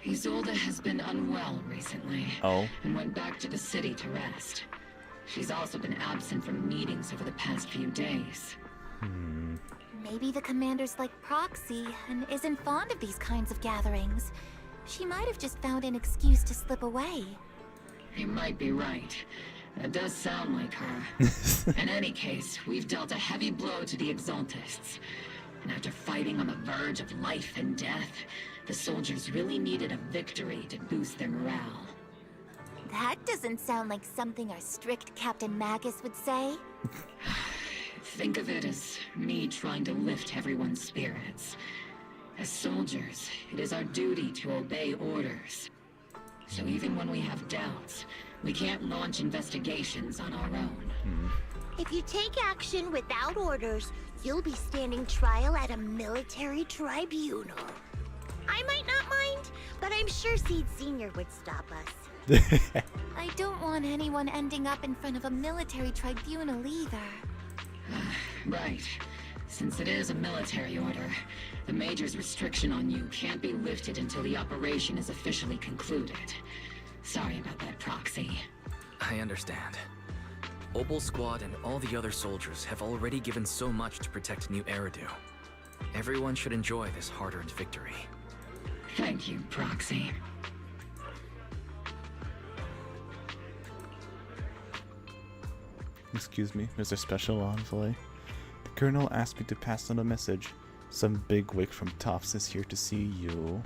Isolde has been unwell recently, and went back to the city to rest. She's also been absent from meetings over the past few days. Maybe the commander's like Proxy and isn't fond of these kinds of gatherings. She might have just found an excuse to slip away. You might be right. That does sound like her. In any case, we've dealt a heavy blow to the Exaltists. And after fighting on the verge of life and death, the soldiers really needed a victory to boost their morale. That doesn't sound like something our strict Captain Magus would say. Think of it as me trying to lift everyone's spirits. As soldiers, it is our duty to obey orders. So even when we have doubts, we can't launch investigations on our own. If you take action without orders, you'll be standing trial at a military tribunal. I might not mind, but I'm sure Seed Senior would stop us. I don't want anyone ending up in front of a military tribunal either. Right. Since it is a military order, the Major's restriction on you can't be lifted until the operation is officially concluded. Sorry about that, Proxy. I understand. Obol Squad and all the other soldiers have already given so much to protect New Eridu. Everyone should enjoy this hard-earned victory. Thank you, Proxy. Excuse me, Mr. Special Envoy. The Colonel asked me to pass on a message. Some bigwig from Tops is here to see you.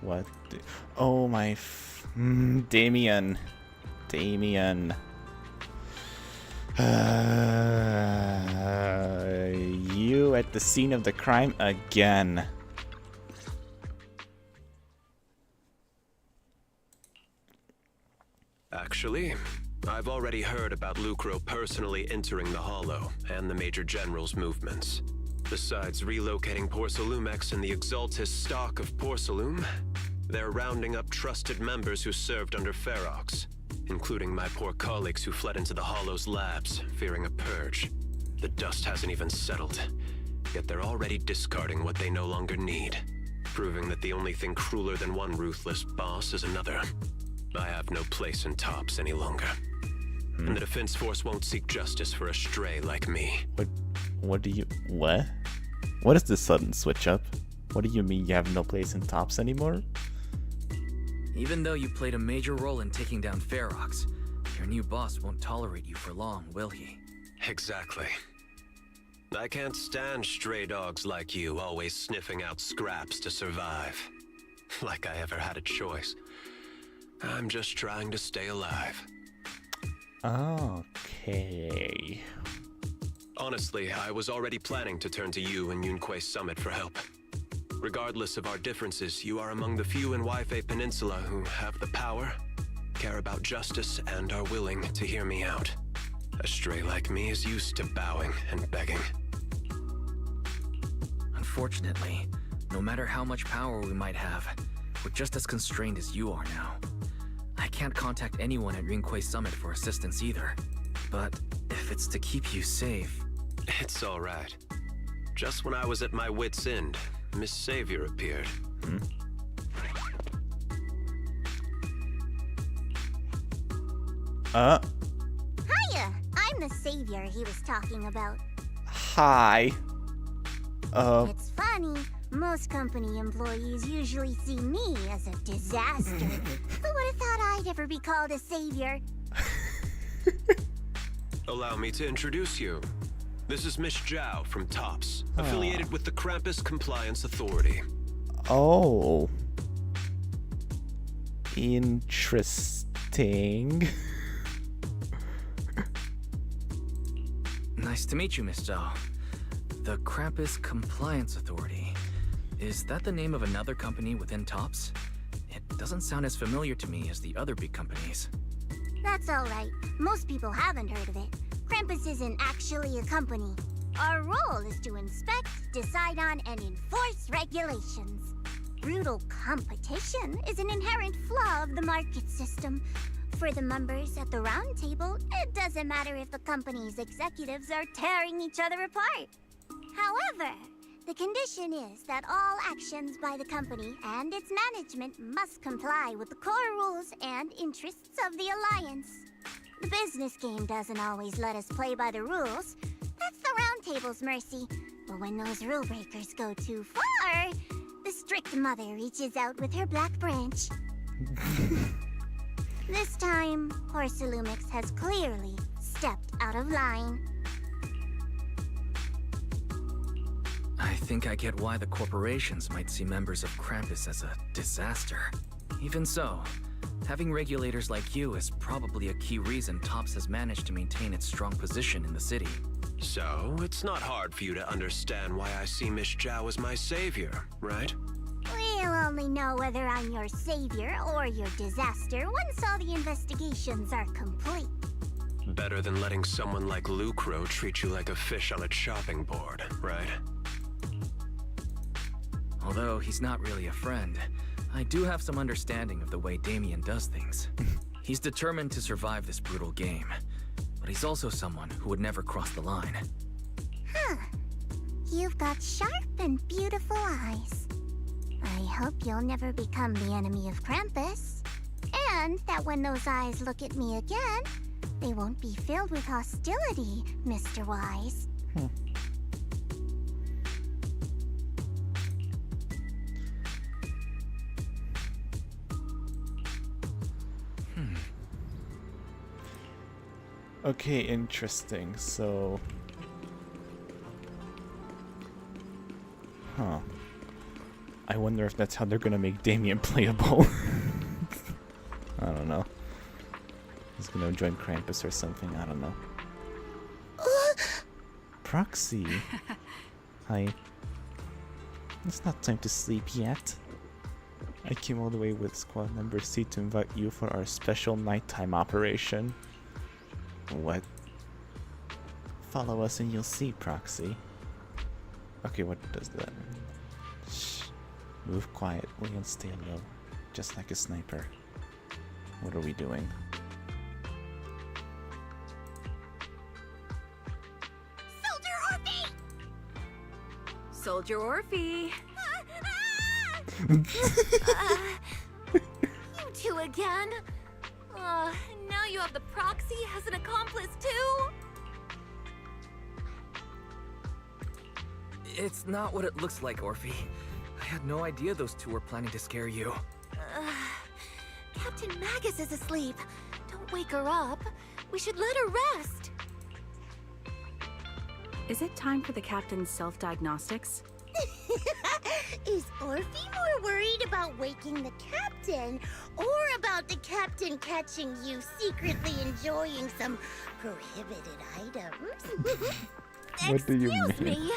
What? Oh my... Damien. Damien. You at the scene of the crime again. Actually, I've already heard about Lucro personally entering the Hollow and the Major General's movements. Besides relocating Porcelumex and the Exaltist stock of Porcelume, they're rounding up trusted members who served under Ferox, including my poor colleagues who fled into the Hollow's labs, fearing a purge. The dust hasn't even settled, yet they're already discarding what they no longer need, proving that the only thing crueler than one ruthless boss is another. I have no place in Tops any longer. And the Defense Force won't seek justice for a stray like me. What do you... What? What is this sudden switch up? What do you mean you have no place in Tops anymore? Even though you played a major role in taking down Ferox, your new boss won't tolerate you for long, will he? Exactly. I can't stand stray dogs like you always sniffing out scraps to survive. Like I ever had a choice. I'm just trying to stay alive. Okay. Honestly, I was already planning to turn to you and Yunquai Summit for help. Regardless of our differences, you are among the few in Waifei Peninsula who have the power, care about justice, and are willing to hear me out. A stray like me is used to bowing and begging. Unfortunately, no matter how much power we might have, we're just as constrained as you are now. I can't contact anyone at Yunquei Summit for assistance either. But if it's to keep you safe... It's all right. Just when I was at my wit's end, Miss Savior appeared. Hiya! I'm the savior he was talking about. Hi. It's funny. Most company employees usually see me as a disaster. Who would have thought I'd ever be called a savior? Allow me to introduce you. This is Miss Zhao from TOPS, affiliated with the Krampus Compliance Authority. Oh. Interesting. Nice to meet you, Miss Zhao. The Krampus Compliance Authority. Is that the name of another company within TOPS? It doesn't sound as familiar to me as the other big companies. That's alright. Most people haven't heard of it. Krampus isn't actually a company. Our role is to inspect, decide on, and enforce regulations. Brutal competition is an inherent flaw of the market system. For the members at the round table, it doesn't matter if the company's executives are tearing each other apart. However, the condition is that all actions by the company and its management must comply with the core rules and interests of the Alliance. The business game doesn't always let us play by the rules. That's the round table's mercy. But when those rule breakers go too far, the strict mother reaches out with her black branch. This time, Porcelumix has clearly stepped out of line. I think I get why the corporations might see members of Krampus as a disaster. Even so, having regulators like you is probably a key reason TOPS has managed to maintain its strong position in the city. So, it's not hard for you to understand why I see Miss Zhao as my savior, right? We'll only know whether I'm your savior or your disaster once all the investigations are complete. Better than letting someone like Lucro treat you like a fish on a chopping board, right? Although he's not really a friend, I do have some understanding of the way Damien does things. He's determined to survive this brutal game, but he's also someone who would never cross the line. Huh. You've got sharp and beautiful eyes. I hope you'll never become the enemy of Krampus. And that when those eyes look at me again, they won't be filled with hostility, Mr. Wise. Okay, interesting. So... I wonder if that's how they're gonna make Damien playable. I don't know. He's gonna join Krampus or something, I don't know. Proxy! Hi. It's not time to sleep yet. I came all the way with squad number C to invite you for our special nighttime operation. What? Follow us and you'll see, Proxy. Okay, what does that mean? Shh. Move quietly and stay low, just like a sniper. What are we doing? Soldier Orphe! You two again? Now you have the proxy as an accomplice too? It's not what it looks like, Orphe. I had no idea those two were planning to scare you. Captain Magus is asleep. Don't wake her up. We should let her rest. Is it time for the captain's self-diagnostics? Is Orphe more worried about waking the captain or about the captain catching you secretly enjoying some prohibited items? What do you mean? Excuse me.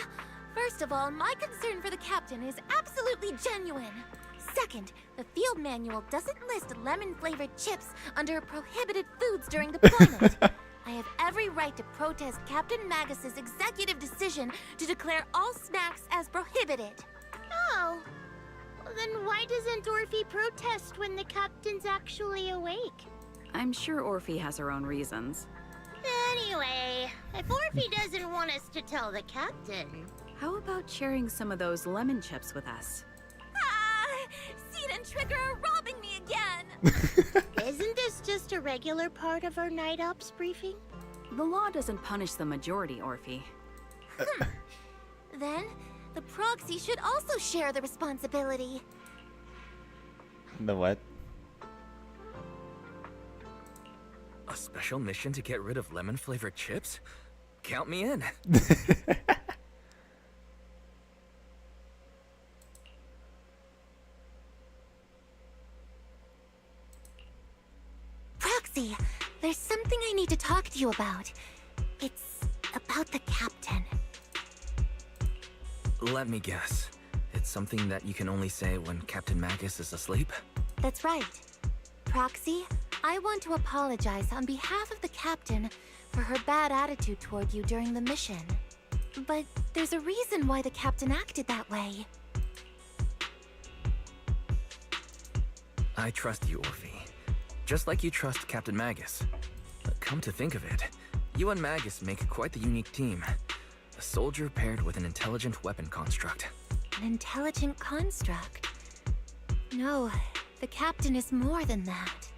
First of all, my concern for the captain is absolutely genuine. Second, the field manual doesn't list lemon-flavored chips under prohibited foods during deployment. I have every right to protest Captain Magus's executive decision to declare all snacks as prohibited. Oh. Then why doesn't Orphe protest when the captain's actually awake? I'm sure Orphe has her own reasons. Anyway, if Orphe doesn't want us to tell the captain... How about sharing some of those lemon chips with us? Ah! Seed and Trigger are robbing me again! Isn't this just a regular part of our night ops briefing? The law doesn't punish the majority, Orphe. Then, the proxy should also share the responsibility. The what? A special mission to get rid of lemon-flavored chips? Count me in. Proxy, there's something I need to talk to you about. It's about the captain. Let me guess. It's something that you can only say when Captain Magus is asleep? That's right. Proxy, I want to apologize on behalf of the captain for her bad attitude toward you during the mission. But there's a reason why the captain acted that way. I trust you, Orphe. Just like you trust Captain Magus. Come to think of it, you and Magus make quite the unique team. A soldier paired with an intelligent weapon construct. An intelligent construct? No, the captain is more than that.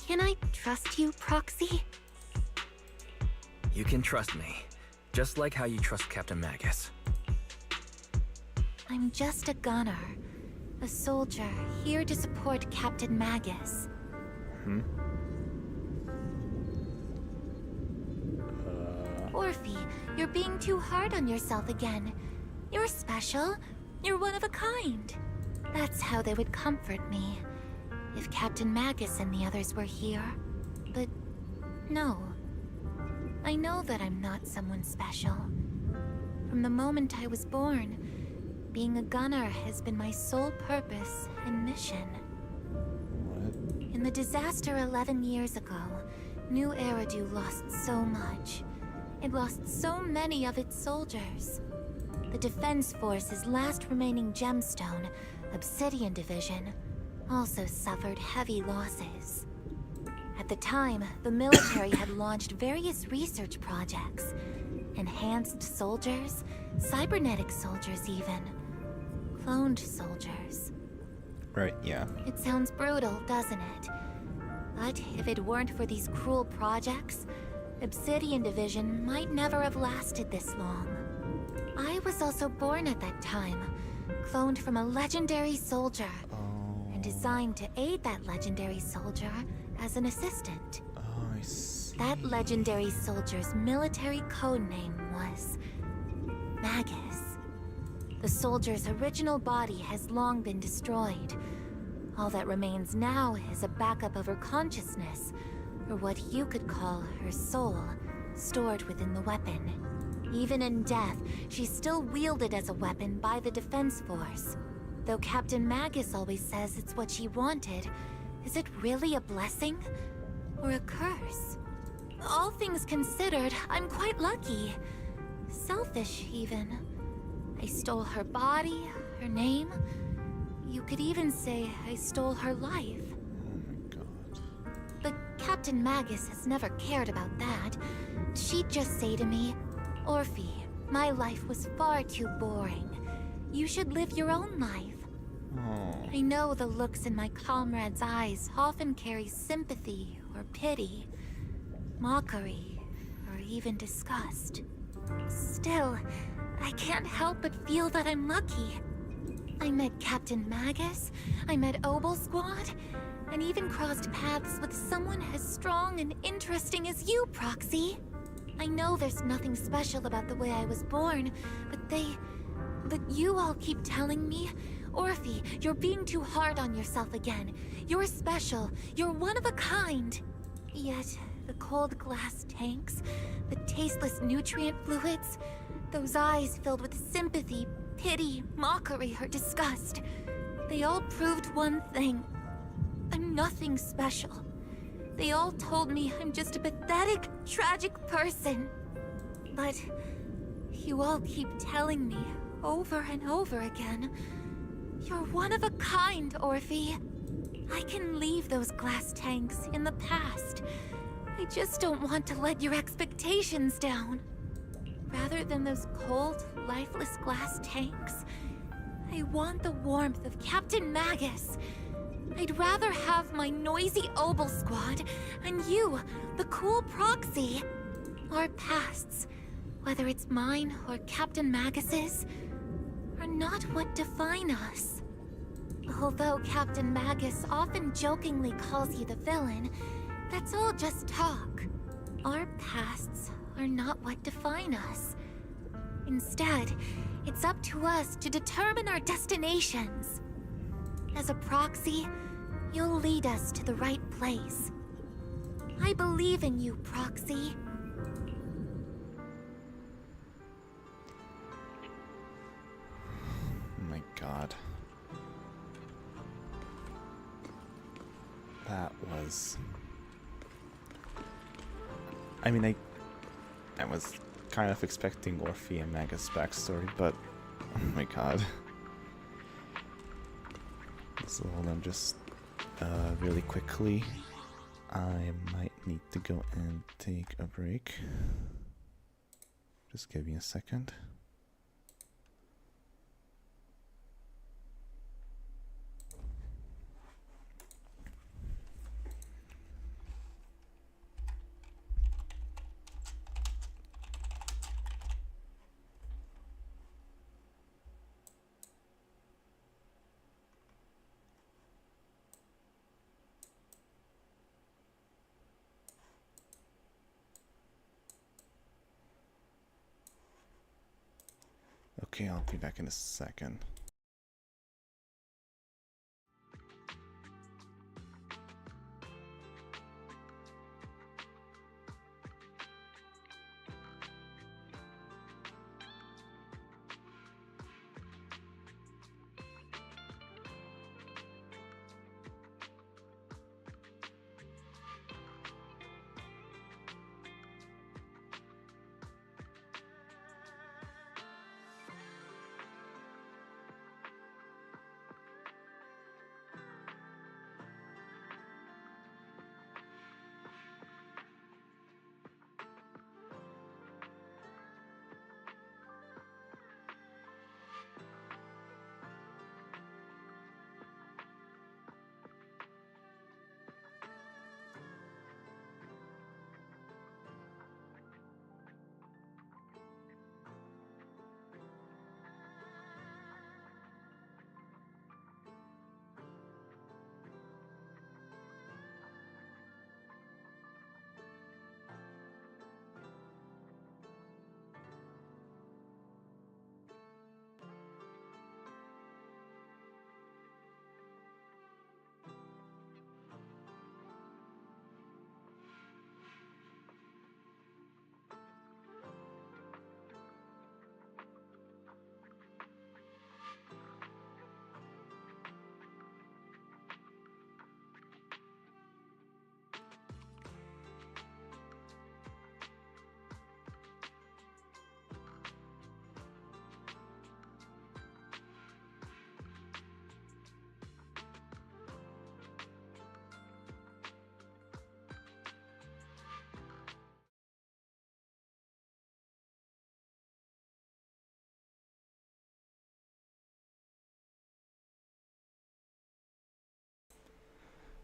Can I trust you, Proxy? You can trust me, just like how you trust Captain Magus. I'm just a gunner. A soldier, here to support Captain Magus. Orphe, you're being too hard on yourself again. You're special. You're one of a kind. That's how they would comfort me. If Captain Magus and the others were here. But no. I know that I'm not someone special. From the moment I was born, being a gunner has been my sole purpose and mission. In the disaster 11 years ago, New Eridu lost so much. It lost so many of its soldiers. The Defense Force's last remaining gemstone, Obsidian Division, also suffered heavy losses. At the time, the military had launched various research projects. Enhanced soldiers, cybernetic soldiers even. Cloned soldiers. Right, yeah. It sounds brutal, doesn't it? But if it weren't for these cruel projects, Obsidian Division might never have lasted this long. I was also born at that time, cloned from a legendary soldier, and designed to aid that legendary soldier as an assistant. Oh, I see. That legendary soldier's military code name was Magus. The soldier's original body has long been destroyed. All that remains now is a backup of her consciousness, or what you could call her soul, stored within the weapon. Even in death, she's still wielded as a weapon by the Defense Force. Though Captain Magus always says it's what she wanted, is it really a blessing? Or a curse? All things considered, I'm quite lucky. Selfish, even. I stole her body, her name. You could even say I stole her life. But Captain Magus has never cared about that. She'd just say to me, Orphe, my life was far too boring. You should live your own life. I know the looks in my comrades' eyes often carry sympathy or pity, mockery, or even disgust. Still, I can't help but feel that I'm lucky. I met Captain Magus, I met Obel Squad, and even crossed paths with someone as strong and interesting as you, Proxy. I know there's nothing special about the way I was born, but you all keep telling me, Orphe, you're being too hard on yourself again. You're special, you're one of a kind. Yet, the cold glass tanks, the tasteless nutrient fluids, those eyes filled with sympathy, pity, mockery, or disgust, they all proved one thing. I'm nothing special. They all told me I'm just a pathetic, tragic person. But you all keep telling me, over and over again. You're one of a kind, Orphe. I can leave those glass tanks in the past. I just don't want to let your expectations down. Rather than those cold, lifeless glass tanks, I want the warmth of Captain Magus. I'd rather have my noisy Obel squad and you, the cool proxy. Our pasts, whether it's mine or Captain Magus's, are not what define us. Although Captain Magus often jokingly calls you the villain, that's all just talk. Our pasts are not what define us. Instead, it's up to us to determine our destinations. As a proxy, you'll lead us to the right place. I believe in you, Proxy. Oh my god. That was... I mean, I was kind of expecting Orphe and Magus' backstory, but oh my god. So hold on, just really quickly. I might need to go and take a break. Just give me a second. Okay, I'll be back in a second.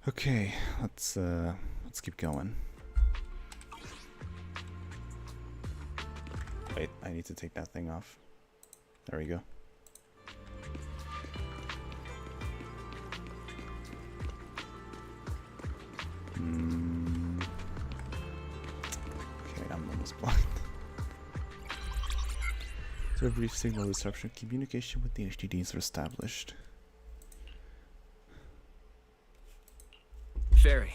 Okay, let's keep going. Wait, I need to take that thing off. There we go. Okay, I'm almost blind. After a brief signal disruption, communication with the HDDs are established. Fairy,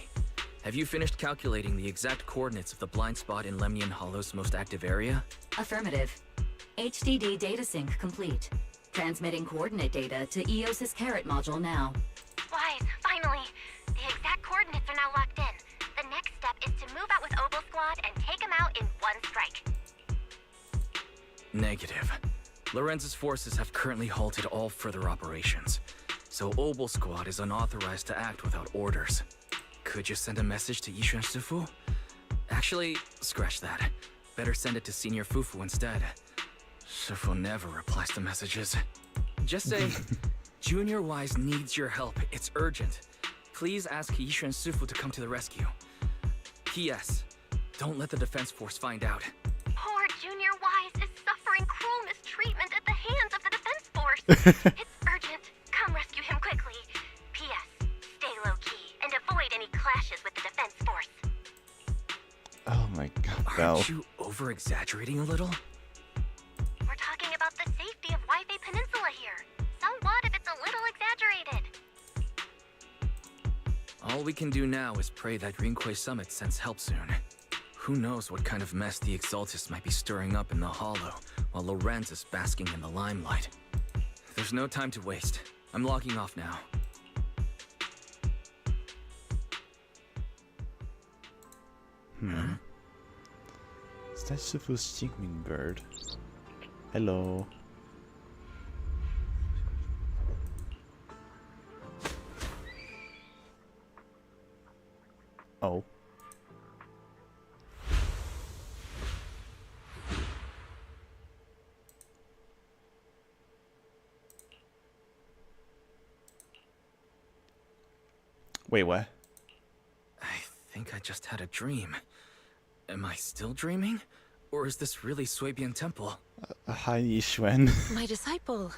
have you finished calculating the exact coordinates of the blind spot in Lemnian Hollow's most active area? Affirmative. HDD data sync complete. Transmitting coordinate data to EOS's Carrot module now. Wise, finally! The exact coordinates are now locked in. The next step is to move out with Obel Squad and take them out in one strike. Negative. Lorenz's forces have currently halted all further operations, so Obel Squad is unauthorized to act without orders. Could you send a message to Yishuan Sifu? Actually, scratch that. Better send it to Senior Fufu instead. Sifu never replies to messages. Just say, Junior Wise needs your help. It's urgent. Please ask Yishuan Sifu to come to the rescue. P.S. Don't let the defense force find out. Poor Junior Wise is suffering cruel mistreatment at the hands of the defense force. It's urgent. Come rescue him quickly. P.S. Stay low-key and avoid any clashes with the defense force. Oh my god, Belle. Aren't you over-exaggerating a little? We're talking about the safety of Waifei Peninsula here. So what if it's a little exaggerated? All we can do now is pray that Rinquei Summit sends help soon. Who knows what kind of mess the Exaltists might be stirring up in the Hollow, while Lorenz is basking in the limelight. There's no time to waste. I'm logging off now. Is that Shifu's singing bird? Hello. Oh. Wait, what? I think I just had a dream. Am I still dreaming? Or is this really Suibian Temple? Hi, Yishuan. My disciple.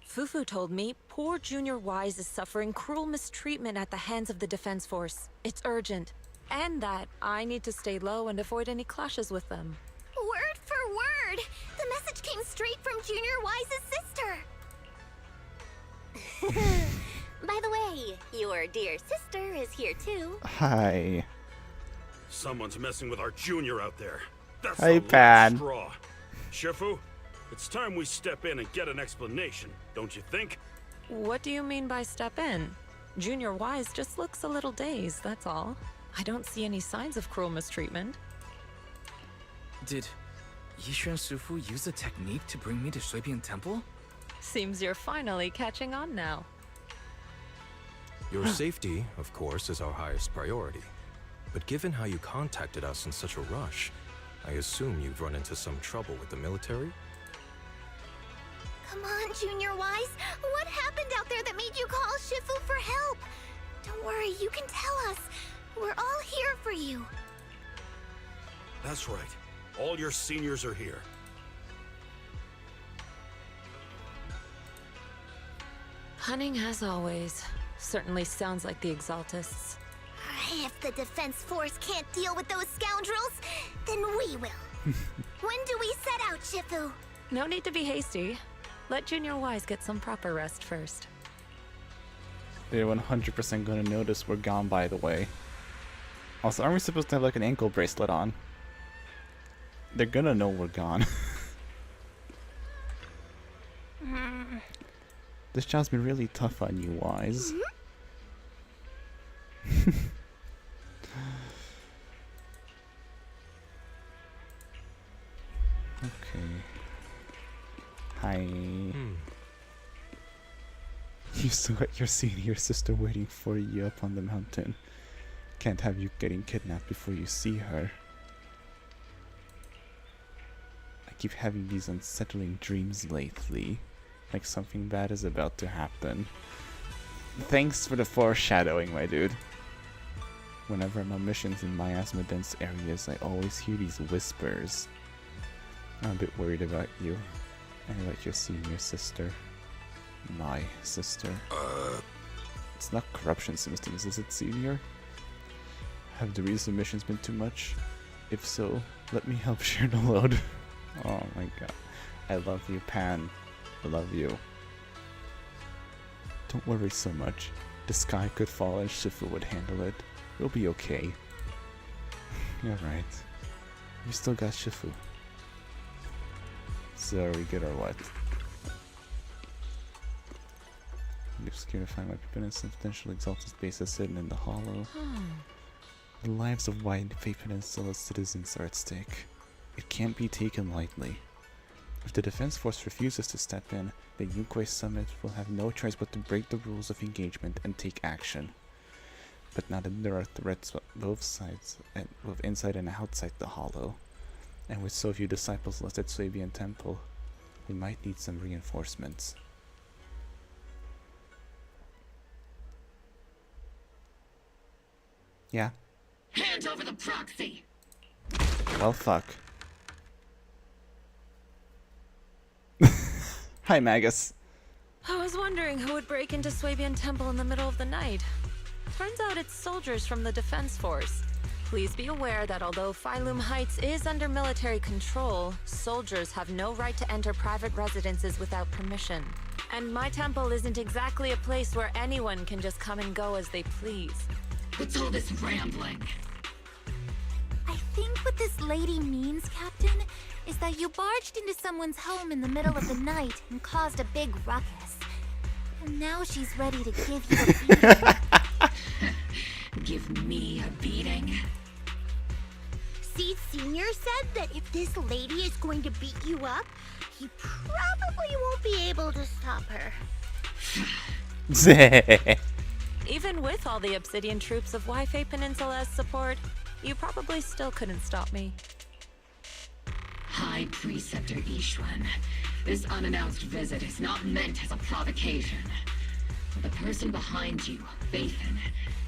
Fufu told me poor Junior Wise is suffering cruel mistreatment at the hands of the defense force. It's urgent. And that I need to stay low and avoid any clashes with them. Word for word! The message came straight from Junior Wise's sister. By the way, your dear sister is here too. Hi. Someone's messing with our junior out there. That's Hey, the last Pan. straw. Shifu, it's time we step in and get an explanation, don't you think? What do you mean by step in? Junior Wise just looks a little dazed, that's all. I don't see any signs of cruel mistreatment. Did Yishuan Sufu use a technique to bring me to Suibian Temple? Seems you're finally catching on now. Your safety, of course, is our highest priority. But given how you contacted us in such a rush, I assume you've run into some trouble with the military? Come on, Junior Wise. What happened out there that made you call Shifu for help? Don't worry, you can tell us. We're all here for you. That's right. All your seniors are here. Hunting as always. Certainly sounds like the Exaltists. If the defense force can't deal with those scoundrels, then we will. When do we set out, Shifu? No need to be hasty. Let Junior Wise get some proper rest first. They're 100% gonna notice we're gone, by the way. Also, aren't we supposed to have like an ankle bracelet on? They're gonna know we're gone. This job's been really tough on you, Wise. Okay. Hi. You still got your senior sister waiting for you up on the mountain. Can't have you getting kidnapped before you see her. I keep having these unsettling dreams lately. Like something bad is about to happen. Thanks for the foreshadowing, my dude. Whenever I'm on missions in miasma-dense areas, I always hear these whispers. I'm a bit worried about you. And about your senior sister. My sister. It's not corruption symptoms, is it, senior? Have the recent missions been too much? If so, let me help share the load. Oh my god. I love you, Pan. I love you. Don't worry so much. The sky could fall and Shifu would handle it. We'll be okay. You're right. We still got Shifu. So are we good or what? I'm scared to find my Peninsula and potential Exalted bases sitting in the Hollow. The lives of Waifei Peninsula citizens are at stake. It can't be taken lightly. If the Defense Force refuses to step in, the Yunquei Summit will have no choice but to break the rules of engagement and take action. But now that there are threats on both sides, both inside and outside the Hollow, and with so few disciples left at Swabian Temple, we might need some reinforcements. Yeah? Hand over the proxy! Well, fuck. Hi, Magus. I was wondering who would break into Swabian Temple in the middle of the night. Turns out it's soldiers from the Defense Force. Please be aware that although Phylum Heights is under military control, soldiers have no right to enter private residences without permission. And my temple isn't exactly a place where anyone can just come and go as they please. What's all this rambling? I think what this lady means, Captain, is that you barged into someone's home in the middle of the night and caused a big ruckus. And now she's ready to give you a beating. Give me a beating? Seed Senior said that if this lady is going to beat you up, he probably won't be able to stop her. Even with all the Obsidian troops of Wi-Fi Peninsula as support, you probably still couldn't stop me. High Preceptor Ishwan, this unannounced visit is not meant as a provocation. The person behind you, Phaethon,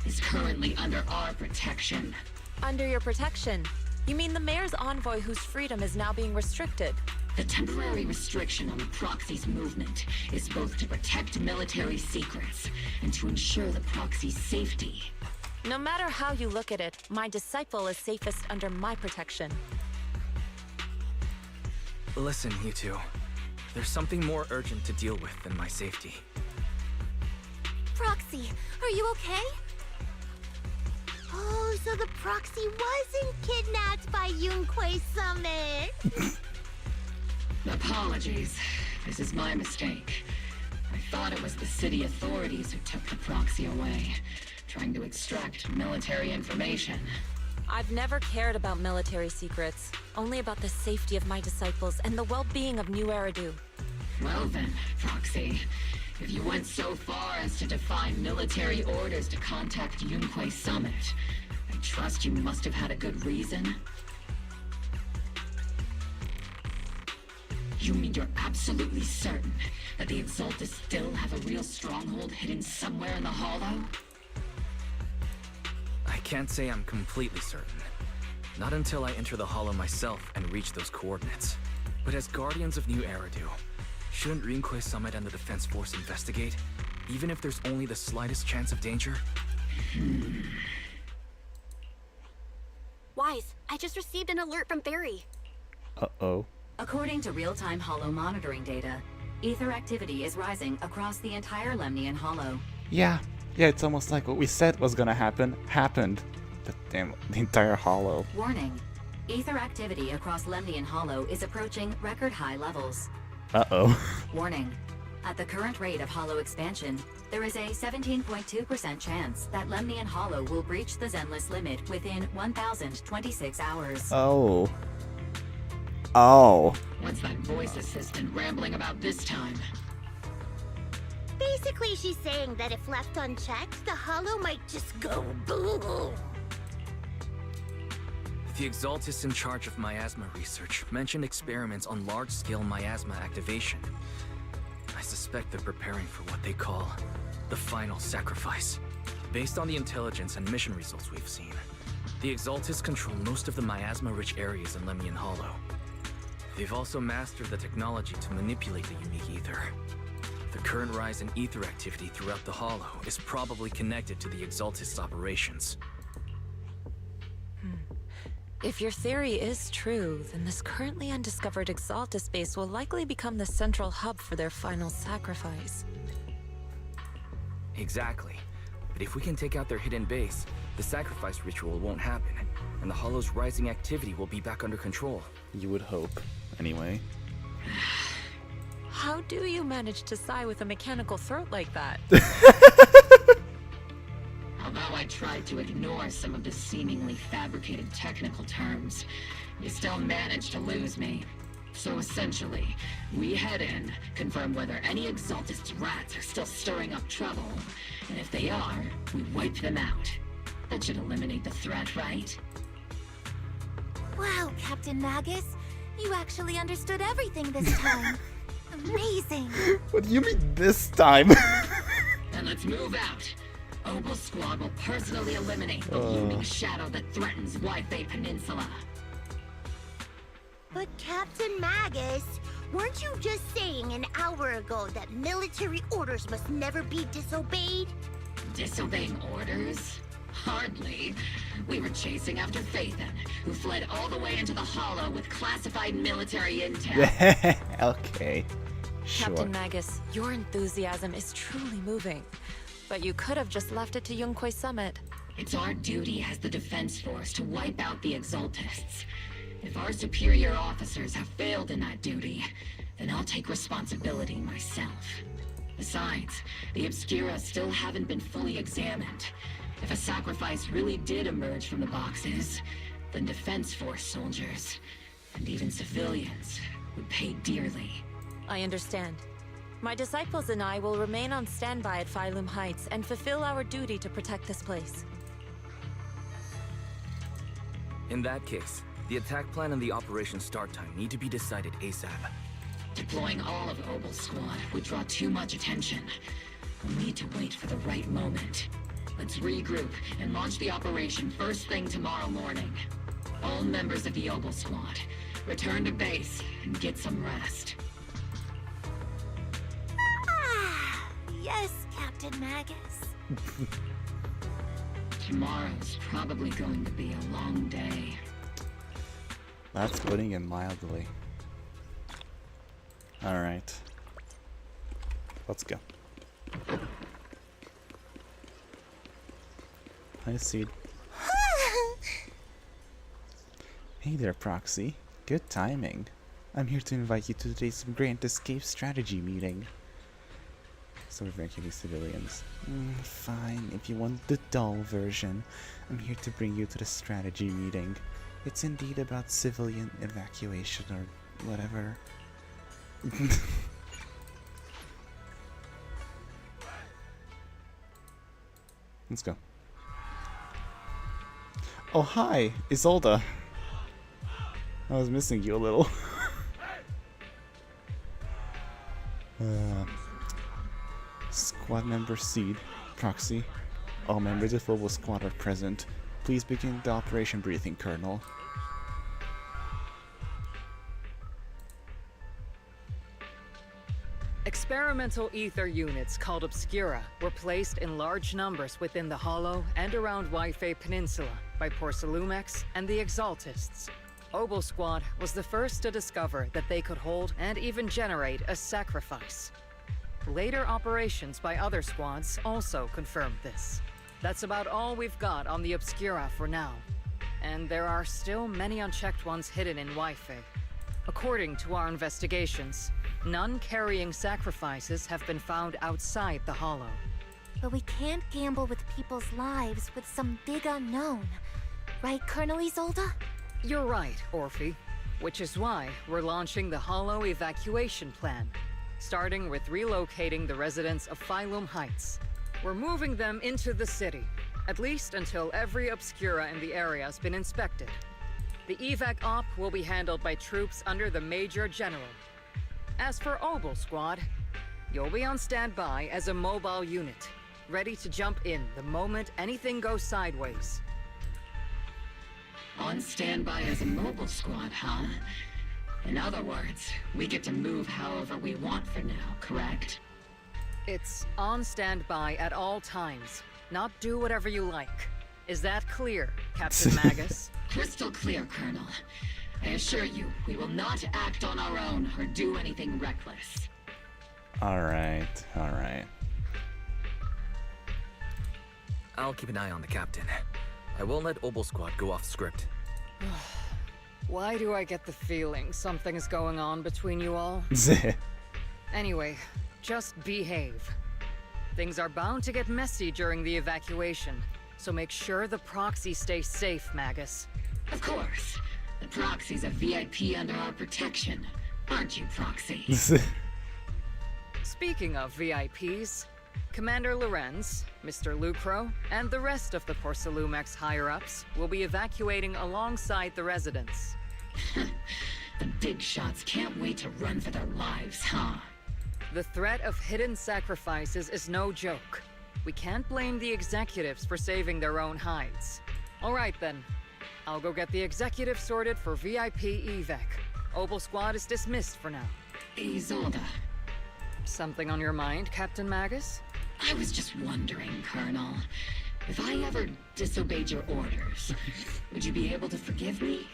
is currently under our protection. Under your protection? You mean the mayor's envoy whose freedom is now being restricted? The temporary restriction on the proxy's movement is both to protect military secrets and to ensure the proxy's safety. No matter how you look at it, my disciple is safest under my protection. Listen, you two. There's something more urgent to deal with than my safety. Proxy, are you okay? Oh, so the proxy wasn't kidnapped by Yunquei Summit. Apologies. This is my mistake. I thought it was the city authorities who took the proxy away, trying to extract military information. I've never cared about military secrets, only about the safety of my disciples and the well-being of New Eridu. Well then, Proxy, if you went so far as to defy military orders to contact Yunquei Summit, I trust you must have had a good reason. You mean you're absolutely certain that the Exaltus still have a real stronghold hidden somewhere in the Hollow? I can't say I'm completely certain. Not until I enter the Hollow myself and reach those coordinates. But as Guardians of New Eridu, shouldn't Yunquei Summit and the Defense Force investigate? Even if there's only the slightest chance of danger? Wise, I just received an alert from Barry. Uh-oh. According to real-time Hollow monitoring data, ether activity is rising across the entire Lemnian Hollow. Yeah, it's almost like what we said was gonna happen, happened. The entire Hollow. Warning. Ether activity across Lemnian Hollow is approaching record-high levels. Uh-oh. Warning. At the current rate of Hollow expansion, there is a 17.2% chance that Lemnian Hollow will breach the Zenless limit within 1,026 hours. Oh. What's that voice assistant rambling about this time? Basically, she's saying that if left unchecked, the Hollow might just go boom. The Exaltus in charge of miasma research mentioned experiments on large-scale miasma activation. I suspect they're preparing for what they call the final sacrifice. Based on the intelligence and mission results we've seen, the Exaltus control most of the miasma-rich areas in Lemnian Hollow. They've also mastered the technology to manipulate the unique ether. The current rise in ether activity throughout the Hollow is probably connected to the Exaltus operations. If your theory is true, then this currently undiscovered Exaltus base will likely become the central hub for their final sacrifice. Exactly. But if we can take out their hidden base, the sacrifice ritual won't happen, and the Hollow's rising activity will be back under control. You would hope, anyway. How do you manage to sigh with a mechanical throat like that? Although I tried to ignore some of the seemingly fabricated technical terms, you still managed to lose me. So essentially, we head in, confirm whether any Exaltist rats are still stirring up trouble, and if they are, we wipe them out. That should eliminate the threat, right? Wow, Captain Magus. You actually understood everything this time. Amazing. What do you mean this time? Then let's move out. Opal Squad will personally eliminate the looming shadow that threatens Wi-Fi Peninsula. But Captain Magus, weren't you just saying an hour ago that military orders must never be disobeyed? Disobeying orders? Hardly. We were chasing after Phaethon, who fled all the way into the Hollow with classified military intel. Okay. Sure. Captain Magus, your enthusiasm is truly moving. But you could have just left it to Yunquay Summit. It's our duty as the Defense Force to wipe out the Exaltists. If our superior officers have failed in that duty, then I'll take responsibility myself. Besides, the Obscura still haven't been fully examined. If a sacrifice really did emerge from the boxes, then Defense Force soldiers, and even civilians, would pay dearly. I understand. My disciples and I will remain on standby at Phylum Heights and fulfill our duty to protect this place. In that case, the attack plan and the operation start time need to be decided ASAP. Deploying all of Opal Squad would draw too much attention. We'll need to wait for the right moment. Let's regroup and launch the operation first thing tomorrow morning. All members of the Opal Squad, return to base and get some rest. Yes, Captain Magus. Tomorrow's probably going to be a long day. That's putting it mildly. Alright. Let's go. Hi, Seed. Hey there, Proxy. Good timing. I'm here to invite you to today's Grand Escape Strategy meeting. So evacuate civilians. Fine, if you want the dull version, I'm here to bring you to the strategy meeting. It's indeed about civilian evacuation or whatever. Let's go. Oh, hi, Isolda. I was missing you a little. Squad member Seed, Proxy. All members of Opal Squad are present. Please begin the operation briefing, Colonel. Experimental ether units called Obscura were placed in large numbers within the Hollow and around Wi-Fi Peninsula by Porcelumex and the Exaltists. Opal Squad was the first to discover that they could hold and even generate a sacrifice. Later operations by other squads also confirmed this. That's about all we've got on the Obscura for now. And there are still many unchecked ones hidden in Wi-Fi. According to our investigations, none carrying sacrifices have been found outside the Hollow. But we can't gamble with people's lives with some big unknown. Right, Colonel Isolda? You're right, Orphe. Which is why we're launching the Hollow evacuation plan. Starting with relocating the residents of Phylum Heights. We're moving them into the city, at least until every Obscura in the area has been inspected. The evac op will be handled by troops under the Major General. As for Opal Squad, you'll be on standby as a mobile unit, ready to jump in the moment anything goes sideways. On standby as a mobile squad, huh? In other words, we get to move however we want for now, correct? It's on standby at all times, not do whatever you like. Is that clear, Captain Magus? Crystal clear, Colonel. I assure you, we will not act on our own or do anything reckless. Alright, alright. I'll keep an eye on the captain. I won't let Opal Squad go off script. Why do I get the feeling something's going on between you all? Anyway, just behave. Things are bound to get messy during the evacuation, so make sure the proxy stays safe, Magus. Of course. The proxy's a VIP under our protection. aren't you, Proxy? Speaking of VIPs, Commander Lorenz, Mr. Lucro, and the rest of the Porcelumex higher-ups will be evacuating alongside the residents. The big shots can't wait to run for their lives, huh? The threat of hidden sacrifices is no joke. We can't blame the executives for saving their own hides. All right then. I'll go get the executives sorted for VIP evac. Opal Squad is dismissed for now. Isolde. Something on your mind, Captain Magus? I was just wondering, Colonel. If I ever disobeyed your orders, would you be able to forgive me?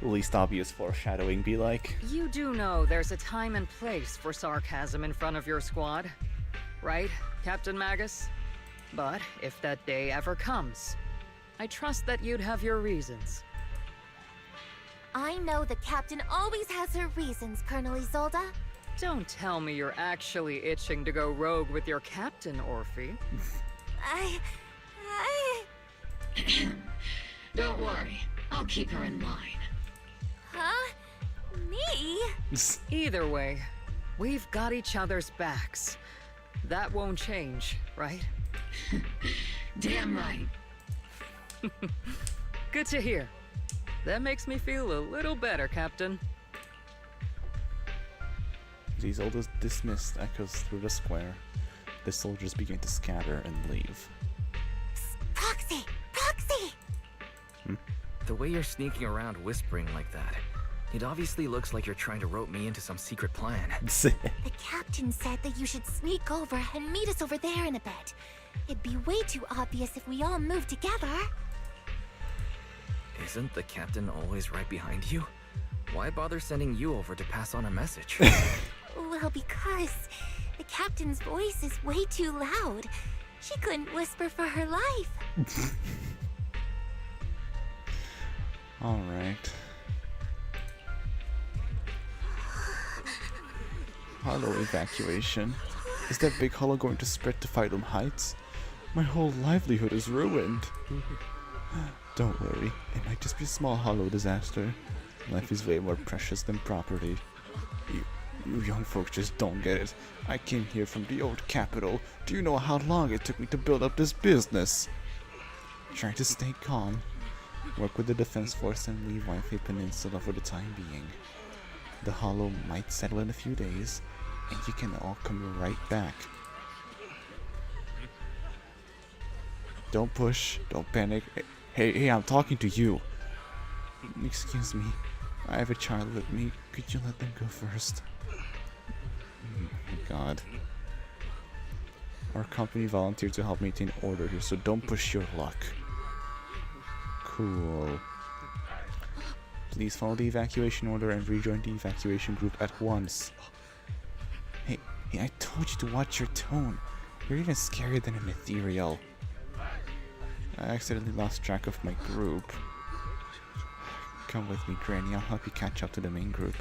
Least obvious foreshadowing be like. You do know there's a time and place for sarcasm in front of your squad, right, Captain Magus? But if that day ever comes, I trust that you'd have your reasons. I know the captain always has her reasons, Colonel Isolde. Don't tell me you're actually itching to go rogue with your captain, Orphe. Don't worry, I'll keep her in line. Huh? Me? Either way, we've got each other's backs. That won't change, right? Damn right. Good to hear. That makes me feel a little better, Captain. Isolde's dismissed echoes through the square. The soldiers begin to scatter and leave. Proxy! Proxy! The way you're sneaking around whispering like that, it obviously looks like you're trying to rope me into some secret plan. The captain said that you should sneak over and meet us over there in a bit. It'd be way too obvious if we all moved together. Isn't the captain always right behind you? Why bother sending you over to pass on a message? Well, because the captain's voice is way too loud. She couldn't whisper for her life. Alright. Hollow evacuation. Is that big hollow going to spread to Phytum Heights? My whole livelihood is ruined. Don't worry, it might just be a small hollow disaster. Life is way more precious than property. You young folks just don't get it. I came here from the old capital. Do you know how long it took me to build up this business? Try to stay calm. Work with the defense force and leave Wi-Fi Peninsula for the time being. The hollow might settle in a few days, and you can all come right back. Don't push, don't panic. Hey, I'm talking to you. Excuse me, I have a child with me. Could you let them go first? Oh my god. Our company volunteered to help maintain order here, so don't push your luck. Cool. Please follow the evacuation order and rejoin the evacuation group at once. Hey, I told you to watch your tone. You're even scarier than an ethereal. I accidentally lost track of my group. Come with me, Granny. I'll help you catch up to the main group.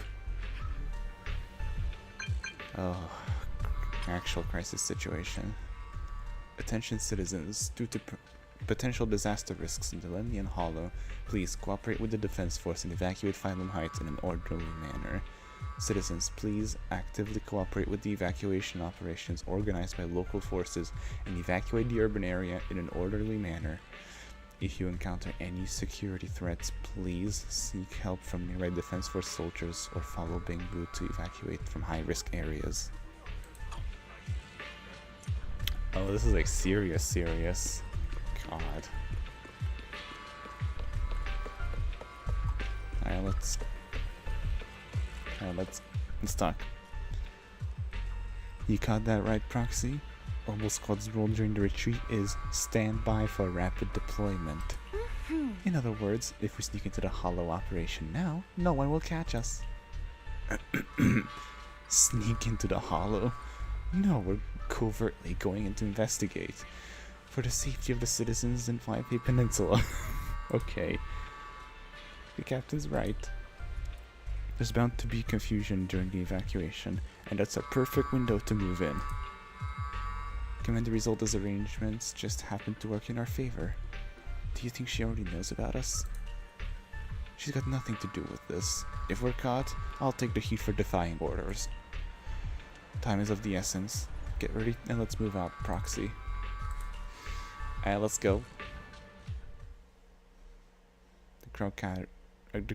Oh, actual crisis situation. Attention citizens, due to potential disaster risks in the Lemnian Hollow, please cooperate with the defense force and evacuate Phytum Heights in an orderly manner. Citizens, please actively cooperate with the evacuation operations organized by local forces and evacuate the urban area in an orderly manner. If you encounter any security threats, please seek help from nearby defense force soldiers or follow Bingbu to evacuate from high-risk areas. Oh, this is like serious. God. Alright, let's talk. You caught that right, Proxy? Opal Squad's role during the retreat is stand by for rapid deployment. In other words, if we sneak into the hollow operation now, no one will catch us. Sneak into the hollow? No, we're covertly going in to investigate. For the safety of the citizens in Wi-Fi Peninsula. Okay. The captain's right. There's bound to be confusion during the evacuation, and that's a perfect window to move in. Commander Isolde's arrangements just happen to work in our favor. Do you think she already knows about us? She's got nothing to do with this. If we're caught, I'll take the heat for defying orders. Time is of the essence. Get ready and let's move out, Proxy. Alright, let's go. The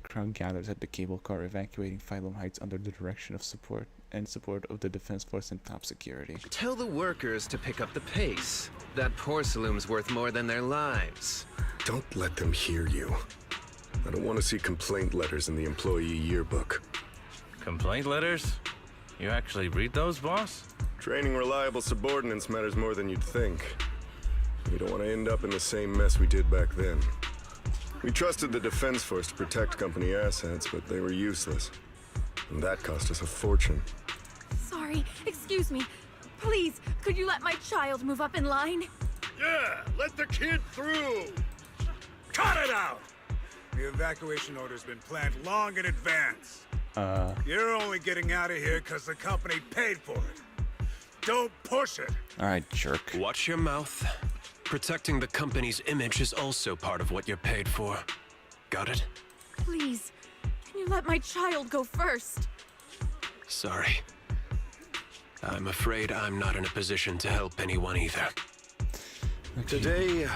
crowd gathers at the cable car, evacuating Phylum Heights under the direction of support of the Defense Force and top security. Tell the workers to pick up the pace. That porcelain's worth more than their lives. Don't let them hear you. I don't want to see complaint letters in the employee yearbook. Complaint letters? You actually read those, boss? Training reliable subordinates matters more than you'd think. We don't want to end up in the same mess we did back then. We trusted the Defense Force to protect company assets, but they were useless. And that cost us a fortune. Sorry, excuse me. Please, could you let my child move up in line? Yeah, let the kid through! Cut it out! The evacuation order's been planned long in advance. You're only getting out of here because the company paid for it. Don't push it! Alright, jerk. Watch your mouth. Protecting the company's image is also part of what you're paid for. Got it? Please, can you let my child go first? Sorry. I'm afraid I'm not in a position to help anyone either. Today,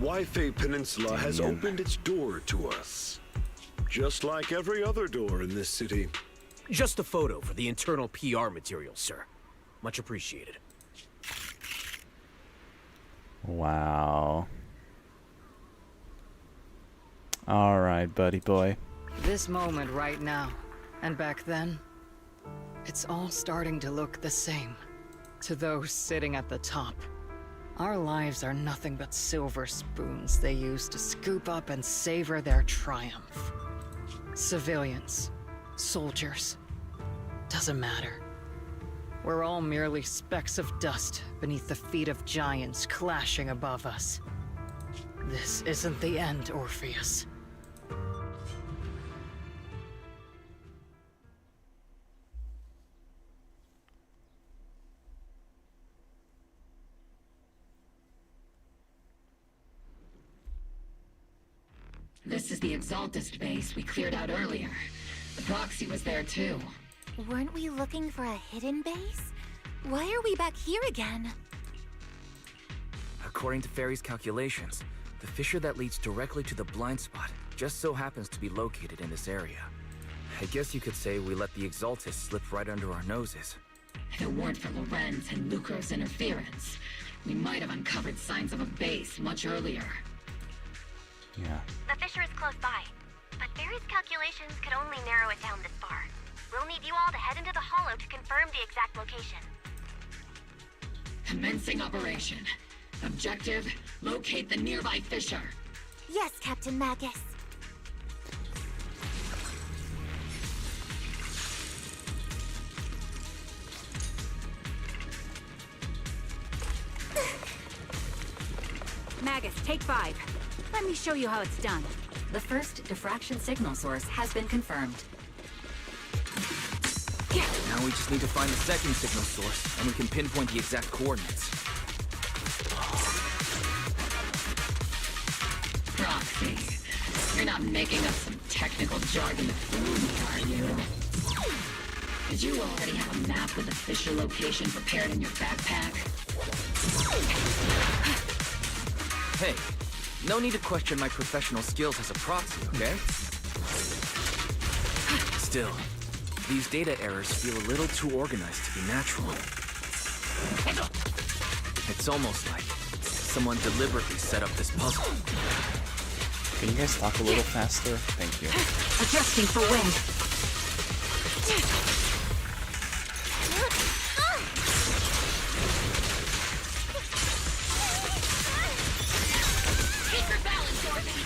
Wi-Fi Peninsula has opened its door to us. Just like every other door in this city. Just a photo for the internal PR material, sir. Much appreciated. Wow. Alright, buddy boy. This moment right now, and back then, it's all starting to look the same. To those sitting at the top, our lives are nothing but silver spoons they use to scoop up and savor their triumph. Civilians, soldiers, doesn't matter. We're all merely specks of dust beneath the feet of giants clashing above us. This isn't the end, Orpheus. This is the Exaltist base we cleared out earlier. The proxy was there too. Weren't we looking for a hidden base? Why are we back here again? According to Fairy's calculations, the fissure that leads directly to the blind spot just so happens to be located in this area. I guess you could say we let the Exaltist slip right under our noses. If it weren't for Lorenz and Lucro's interference, we might have uncovered signs of a base much earlier. Yeah. The fissure is close by, but Barry's calculations could only narrow it down this far. We'll need you all to head into the hollow to confirm the exact location. Commencing operation. Objective, locate the nearby fissure. Yes, Captain Magus. Magus, take 5. Let me show you how it's done. The first diffraction signal source has been confirmed. Now we just need to find the second signal source, and we can pinpoint the exact coordinates. Proxy, you're not making up some technical jargon to fool me, are you? Did you already have a map with the fissure location prepared in your backpack? Hey, no need to question my professional skills as a proxy, okay? Still, these data errors feel a little too organized to be natural. It's almost like someone deliberately set up this puzzle. Can you guys talk a little faster? Thank you. Adjusting for wind. Keep your balance, Dorothy!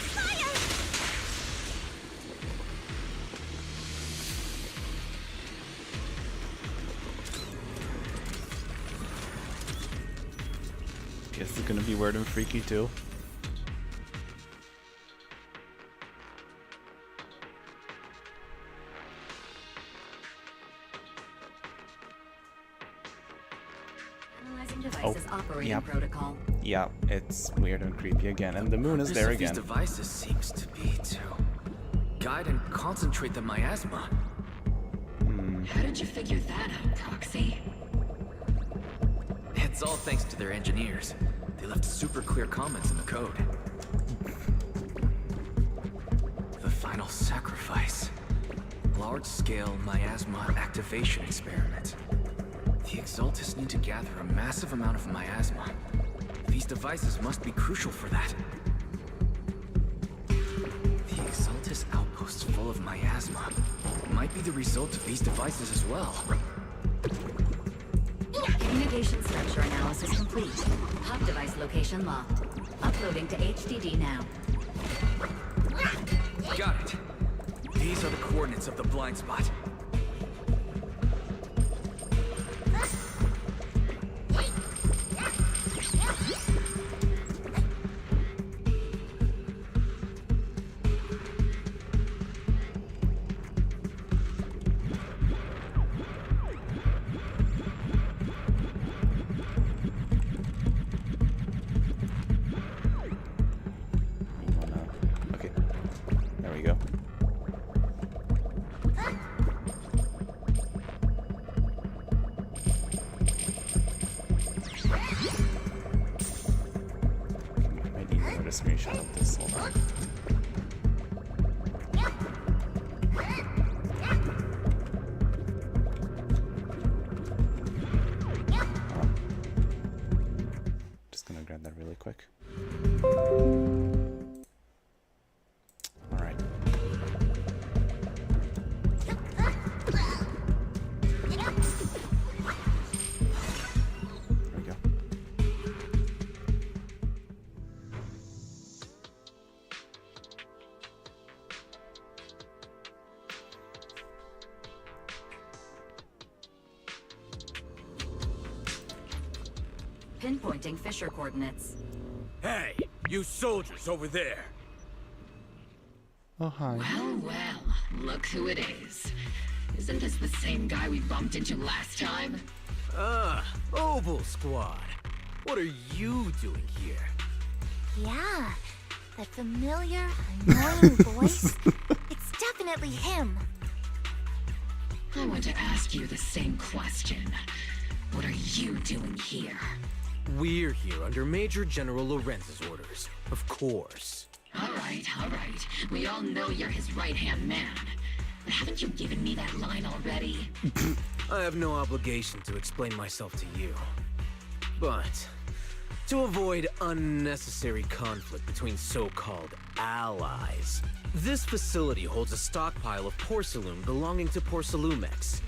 Guess it's gonna be weird and freaky too. Analyzing devices operating yep. protocol. Yeah, it's weird and creepy again, and the moon is there This of again. these devices seems to be to guide and concentrate the miasma. How did you figure that out, Proxy? It's all thanks to their engineers. They left super clear comments in the code. The final sacrifice. Large-scale miasma activation experiment. The Exaltis need to gather a massive amount of miasma. These devices must be crucial for that. The Exaltis outposts full of miasma might be the result of these devices as well. Communication structure analysis complete. Hub device location locked. Uploading to HDD now. Got it. These are the coordinates of the blind spot. Okay, there we go. Might need another screenshot of this. Hold on. Just gonna grab that really quick. All right. There we go. Pinpointing Fisher coordinates. Hey, you soldiers over there! Oh, hi. Well, look who it is. Isn't this the same guy we bumped into last time? Oval Squad. What are you doing here? Yeah, that familiar, annoying voice. It's definitely him. I want to ask you the same question. What are you doing here? We're here under Major General Lorenz's orders, of course. All right. We all know you're his right-hand man. But haven't you given me that line already? I have no obligation to explain myself to you. But to avoid unnecessary conflict between so-called allies, this facility holds a stockpile of porcelain belonging to Porcelumex.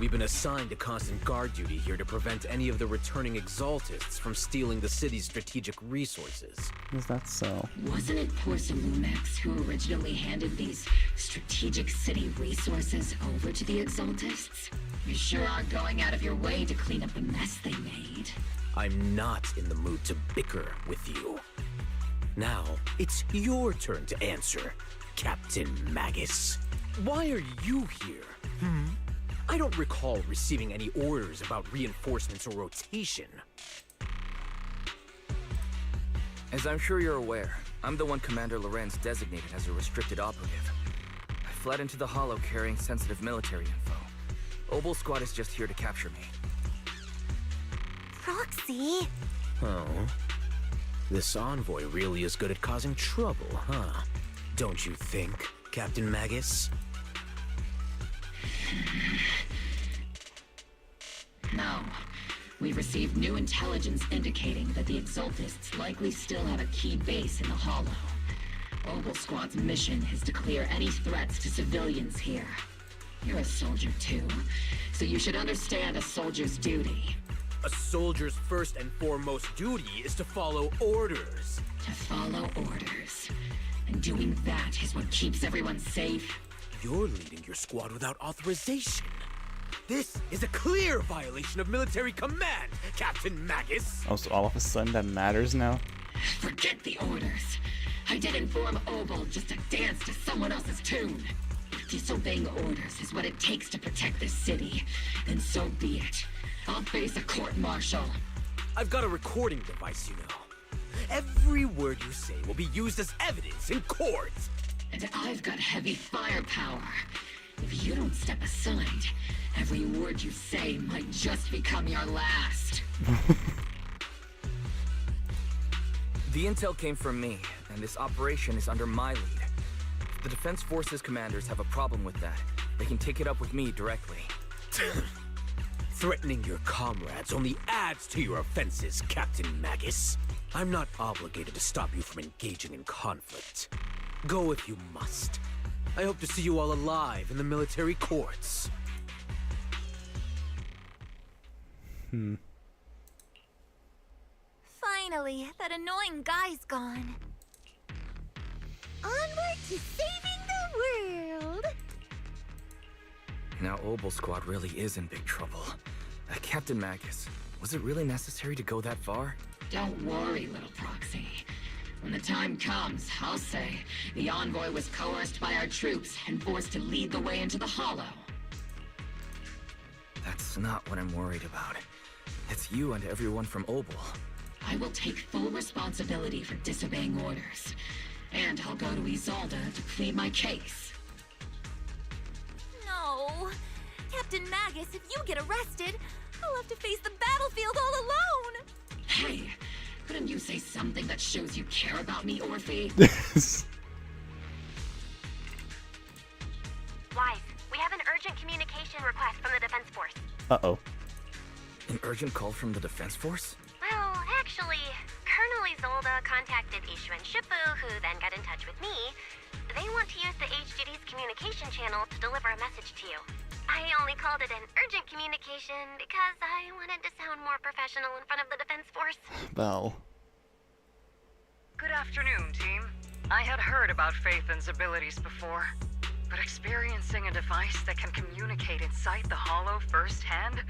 We've been assigned to constant guard duty here to prevent any of the returning Exaltists from stealing the city's strategic resources. Is that so? Wasn't it Porcelumex who originally handed these strategic city resources over to the Exaltists? You sure are going out of your way to clean up the mess they made. I'm not in the mood to bicker with you. Now, it's your turn to answer, Captain Magus. Why are you here? I don't recall receiving any orders about reinforcements or rotation. As I'm sure you're aware, I'm the one Commander Lorenz designated as a restricted operative. I fled into the Hollow carrying sensitive military info. Oval Squad is just here to capture me. Proxy? Oh? This envoy really is good at causing trouble, huh? Don't you think, Captain Magus? No. We received new intelligence indicating that the Exaltists likely still have a key base in the Hollow. Oval Squad's mission is to clear any threats to civilians here. You're a soldier too, so you should understand a soldier's duty. A soldier's first and foremost duty is to follow orders. To follow orders. And doing that is what keeps everyone safe. You're leading your squad without authorization. This is a clear violation of military command, Captain Magus! Oh, so all of a sudden that matters now? Forget the orders. I didn't form Oval just to dance to someone else's tune. If disobeying orders is what it takes to protect this city, then so be it. I'll face a court-martial. I've got a recording device, you know. Every word you say will be used as evidence in court. And I've got heavy firepower. If you don't step aside, every word you say might just become your last. The intel came from me, and this operation is under my lead. If the Defense Forces commanders have a problem with that, they can take it up with me directly. Threatening your comrades only adds to your offenses, Captain Magus. I'm not obligated to stop you from engaging in conflict. Go if you must. I hope to see you all alive in the military courts. Finally, that annoying guy's gone. Onward to saving the world! Now Obel Squad really is in big trouble. Captain Magus, was it really necessary to go that far? Don't worry, little proxy. When the time comes, I'll say the envoy was coerced by our troops and forced to lead the way into the Hollow. That's not what I'm worried about. It's you and everyone from Obel. I will take full responsibility for disobeying orders. And I'll go to Isolde to plead my case. No! Captain Magus, if you get arrested, I'll have to face the battlefield all alone! Hey, couldn't you say something that shows you care about me, Orphe? Wise, we have an urgent communication request from the Defense Force. Uh-oh. An urgent call from the Defense Force? Well, actually, Colonel Isolde contacted Ishu and Shifu, who then got in touch with me. They want to use the HGD's communication channel to deliver a message to you. I only called it an urgent communication because I wanted to sound more professional in front of the Defense Force. Well. Good afternoon, team. I had heard about Phaethon's abilities before, but experiencing a device that can communicate inside the Hollow firsthand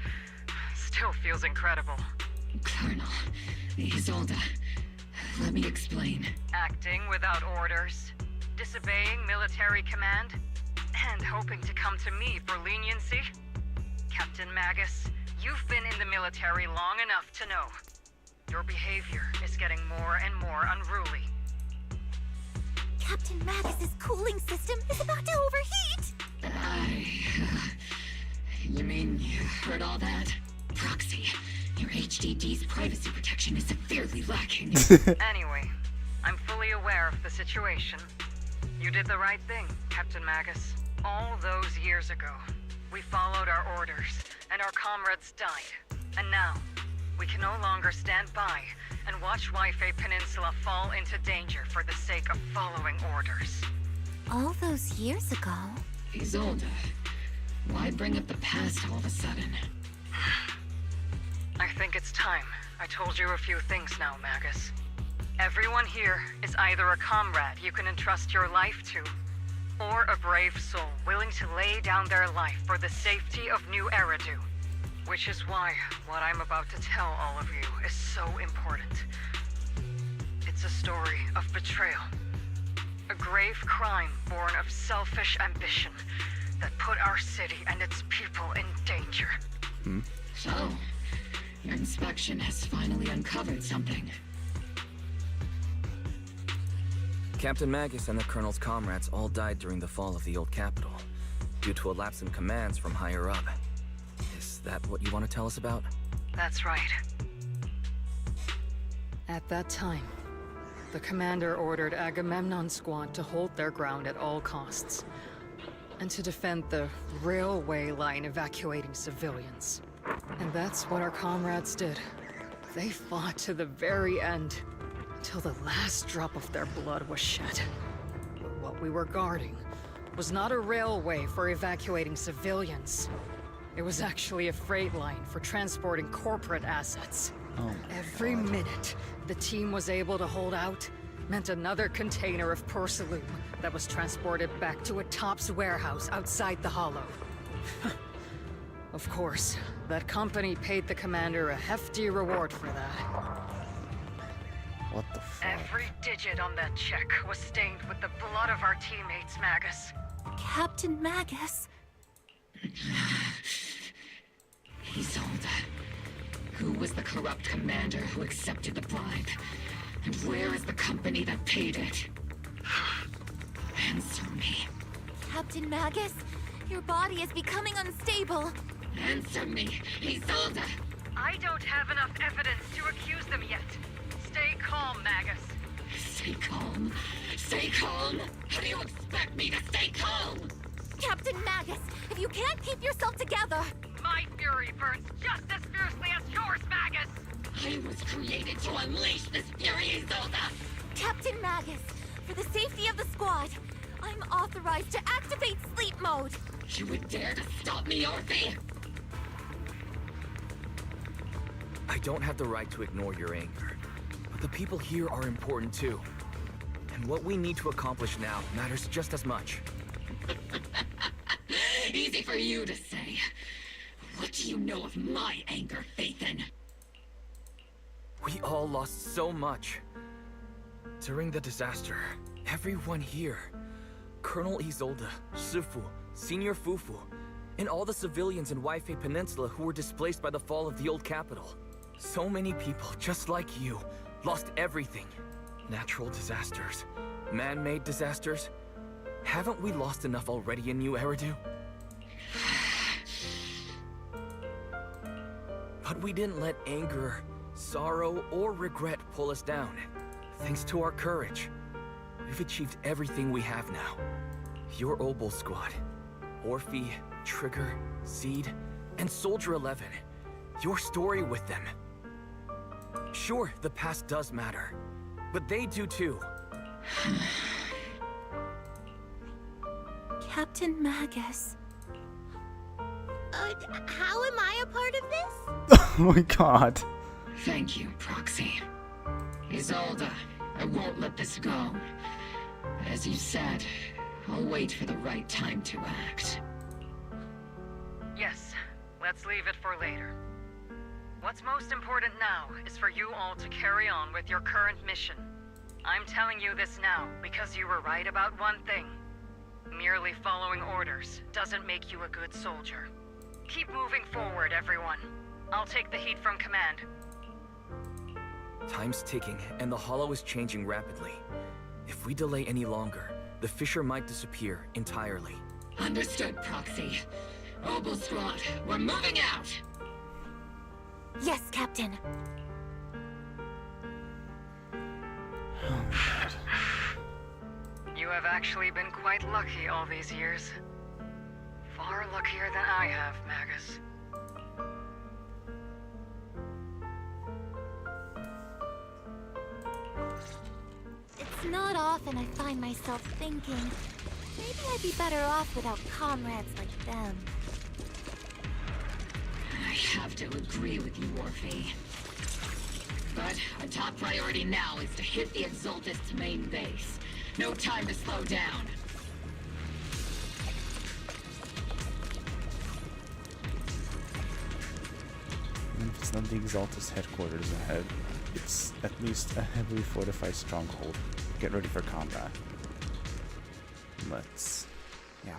still feels incredible. Colonel, Isolde, let me explain. Acting without orders, disobeying military command, and hoping to come to me for leniency? Captain Magus, you've been in the military long enough to know. Your behavior is getting more and more unruly. Captain Magus's cooling system is about to overheat! You mean you heard all that? Proxy, your HDD's privacy protection is severely lacking. Anyway, I'm fully aware of the situation. You did the right thing, Captain Magus. All those years ago, we followed our orders, and our comrades died. And now, we can no longer stand by and watch Waifei Peninsula fall into danger for the sake of following orders. All those years ago? Isolde, why bring up the past all of a sudden? I think it's time I told you a few things now, Magus. Everyone here is either a comrade you can entrust your life to, or a brave soul willing to lay down their life for the safety of New Eridu. Which is why what I'm about to tell all of you is so important. It's a story of betrayal. A grave crime born of selfish ambition that put our city and its people in danger. So, your inspection has finally uncovered something. Captain Magus and the Colonel's comrades all died during the fall of the old capital, due to a lapse in commands from higher up. Is that what you want to tell us about? That's right. At that time, the commander ordered Agamemnon's squad to hold their ground at all costs, and to defend the railway line evacuating civilians. And that's what our comrades did. They fought to the very end, until the last drop of their blood was shed. But what we were guarding was not a railway for evacuating civilians. It was actually a freight line for transporting corporate assets. Every minute the team was able to hold out meant another container of porcelain that was transported back to a Topps warehouse outside the Hollow. Of course, that company paid the commander a hefty reward for that. What the fuck? Every digit on that check was stained with the blood of our teammates, Magus. Captain Magus. Isolde, who was the corrupt commander who accepted the bribe? And where is the company that paid it? Answer me. Captain Magus, your body is becoming unstable. Answer me, Isolde! I don't have enough evidence to accuse them yet. Stay calm, Magus. Stay calm. Stay calm. How do you expect me to stay calm? Captain Magus, if you can't keep yourself together... My fury burns just as fiercely as yours, Magus! I was created to unleash this fury, Isolde! Captain Magus, for the safety of the squad, I'm authorized to activate sleep mode. You would dare to stop me, Orphe? I don't have the right to ignore your anger, but the people here are important too. And what we need to accomplish now matters just as much. Easy for you to say. What do you know of my anger, Phaethon? We all lost so much. During the disaster, everyone here, Colonel Isolde, Sifu, Senior Fufu, and all the civilians in Waifei Peninsula who were displaced by the fall of the old capital. So many people, just like you, lost everything. Natural disasters, man-made disasters. Haven't we lost enough already in New Eridu? But we didn't let anger, sorrow, or regret pull us down. Thanks to our courage, we've achieved everything we have now. Your Obol squad, Orphe, Trigger, Seed, and Soldier 11. Your story with them. Sure, the past does matter, but they do too. Captain Magus. How am I a part of this? Oh my god. Thank you, Proxy. Isolde, I won't let this go. As you said, I'll wait for the right time to act. Yes, let's leave it for later. What's most important now is for you all to carry on with your current mission. I'm telling you this now because you were right about one thing. Merely following orders doesn't make you a good soldier. Keep moving forward, everyone. I'll take the heat from command. Time's ticking, and the Hollow is changing rapidly. If we delay any longer, the Fissure might disappear entirely. Understood, Proxy. Obol Squad, we're moving out! Yes, Captain. You have actually been quite lucky all these years. Far luckier than I have, Magus. It's not often I find myself thinking, maybe I'd be better off without comrades like them. I have to agree with you, Orphe. But our top priority now is to hit the Exaltist's main base. No time to slow down. Even if it's not the Exaltist headquarters ahead, it's at least a heavily fortified stronghold. Get ready for combat. Let's... yeah.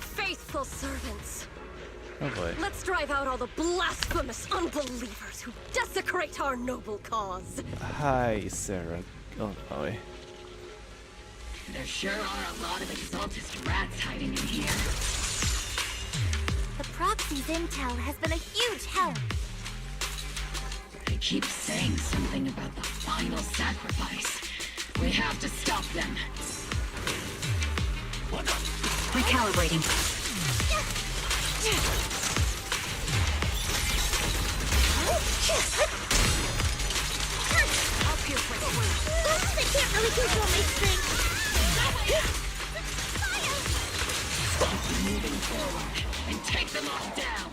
Faithful servants. Oh boy. Let's drive out all the blasphemous unbelievers who desecrate our noble cause. Hi, Sarah. Oh boy. There sure are a lot of Exaltist rats hiding in here. The Proxy's intel has been a huge help. They keep saying something about the final sacrifice. We have to stop them. Recalibrating. Up here for the win. They can't really control my strength. Keep moving forward and take them all down.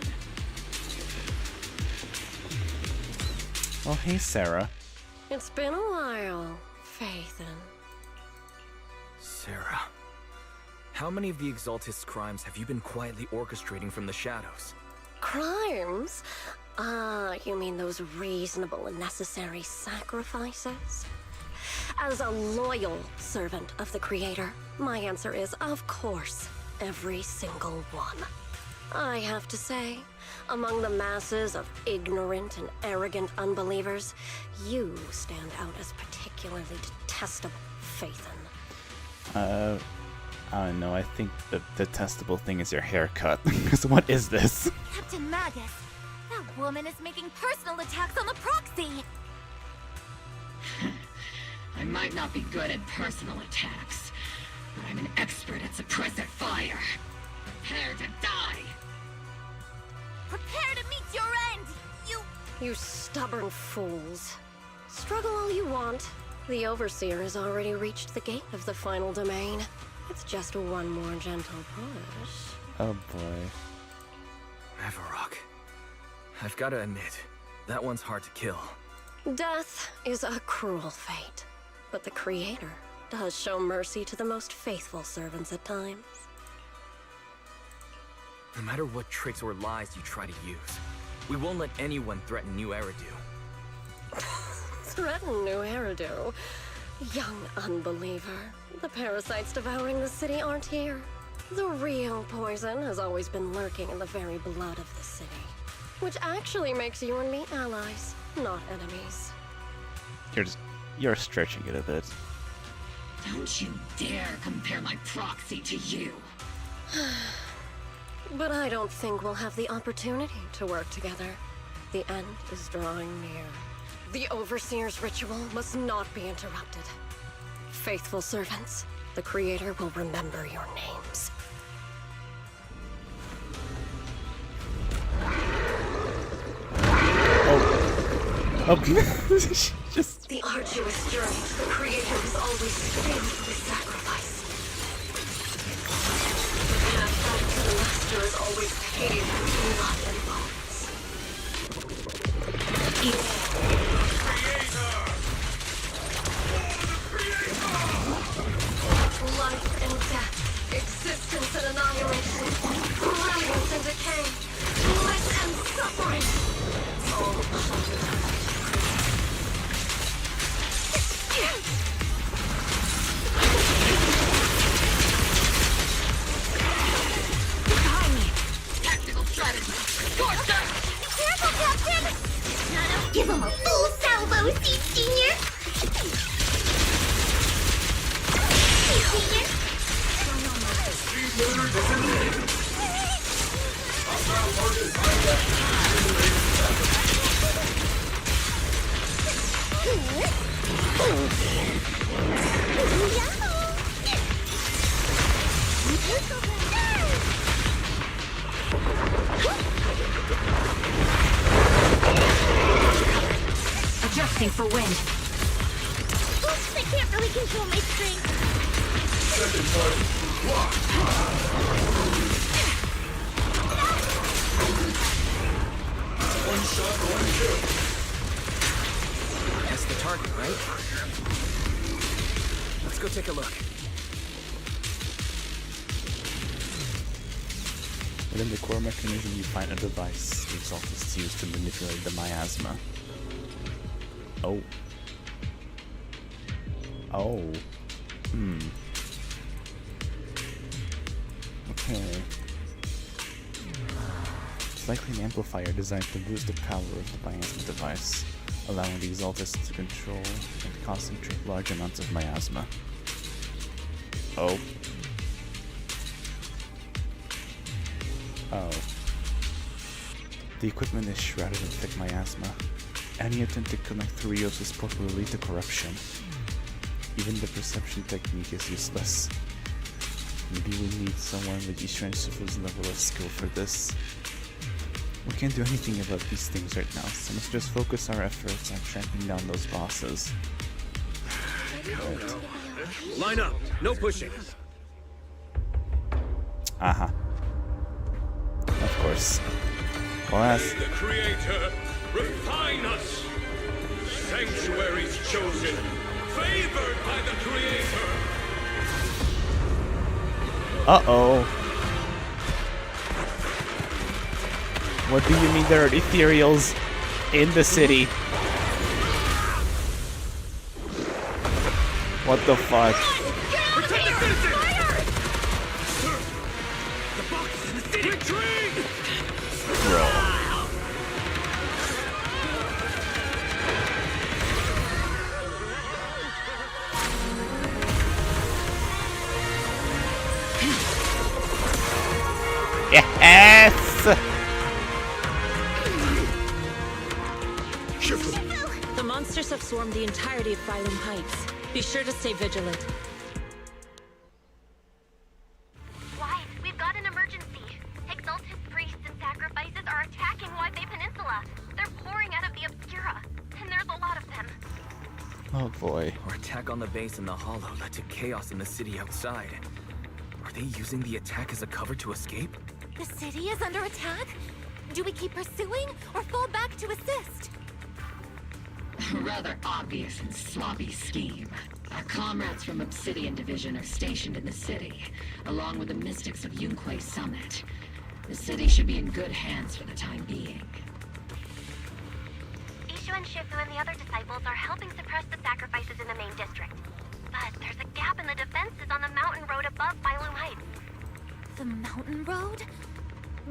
Oh, hey, Sarah. It's been a while, Phaethon. Sarah, how many of the Exaltist's crimes have you been quietly orchestrating from the shadows? Crimes? You mean those reasonable and necessary sacrifices? As a loyal servant of the Creator, my answer is, of course, every single one. I have to say, among the masses of ignorant and arrogant unbelievers, you stand out as particularly detestable, Phaethon. I don't know. I think the detestable thing is your haircut. Because what is this? Captain Magus, that woman is making personal attacks on the proxy. I might not be good at personal attacks, but I'm an expert at suppressive fire. Prepare to die! Prepare to meet your end, You stubborn fools. Struggle all you want. The Overseer has already reached the gate of the final domain. It's just one more gentle push. Oh boy. Avarok. I've got to admit, that one's hard to kill. Death is a cruel fate, but the Creator does show mercy to the most faithful servants at times. No matter what tricks or lies you try to use, we won't let anyone threaten New Eridu. Threaten New Eridu? Young unbeliever. The parasites devouring the city aren't here. The real poison has always been lurking in the very blood of the city. Which actually makes you and me allies, not enemies. You're stretching it a bit. Don't you dare compare my proxy to you. But I don't think we'll have the opportunity to work together. The end is drawing near. The Overseer's ritual must not be interrupted. Faithful servants, the Creator will remember your names. Oh. Just... The arduous journey to the Creator is always painfully sacrificed. The path back to the Master is always paved with blood and bones. Life and death, existence and annihilation, brilliance and decay, bliss and suffering. All Behind me! Tactical strategy! Torture! Careful, Captain! Give him a full salvo, Senior! Senior! Adjusting for wind. Oops, I can't really control my strength. Second party. One shot, one kill. That's the target, right? Let's go take a look. Within the core mechanism, you find a device the Exaltists use to manipulate the miasma. Oh. Oh. Okay. It's likely an amplifier designed to boost the power of the miasma device, allowing the Exaltists to control and concentrate large amounts of miasma. Oh. Oh. The equipment is shrouded in thick miasma. Any attempt to connect through Rios' port will lead to corruption. Even the perception technique is useless. Maybe we need someone with Ishran Shifu's level of skill for this. We can't do anything about these things right now, so let's just focus our efforts on tracking down those bosses. Right. Line up! No pushing! Aha. Of course. Well, that's... May the Creator refine us! Sanctuaries chosen, favored by the Creator! Uh-oh. What do you mean there are ethereals in the city? What the fuck? The box is in the city! Retreat! Yes! The monsters have swarmed the entirety of Phylum Heights. Be sure to stay vigilant. Why? We've got an emergency. Exalted priests and sacrifices are attacking Wi-Fi Peninsula. They're pouring out of the Obscura, and there's a lot of them. Oh boy. Our attack on the base in the Hollow led to chaos in the city outside. Are they using the attack as a cover to escape? The city is under attack? Do we keep pursuing or fall back to assist? A rather obvious and sloppy scheme. Our comrades from Obsidian Division are stationed in the city, along with the mystics of Yunquay Summit. The city should be in good hands for the time being. Ishu and Shifu and the other disciples are helping suppress the sacrifices in the main district. But there's a gap in the defenses on the mountain road above Phylum Heights. The mountain road?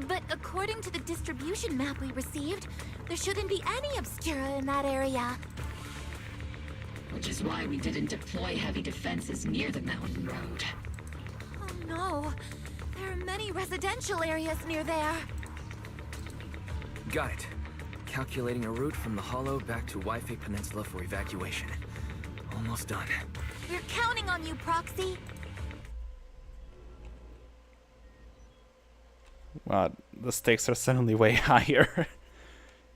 But according to the distribution map we received, there shouldn't be any Obscura in that area. Which is why we didn't deploy heavy defenses near the mountain road. Oh no. There are many residential areas near there. Got it. Calculating a route from the Hollow back to Wi-Fi Peninsula for evacuation. Almost done. We're counting on you, Proxy. Wow, the stakes are suddenly way higher.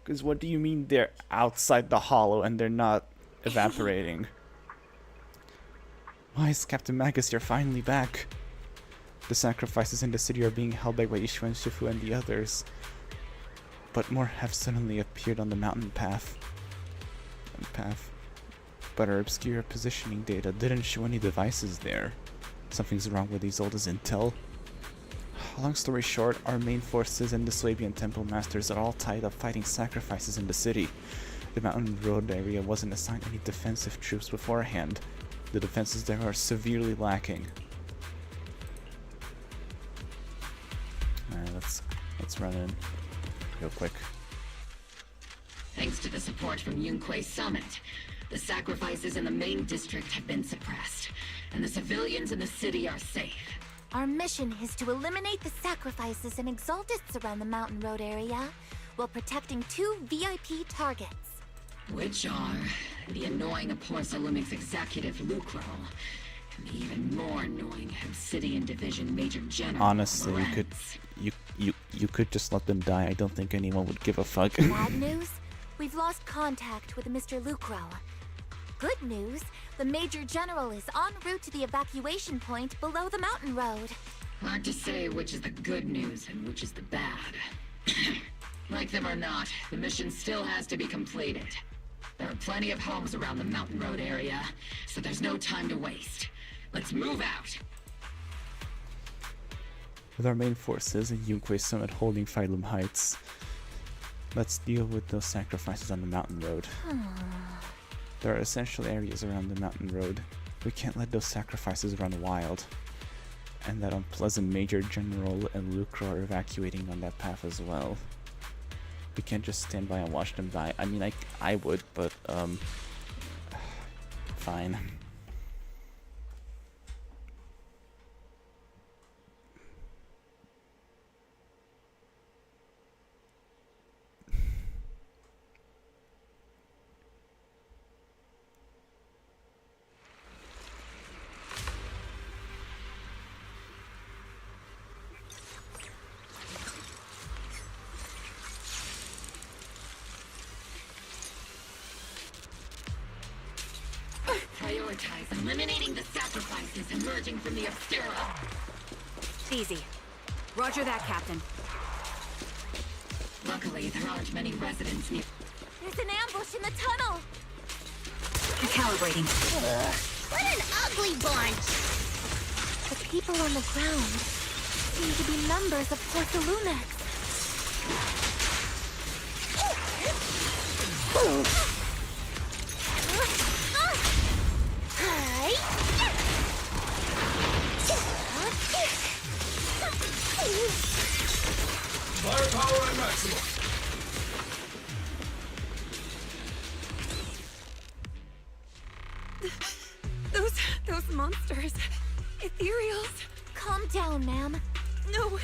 Because what do you mean they're outside the Hollow and they're not evaporating? Why is Captain Magus here finally back? The sacrifices in the city are being held by Ishu and Shifu and the others. But more have suddenly appeared on the mountain path. But our obscure positioning data didn't show any devices there. Something's wrong with Isolde's intel. Long story short, our main forces and the Swabian Temple Masters are all tied up fighting sacrifices in the city. The mountain road area wasn't assigned any defensive troops beforehand. The defenses there are severely lacking. Alright, let's run in real quick. Thanks to the support from Yunquay Summit, the sacrifices in the main district have been suppressed, and the civilians in the city are safe. Our mission is to eliminate the sacrifices and exaltists around the mountain road area, while protecting 2 VIP targets. Which are the annoying Aporsalumix executive Lucro, and the even more annoying Obsidian Division Major General. Honestly, you could just let them die. I don't think anyone would give a fuck. Bad news? We've lost contact with Mr. Lucro. Good news, the Major General is en route to the evacuation point below the mountain road. Hard to say which is the good news and which is the bad. Like them or not, the mission still has to be completed. There are plenty of homes around the mountain road area, so there's no time to waste. Let's move out! With our main forces in Yunquay Summit holding Phylum Heights, let's deal with those sacrifices on the mountain road. There are essential areas around the mountain road. We can't let those sacrifices run wild. And that unpleasant Major General and Lucro are evacuating on that path as well. We can't just stand by and watch them die. I mean, I would, but, fine. Prioritize eliminating the sacrifices emerging from the Obscura. Easy. Roger that, Captain. Luckily, there aren't many residents near. There's an ambush in the tunnel! Recalibrating. What an ugly bunch! The people on the ground seem to be members of Porthalumex. Firepower at maximum. Those monsters. Ethereals. Calm down, ma'am. No.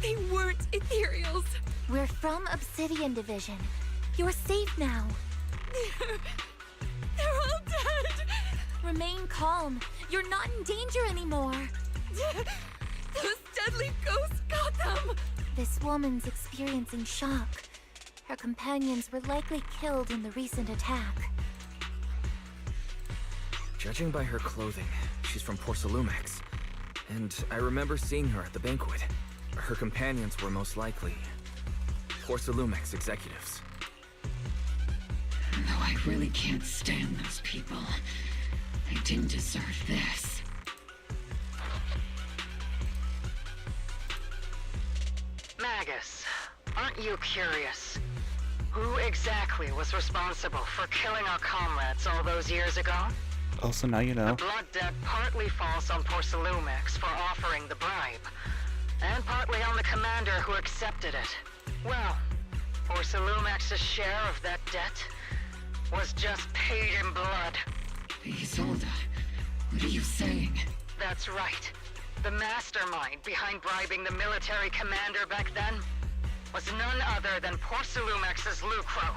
They weren't ethereals. We're from Obsidian Division. You're safe now. They're all dead. Remain calm. You're not in danger anymore. Those deadly ghosts got them. This woman's experiencing shock. Her companions were likely killed in the recent attack. Judging by her clothing, she's from Porcelumex. And I remember seeing her at the banquet. Her companions were most likely Porcelumex executives. Though I really can't stand those people, they didn't deserve this. Magus, aren't you curious? Who exactly was responsible for killing our comrades all those years ago? Also, now you know. The blood debt partly falls on Porcelumex for offering the bribe, and partly on the commander who accepted it. Well, Porcelumex's share of that debt was just paid in blood. Isolde, what are you saying? That's right. The mastermind behind bribing the military commander back then was none other than Porcelumex's Lucro.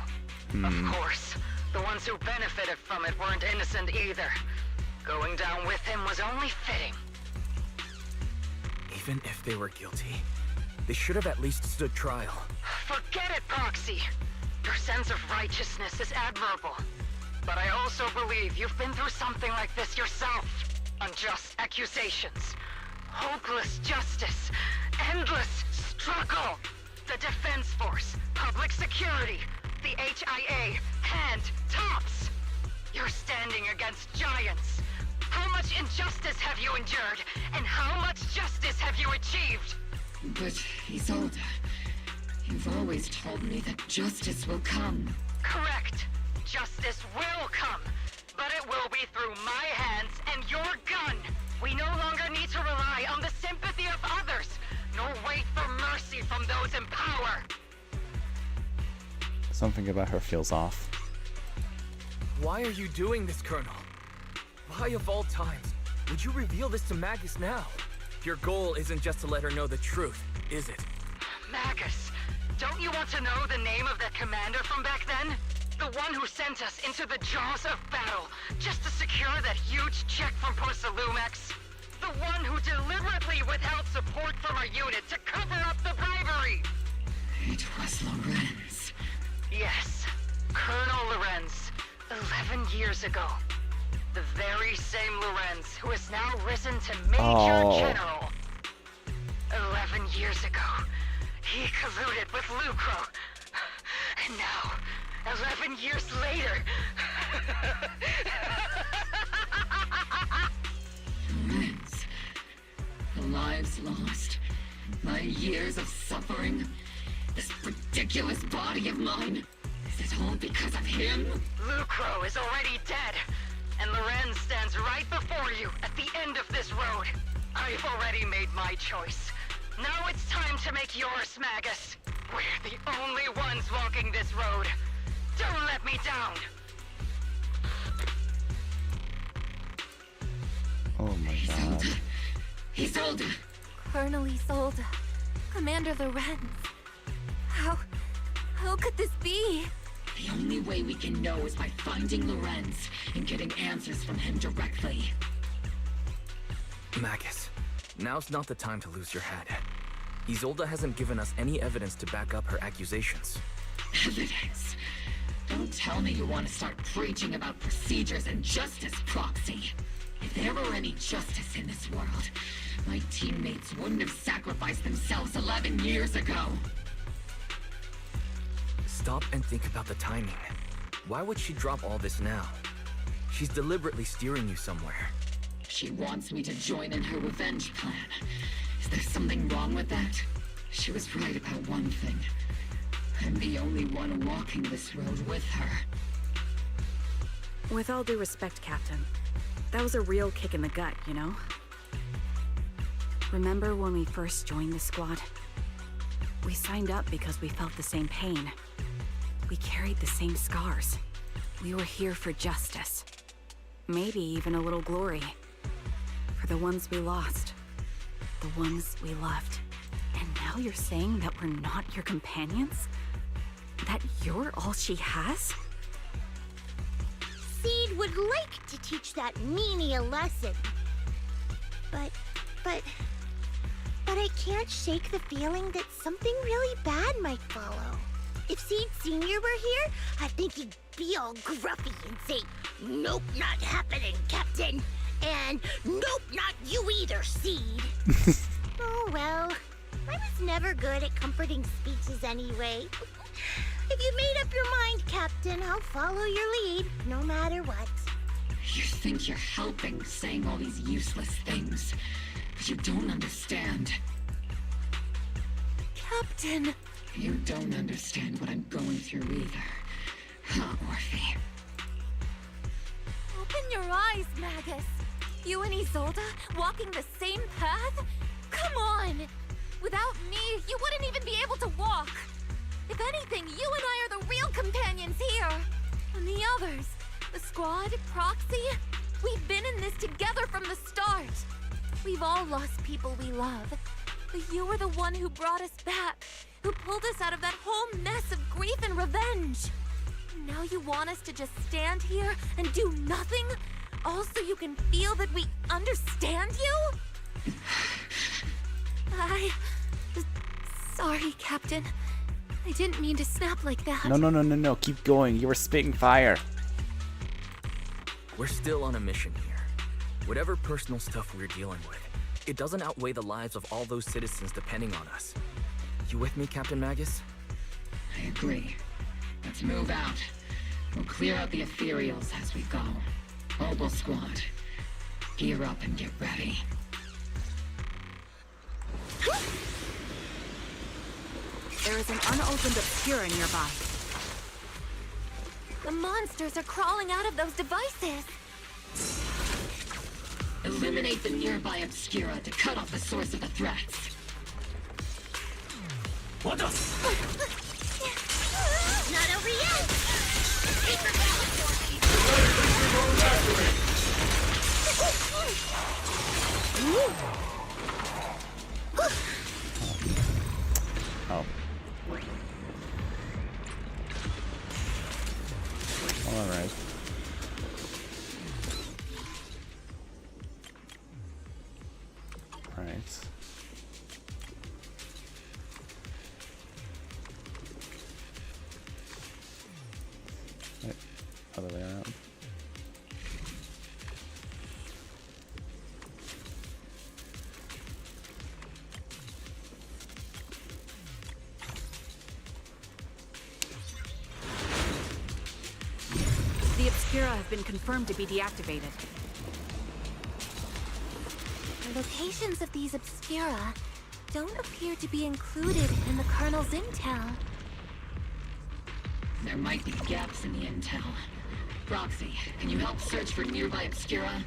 Of course, the ones who benefited from it weren't innocent either. Going down with him was only fitting. Even if they were guilty, they should have at least stood trial. Forget it, Proxy. Your sense of righteousness is admirable. But I also believe you've been through something like this yourself. Unjust accusations, hopeless justice, endless struggle. The Defense Force, public security, the HIA, and TOPS. You're standing against giants. How much injustice have you endured? And how much justice have you achieved? But, Isolde, you've always told me that justice will come. Correct. Justice will come. But it will be through my hands and your gun. We no longer need to rely on the sympathy of others, nor wait for mercy from those in power. Something about her feels off. Why are you doing this, Colonel? Why of all times would you reveal this to Magus now? Your goal isn't just to let her know the truth, is it? Magus, don't you want to know the name of that commander from back then? The one who sent us into the jaws of battle just to secure that huge check from Porcelumex? The one who deliberately withheld support from our unit to cover up the bribery? It was Lorenz. Yes, Colonel Lorenz, 11 years ago. The very same Lorenz who has now risen to Major General. 11 years ago, he colluded with Lucro. And now, 11 years later... Lorenz, the lives lost, my years of suffering, this ridiculous body of mine. Is it all because of him? Lucro is already dead, and Lorenz stands right before you at the end of this road. I've already made my choice. Now it's time to make yours, Magus. We're the only ones walking this road. Don't let me down. Oh my god. Isolde! Colonel Isolde. Commander Lorenz. How could this be? The only way we can know is by finding Lorenz and getting answers from him directly. Magus, now's not the time to lose your head. Isolde hasn't given us any evidence to back up her accusations. Evidence? Don't tell me you want to start preaching about procedures and justice, Proxy. If there were any justice in this world, my teammates wouldn't have sacrificed themselves 11 years ago. Stop and think about the timing. Why would she drop all this now? She's deliberately steering you somewhere. She wants me to join in her revenge plan. Is there something wrong with that? She was right about one thing. I'm the only one walking this road with her. With all due respect, Captain, that was a real kick in the gut, you know? Remember when we first joined the squad? We signed up because we felt the same pain. We carried the same scars. We were here for justice. Maybe even a little glory. For the ones we lost. The ones we loved. And now you're saying that we're not your companions? That you're all she has? Seed would like to teach that meanie a lesson. But I can't shake the feeling that something really bad might follow. If Seed Sr. were here, I think he'd be all gruffy and say, "Nope, not happening, Captain." And "Nope, not you either, Seed." Oh well, I was never good at comforting speeches anyway. If you made up your mind, Captain, I'll follow your lead, no matter what. You think you're helping, saying all these useless things, but you don't understand. Captain! You don't understand what I'm going through either. Huh, Orphe? Open your eyes, Magus. You and Isolde walking the same path? Come on! Without me, you wouldn't even be able to walk. If anything, you and I are the real companions here. And the others, the squad, Proxy, we've been in this together from the start. We've all lost people we love. But you were the one who brought us back, who pulled us out of that whole mess of grief and revenge. And now you want us to just stand here and do nothing? All so you can feel that we understand you? Sorry, Captain. I didn't mean to snap like that. No. Keep going. You were spitting fire. We're still on a mission here. Whatever personal stuff we're dealing with, it doesn't outweigh the lives of all those citizens depending on us. You with me, Captain Magus? I agree. Let's move out. We'll clear out the ethereals as we go. Mobile squad, gear up and get ready. There is an unopened Obscura nearby. The monsters are crawling out of those devices. Eliminate the nearby Obscura to cut off the source of the threats. What the? Not over yet! Paper ballot for me! Oh. Alright. Alright. Wait, other way around. The Obscura has been confirmed to be deactivated. The locations of these Obscura don't appear to be included in the Colonel's intel. There might be gaps in the intel. Proxy, can you help search for nearby Obscura?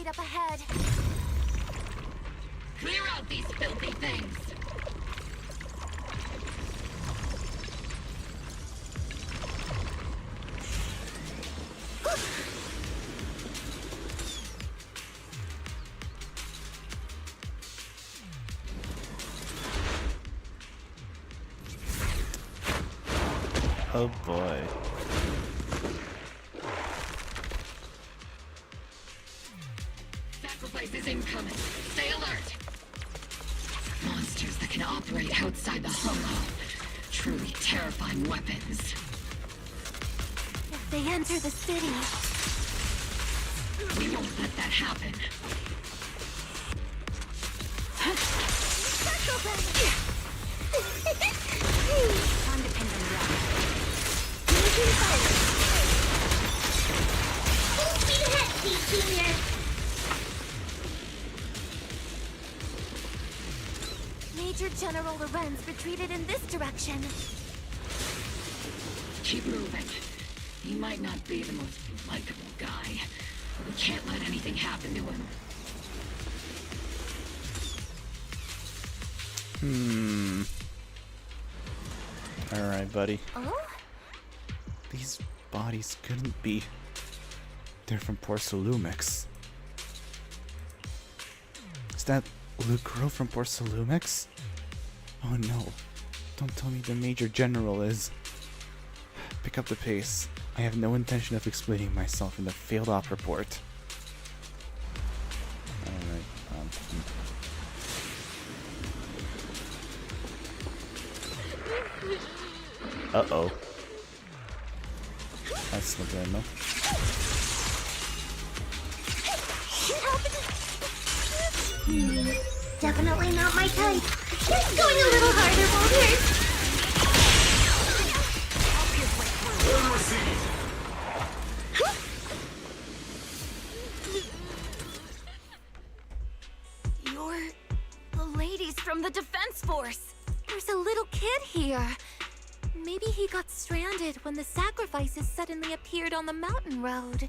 Up ahead. Clear out these filthy things! Oh boy. Sacrifice is incoming. Stay alert! Monsters that can operate outside the hollow. Truly terrifying weapons. If they enter the city... We won't let that happen. Circle them! Time to pin them down. Moving forward! Full speed ahead, Seed Junior! Major General Lorenz retreated in this direction. Keep moving. He might not be the most likable guy, but we can't let anything happen to him. Alright, buddy. Oh? These bodies couldn't be... They're from Porcelumix. Is that Lucro from Porcelumix? Oh no. Don't tell me the Major General is... Pick up the pace. I have no intention of explaining myself in the failed op report. Alright, uh-oh. That's not good enough. Definitely not my type. Just going a little harder won't hurt. You're the ladies from the Defense Force. There's a little kid here. Maybe he got stranded when the sacrifices suddenly appeared on the mountain road.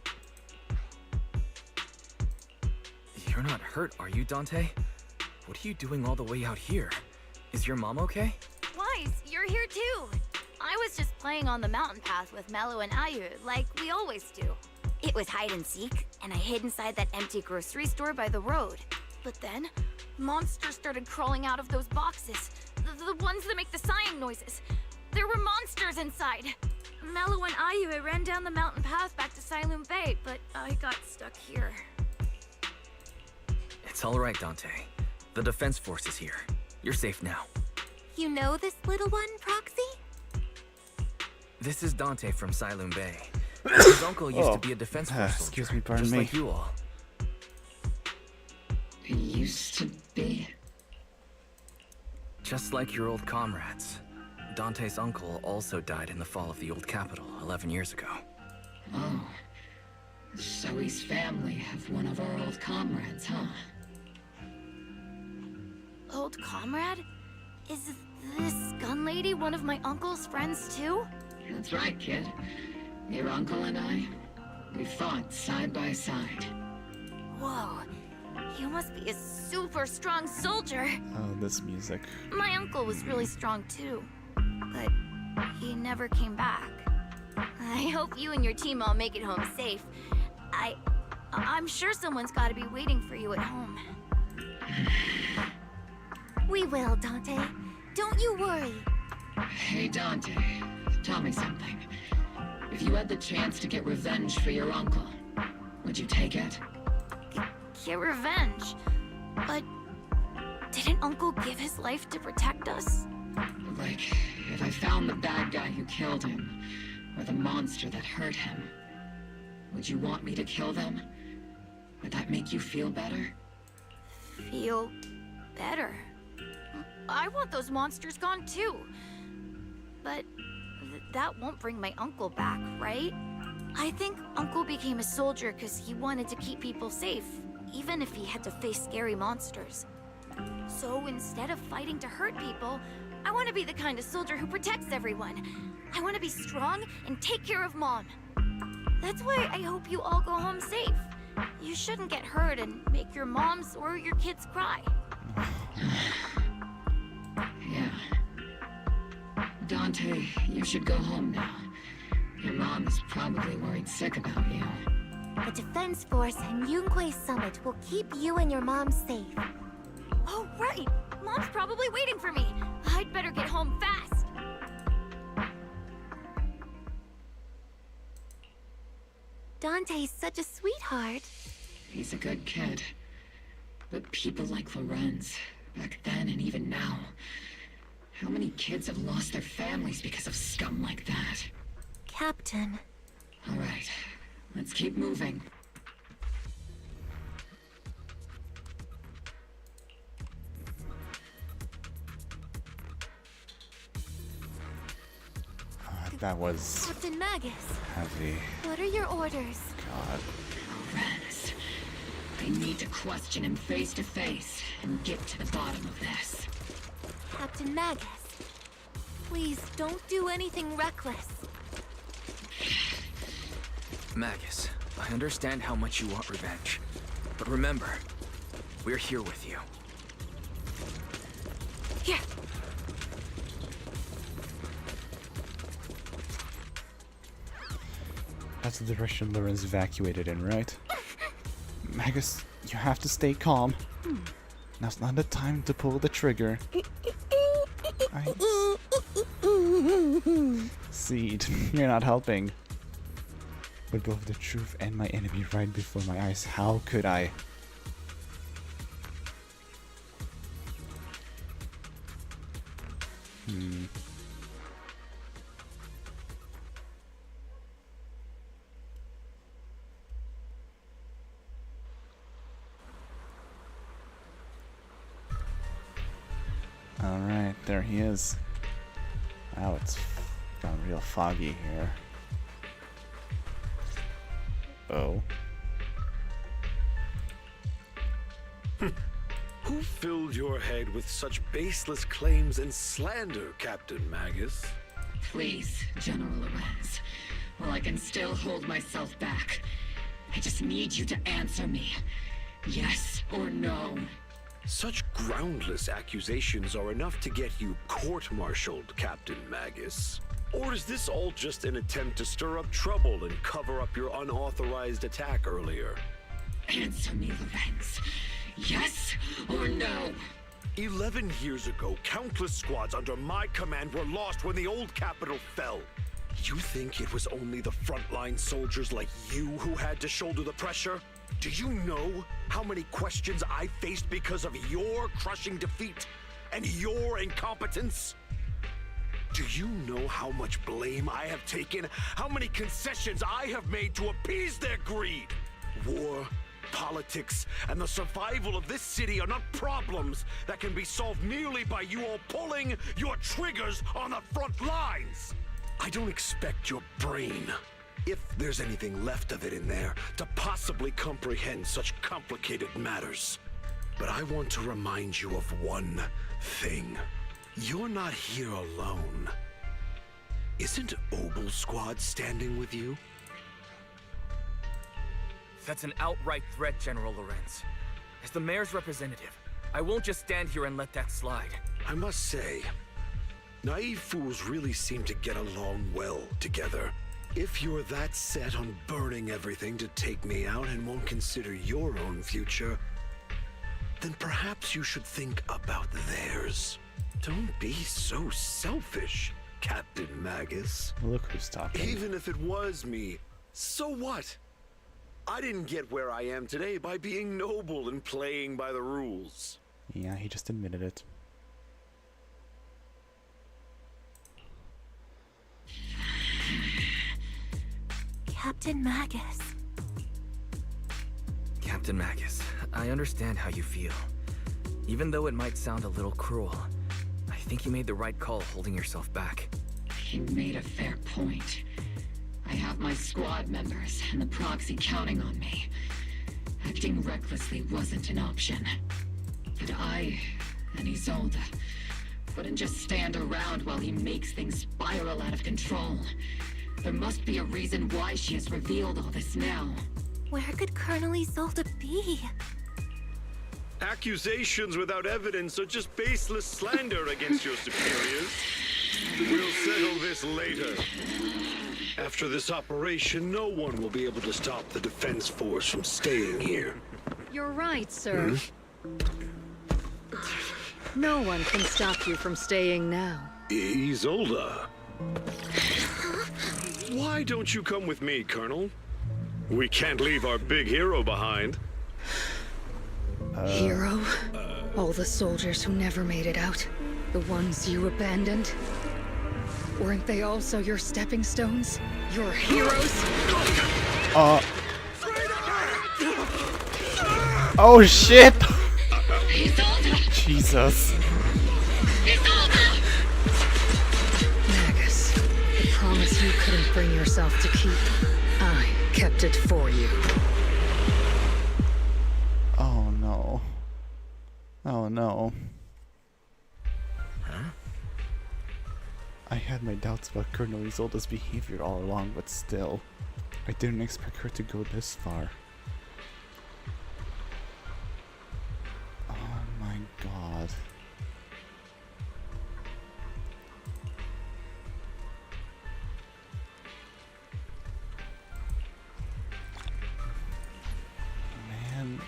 You're not hurt, are you, Dante? What are you doing all the way out here? Is your mom okay? Wise, you're here too. I was just playing on the mountain path with Mello and Ayu, like we always do. It was hide and seek, and I hid inside that empty grocery store by the road. But then, monsters started crawling out of those boxes. The ones that make the sighing noises. There were monsters inside. Mello and Ayu ran down the mountain path back to Silum Bay, but I got stuck here. It's all right, Dante. The Defense Force is here. You're safe now. You know this little one, Proxy? This is Dante from Silum Bay. His uncle used to be a Defense Force soldier, excuse me, pardon just me. like you all. He used to be... Just like your old comrades. Dante's uncle also died in the fall of the old capital 11 years ago. Oh. So his family have one of our old comrades, huh? Old comrade? Is this gun lady one of my uncle's friends too? That's right, kid. Your uncle and I, we fought side by side. Whoa. You must be a super strong soldier. Oh, this music. My uncle was really strong too, but he never came back. I hope you and your team all make it home safe. I'm sure someone's got to be waiting for you at home. We will, Dante. Don't you worry. Hey, Dante, tell me something. If you had the chance to get revenge for your uncle, would you take it? Get revenge? But didn't Uncle give his life to protect us? Like, if I found the bad guy who killed him, or the monster that hurt him, would you want me to kill them? Would that make you feel better? Feel better? I want those monsters gone too. But that won't bring my uncle back, right? I think Uncle became a soldier because he wanted to keep people safe, even if he had to face scary monsters. So instead of fighting to hurt people, I want to be the kind of soldier who protects everyone. I want to be strong and take care of Mom. That's why I hope you all go home safe. You shouldn't get hurt and make your moms or your kids cry. Yeah. Dante, you should go home now. Your mom is probably worried sick about you. The Defense Force and Yunque Summit will keep you and your mom safe. Oh, right! Mom's probably waiting for me. I'd better get home fast. Dante's such a sweetheart. He's a good kid. But people like Lorenz, back then and even now, how many kids have lost their families because of scum like that? Captain. All right, let's keep moving. That was Captain Magus. heavy. What are your orders? God. Lorenz, I need to question him face to face and get to the bottom of this. Captain Magus. Please don't do anything reckless. Magus, I understand how much you want revenge. But remember, we're here with you. Yeah. That's the direction Lorenz evacuated in, right? Magus, you have to stay calm. Now's not the time to pull the trigger. Seed, you're not helping. With both the truth and my enemy right before my eyes, how could I? Alright, there he is. Wow, it's gone real foggy here. Oh. Who filled your head with such baseless claims and slander, Captain Magus? Please, General Lorenz. While I can still hold myself back, I just need you to answer me. Yes or no? Such groundless accusations are enough to get you court-martialed, Captain Magus. Or is this all just an attempt to stir up trouble and cover up your unauthorized attack earlier? Answer me, Lorenz. Yes or no? 11 years ago, countless squads under my command were lost when the old capital fell. You think it was only the frontline soldiers like you who had to shoulder the pressure? Do you know how many questions I faced because of your crushing defeat and your incompetence? Do you know how much blame I have taken? How many concessions I have made to appease their greed? War, politics, and the survival of this city are not problems that can be solved merely by you all pulling your triggers on the front lines. I don't expect your brain, if there's anything left of it in there, to possibly comprehend such complicated matters. But I want to remind you of one thing. You're not here alone. Isn't Obel Squad standing with you? That's an outright threat, General Lorenz. As the mayor's representative, I won't just stand here and let that slide. I must say, naive fools really seem to get along well together. If you're that set on burning everything to take me out and won't consider your own future, then perhaps you should think about theirs. Don't be so selfish, Captain Magus. Look who's talking. Even if it was me, so what? I didn't get where I am today by being noble and playing by the rules. Yeah, he just admitted it. Captain Magus. Captain Magus, I understand how you feel. Even though it might sound a little cruel, I think you made the right call holding yourself back. You made a fair point. I have my squad members and the proxy counting on me. Acting recklessly wasn't an option. But I and Isolde couldn't just stand around while he makes things spiral out of control. There must be a reason why she has revealed all this now. Where could Colonel Isolde be? Accusations without evidence are just baseless slander against your superiors. We'll settle this later. After this operation, no one will be able to stop the defense force from staying here. You're right, sir. No one can stop you from staying now. Isolde. Why don't you come with me, Colonel? We can't leave our big hero behind. Hero? All the soldiers who never made it out? The ones you abandoned? Weren't they also your stepping stones? Your heroes? Oh shit! Jesus. Magus, the promise you couldn't bring yourself to keep, I kept it for you. Oh no. Oh no. I had my doubts about Colonel Isolde's behavior all along, but still, I didn't expect her to go this far. Oh my god. Man.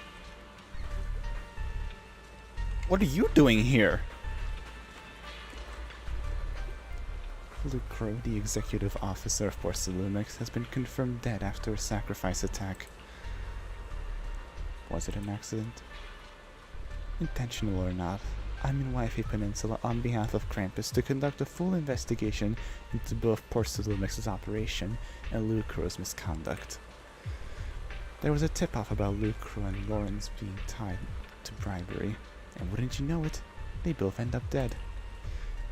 What are you doing here? Lucro, the executive officer of Porcelumix, has been confirmed dead after a sacrifice attack. Was it an accident? Intentional or not, I'm in Wi-Fi Peninsula on behalf of Krampus to conduct a full investigation into both Porcelumix's operation and Lucro's misconduct. There was a tip-off about Lucro and Lawrence being tied to bribery, and wouldn't you know it, they both end up dead.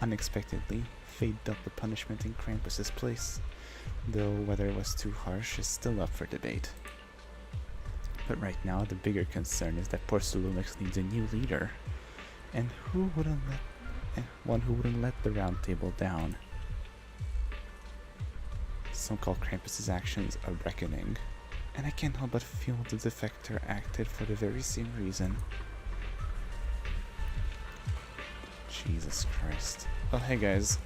Unexpectedly, fate dealt the punishment in Krampus's place, though whether it was too harsh is still up for debate. But right now, the bigger concern is that Porcelumix needs a new leader, and one who wouldn't let the Round Table down. Some call Krampus's actions a reckoning, and I can't help but feel the defector acted for the very same reason. Jesus Christ. Oh, hey guys.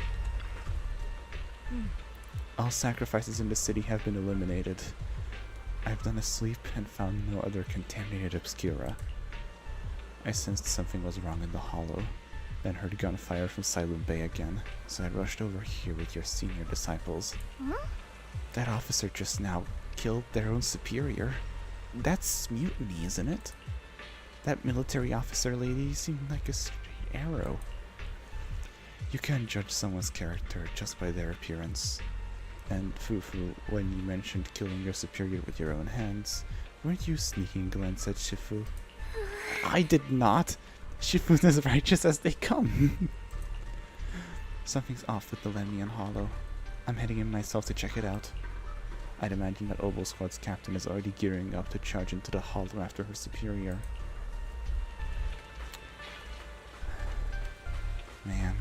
All sacrifices in the city have been eliminated. I've done a sweep and found no other contaminated obscura. I sensed something was wrong in the hollow, then heard gunfire from Silent Bay again, so I rushed over here with your senior disciples. That officer just now killed their own superior. That's mutiny, isn't it? That military officer lady seemed like a straight arrow. You can't judge someone's character just by their appearance. And Fufu, when you mentioned killing your superior with your own hands, weren't you sneaking glance at Shifu? I did not! Shifu's as righteous as they come! Something's off with the Lemnian Hollow. I'm heading in myself to check it out. I'd imagine that Oboe Squad's captain is already gearing up to charge into the Hollow after her superior. Man.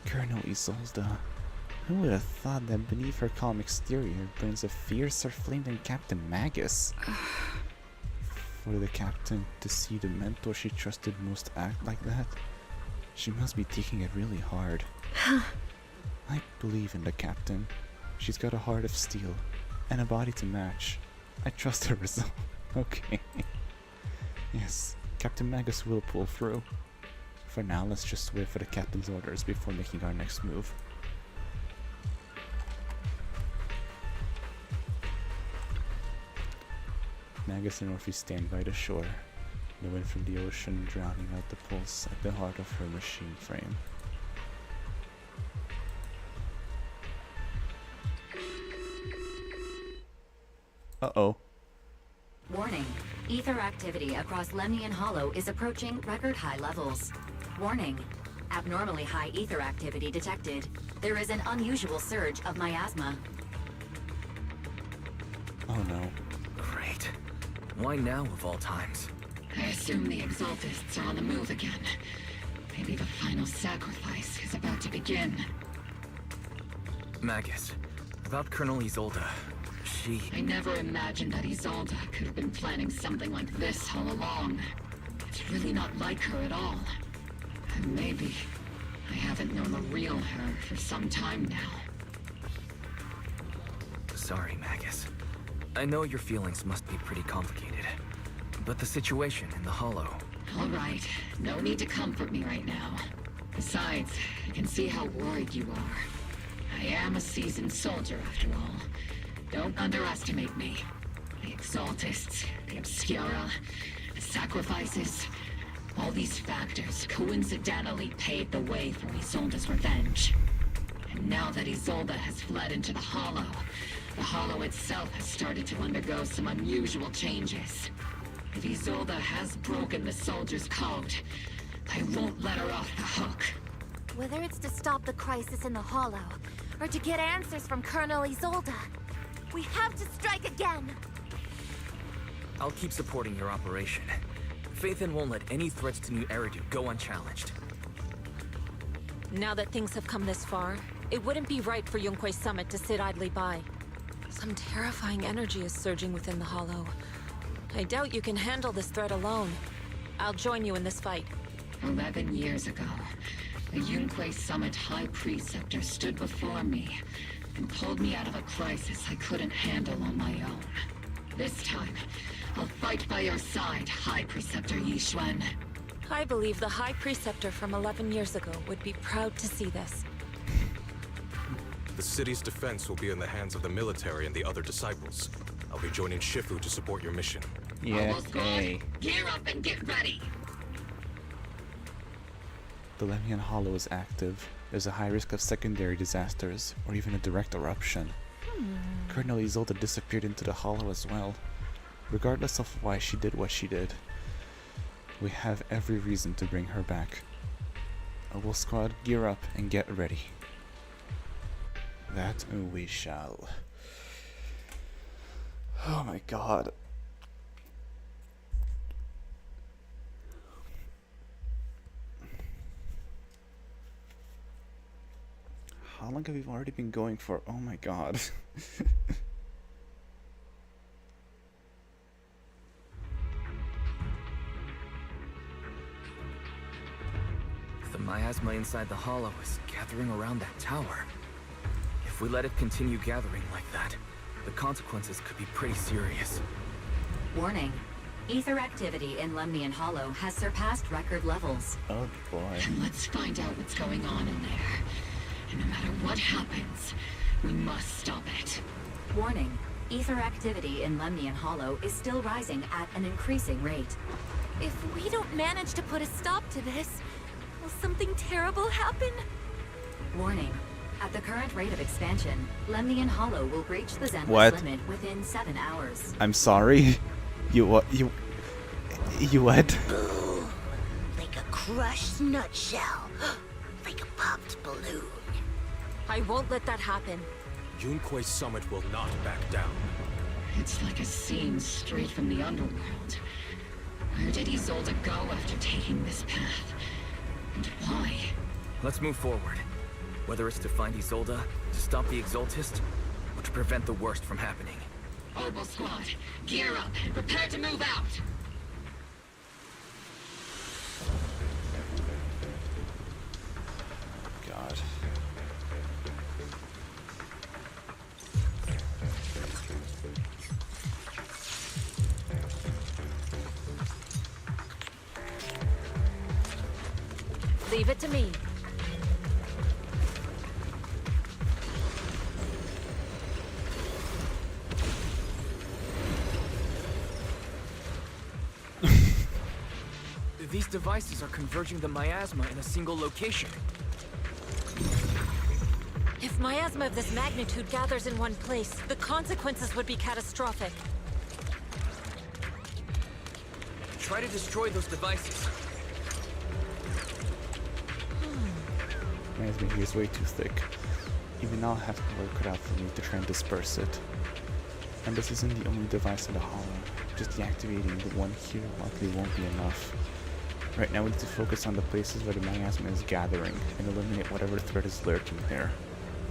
Colonel Isolde. Who would have thought that beneath her calm exterior burns a fiercer flame than Captain Magus? For the captain to see the mentor she trusted most act like that, she must be taking it really hard. I believe in the captain. She's got a heart of steel, and a body to match. I trust her resolve. Okay. Yes, Captain Magus will pull through. For now, let's just wait for the captain's orders before making our next move. Magus and Orphe stand by the shore, the wind from the ocean drowning out the pulse at the heart of her machine frame. Uh-oh. Warning. Ether activity across Lemnian Hollow is approaching record high levels. Warning. Abnormally high ether activity detected. There is an unusual surge of miasma. Oh no. Great. Why now of all times? I assume the Exaltists are on the move again. Maybe the final sacrifice is about to begin. Magus, about Colonel Isolde. I never imagined that Isolde could have been planning something like this all along. It's really not like her at all. And maybe I haven't known the real her for some time now. Sorry, Magus. I know your feelings must be pretty complicated. But the situation in the Hollow... All right, no need to comfort me right now. Besides, I can see how worried you are. I am a seasoned soldier after all. Don't underestimate me. The Exaltists, the Obscura, the sacrifices, all these factors coincidentally paved the way for Isolde's revenge. And now that Isolde has fled into the Hollow itself has started to undergo some unusual changes. If Isolde has broken the soldier's code, I won't let her off the hook. Whether it's to stop the crisis in the Hollow, or to get answers from Colonel Isolde, we have to strike again! I'll keep supporting your operation. Phaethon won't let any threats to New Eridu go unchallenged. Now that things have come this far, it wouldn't be right for Yunque's summit to sit idly by. Some terrifying energy is surging within the Hollow. I doubt you can handle this threat alone. I'll join you in this fight. 11 years ago, a Yunque Summit High Preceptor stood before me and pulled me out of a crisis I couldn't handle on my own. This time, I'll fight by your side, High Preceptor Yixuan. I believe the High Preceptor from 11 years ago would be proud to see this. The city's defense will be in the hands of the military and the other disciples. I'll be joining Shifu to support your mission. Yeah, Squad, gear up and get ready! The Lemnian Hollow is active. There's a high risk of secondary disasters, or even a direct eruption. Colonel Isolde disappeared into the Hollow as well. Regardless of why she did what she did, we have every reason to bring her back. Oboe Squad, gear up and get ready. That we shall. Oh my god. How long have we already been going for? Oh my god. The miasma inside the Hollow is gathering around that tower. If we let it continue gathering like that, the consequences could be pretty serious. Warning. Ether activity in Lemnian Hollow has surpassed record levels. Oh boy. And let's find out what's going on in there. And no matter what happens, we must stop it. Warning. Ether activity in Lemnian Hollow is still rising at an increasing rate. If we don't manage to put a stop to this, will something terrible happen? Warning. At the current rate of expansion, Lemnian Hollow will breach the Zenless What? limit within 7 hours. I'm sorry. You what? You what? Boom. Like a crushed nutshell. Like a popped balloon. I won't let that happen. Yunque's summit will not back down. It's like a scene straight from the underworld. Where did Isolde go after taking this path? And why? Let's move forward. Whether it's to find Isolde, to stop the Exaltist, or to prevent the worst from happening. Oboe Squad, gear up and prepare to move out! God. Leave it to me. These devices are converging the miasma in a single location. If miasma of this magnitude gathers in one place, the consequences would be catastrophic. Try to destroy those devices. Miasma here is way too thick. Even I'll have to work it out for me to try and disperse it. And this isn't the only device in the Hollow. Just deactivating the one here likely won't be enough. Right now we need to focus on the places where the miasma is gathering and eliminate whatever threat is lurking there.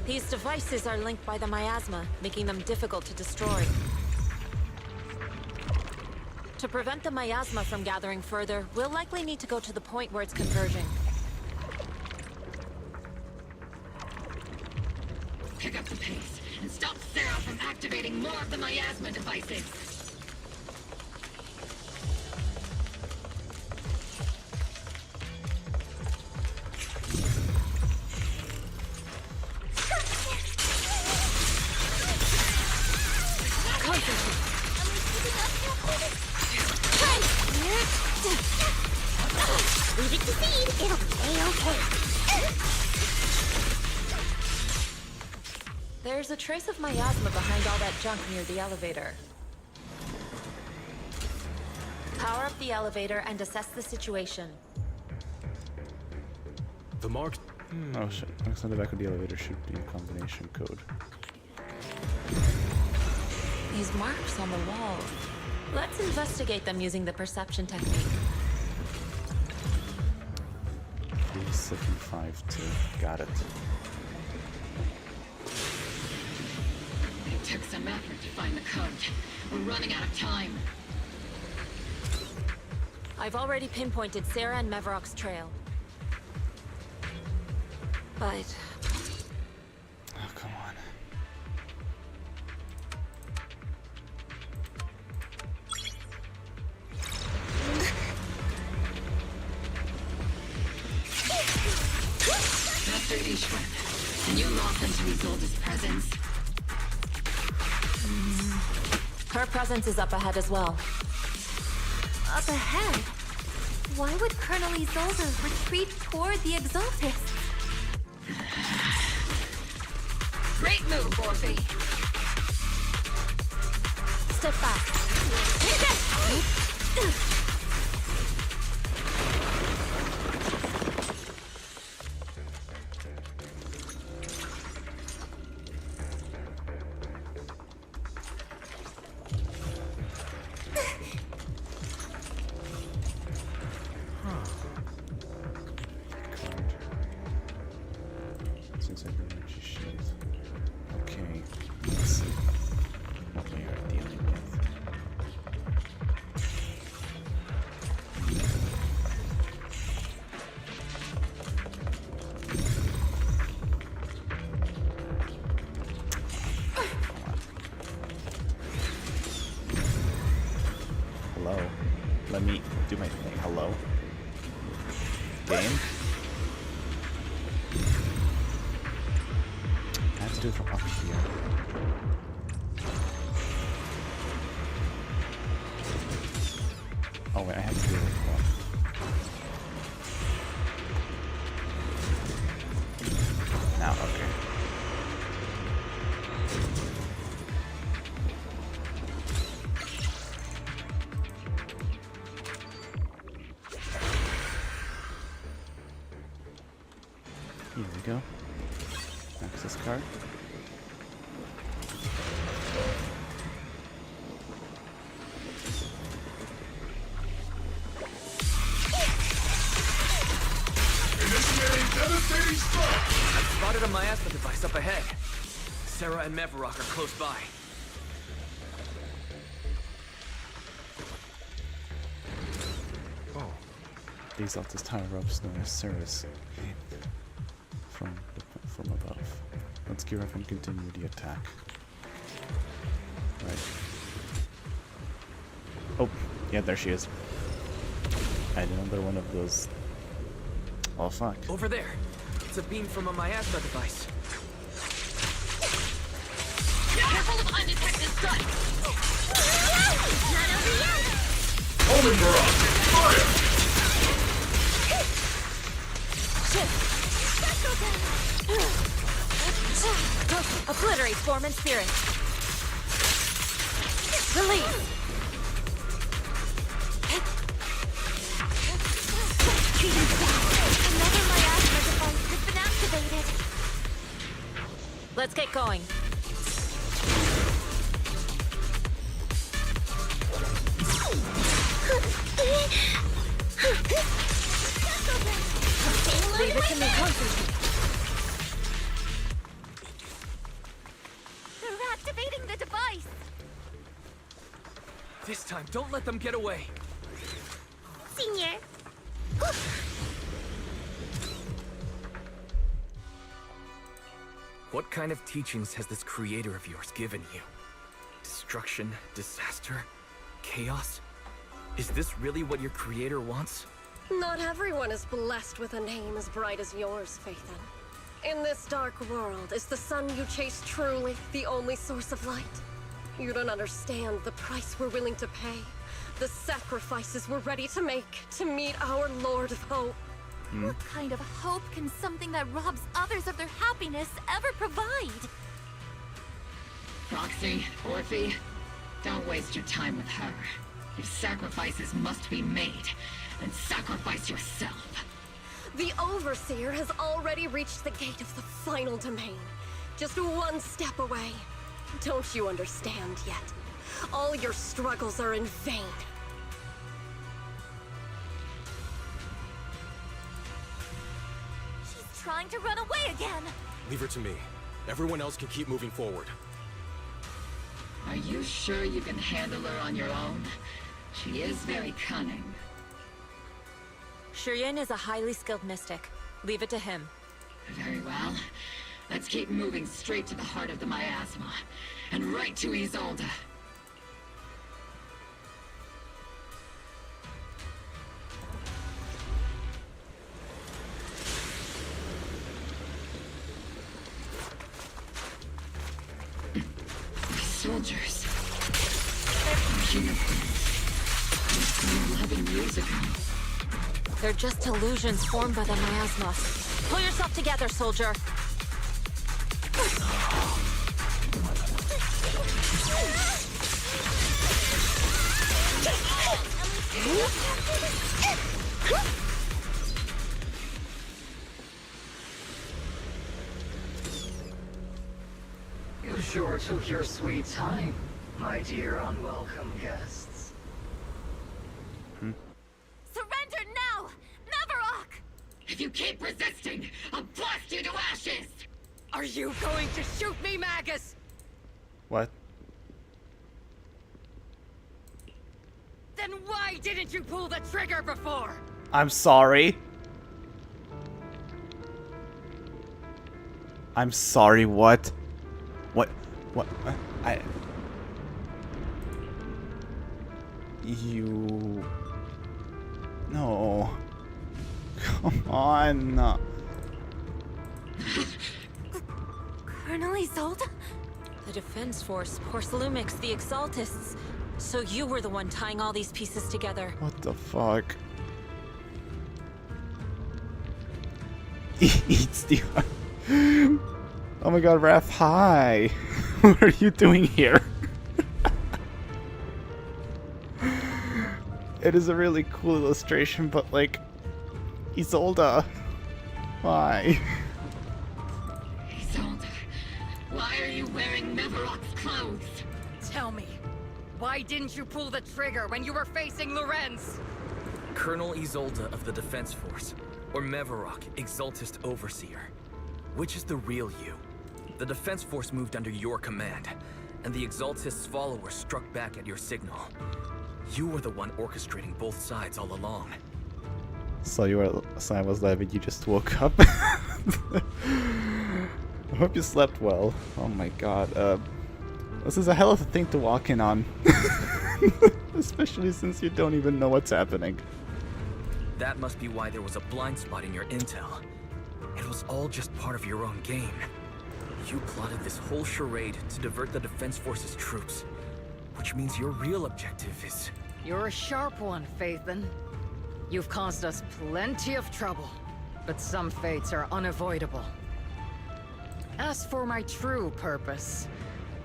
These devices are linked by the miasma, making them difficult to destroy. To prevent the miasma from gathering further, we'll likely need to go to the point where it's converging. Pick up the pace and stop Sarah from activating more of the miasma devices! Leave it to Seed. It'll be A-okay. There's a trace of miasma behind all that junk near the elevator. Power up the elevator and assess the situation. The mark. Oh shit, next on the back of the elevator should be a combination code. These marks on the wall. Let's investigate them using the perception technique. Siphon 5 too. Got it. It took some effort to find the code. We're running out of time. I've already pinpointed Sarah and Mevarok's trail. But... oh, come on. Master Ishwan, can you lock into Isolde's presence? Her presence is up ahead as well. Up ahead? Why would Colonel Isolde retreat toward the Exaltus? Great move, Orphe. Step back. Since I energy shield. Okay, let's see what we are dealing with. Hello? Let me do my thing. Hello? Game? I have to do it from up here. Oh wait, I have to do it from up. Now, okay. Here we go. Access card. Initiating devastating strike! I've spotted a miasma device up ahead. Sarah and Mevarok are close by. Oh. The Exaltus Tower ropes known as Ceres from above. Let's gear up and continue the attack. Right. Oh, yeah, there she is. I had another one of those. Oh fuck. Over there. It's a beam from a miasma device. Careful of undetected strikes! Not over yet! Omen Barrage! Fire! Obliterate form and spirit. Release. Another miasma device has been activated. Let's get going. Leave it to me, concentrate. They're activating the device. This time, don't let them get away. Senior. What kind of teachings has this creator of yours given you? Destruction, disaster, chaos? Is this really what your creator wants? Not everyone is blessed with a name as bright as yours, Phaethon. In this dark world, is the sun you chase truly the only source of light? You don't understand the price we're willing to pay, the sacrifices we're ready to make to meet our Lord of Hope. What kind of hope can something that robs others of their happiness ever provide? Proxy, Orphe, don't waste your time with her. If sacrifices must be made, then sacrifice yourself. The Overseer has already reached the gate of the final domain. Just one step away. Don't you understand yet? All your struggles are in vain. trying to run away again. Leave her to me. Everyone else can keep moving forward. Are you sure you can handle her on your own? She is very cunning. Shiryen is a highly skilled mystic. Leave it to him. Very well. Let's keep moving straight to the heart of the miasma, and right to Isolde. Soldiers. Uniforms. 11 years ago. They're just illusions formed by the miasma. Pull yourself together, soldier. You sure took your sweet time, my dear unwelcome guests. Surrender now! Neverok! If you keep resisting, I'll blast you to ashes! Are you going to shoot me, Magus? What? Then why didn't you pull the trigger before? I'm sorry. I'm sorry, what? What? You... No. Come on. Colonel Isolde? The Defense Force, Porcelumix, the Exaltists. So you were the one tying all these pieces together. What the fuck? Eats the... Oh my god, Raph, hi! What are you doing here? It is a really cool illustration, but like... Isolde. Why? Isolde, why are you wearing Neverok's clothes? Tell me, why didn't you pull the trigger when you were facing Lorenz? Colonel Isolde of the Defense Force, or Mevarok, Exaltist Overseer. Which is the real you? The Defense Force moved under your command, and the Exaltist's followers struck back at your signal. You were the one orchestrating both sides all along. So I was live and you just woke up. I hope you slept well. Oh my god. This is a hell of a thing to walk in on. Especially since you don't even know what's happening. That must be why there was a blind spot in your intel. It was all just part of your own game. You plotted this whole charade to divert the Defense Force's troops. Which means your real objective is... You're a sharp one, Phaethon. You've caused us plenty of trouble, but some fates are unavoidable. As for my true purpose,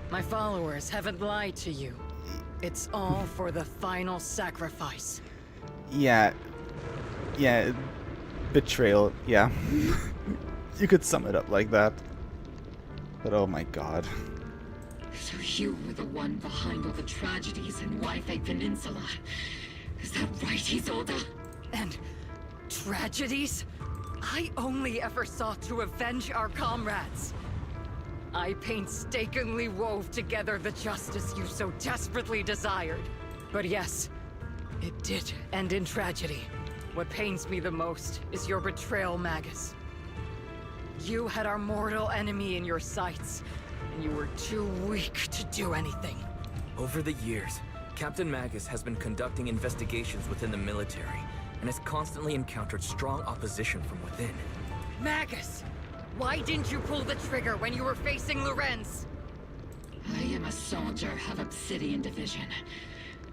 my followers haven't lied to you. It's all for the final sacrifice. Yeah. Yeah. Betrayal, yeah. You could sum it up like that. But oh my god. So you were the one behind all the tragedies in Wi-Fi Peninsula. Is that right, Isolde? And tragedies? I only ever sought to avenge our comrades. I painstakingly wove together the justice you so desperately desired. But yes, it did end in tragedy. What pains me the most is your betrayal, Magus. You had our mortal enemy in your sights, and you were too weak to do anything. Over the years, Captain Magus has been conducting investigations within the military, and has constantly encountered strong opposition from within. Magus! Why didn't you pull the trigger when you were facing Lorenz? I am a soldier of Obsidian Division.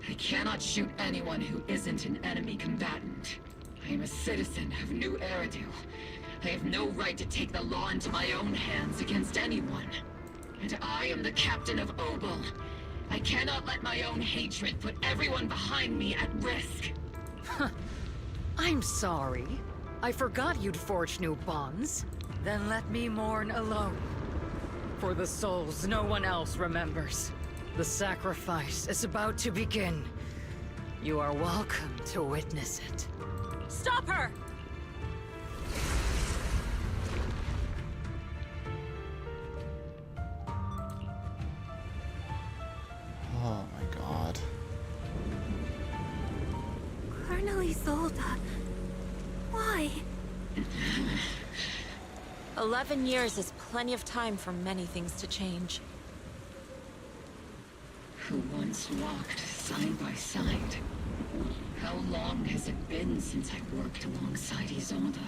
I cannot shoot anyone who isn't an enemy combatant. I am a citizen of New Eridu. I have no right to take the law into my own hands against anyone. And I am the captain of Obel. I cannot let my own hatred put everyone behind me at risk. I'm sorry. I forgot you'd forged new bonds. Then let me mourn alone. For the souls no one else remembers. The sacrifice is about to begin. You are welcome to witness it. Stop her! 11 years is plenty of time for many things to change. Who once walked side by side. How long has it been since I worked alongside Isolde?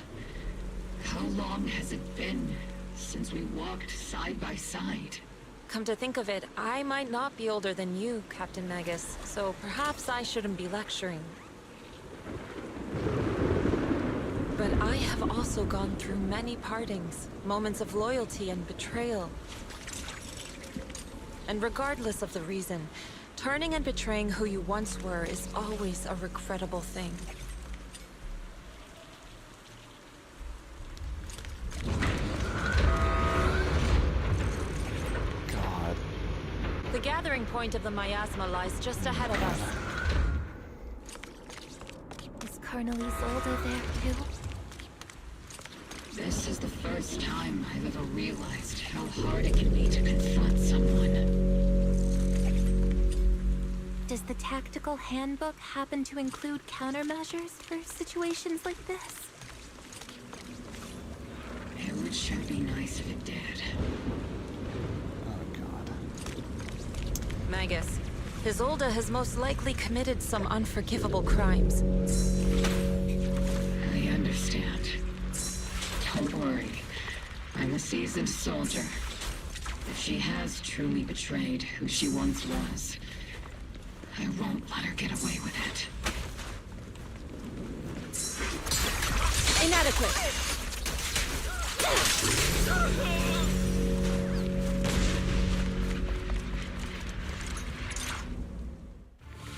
How long has it been since we walked side by side? Come to think of it, I might not be older than you, Captain Magus, so perhaps I shouldn't be lecturing. But I have also gone through many partings, moments of loyalty and betrayal. And regardless of the reason, turning and betraying who you once were is always a regrettable thing. God. The gathering point of the miasma lies just ahead of us. Is Colonel Isolde there too? This is the first time I've ever realized how hard it can be to confront someone. Does the tactical handbook happen to include countermeasures for situations like this? It would sure be nice if it did. Oh God. Magus, Isolde has most likely committed some unforgivable crimes. I understand. Don't worry. I'm a seasoned soldier. If she has truly betrayed who she once was, I won't let her get away with it. Inadequate!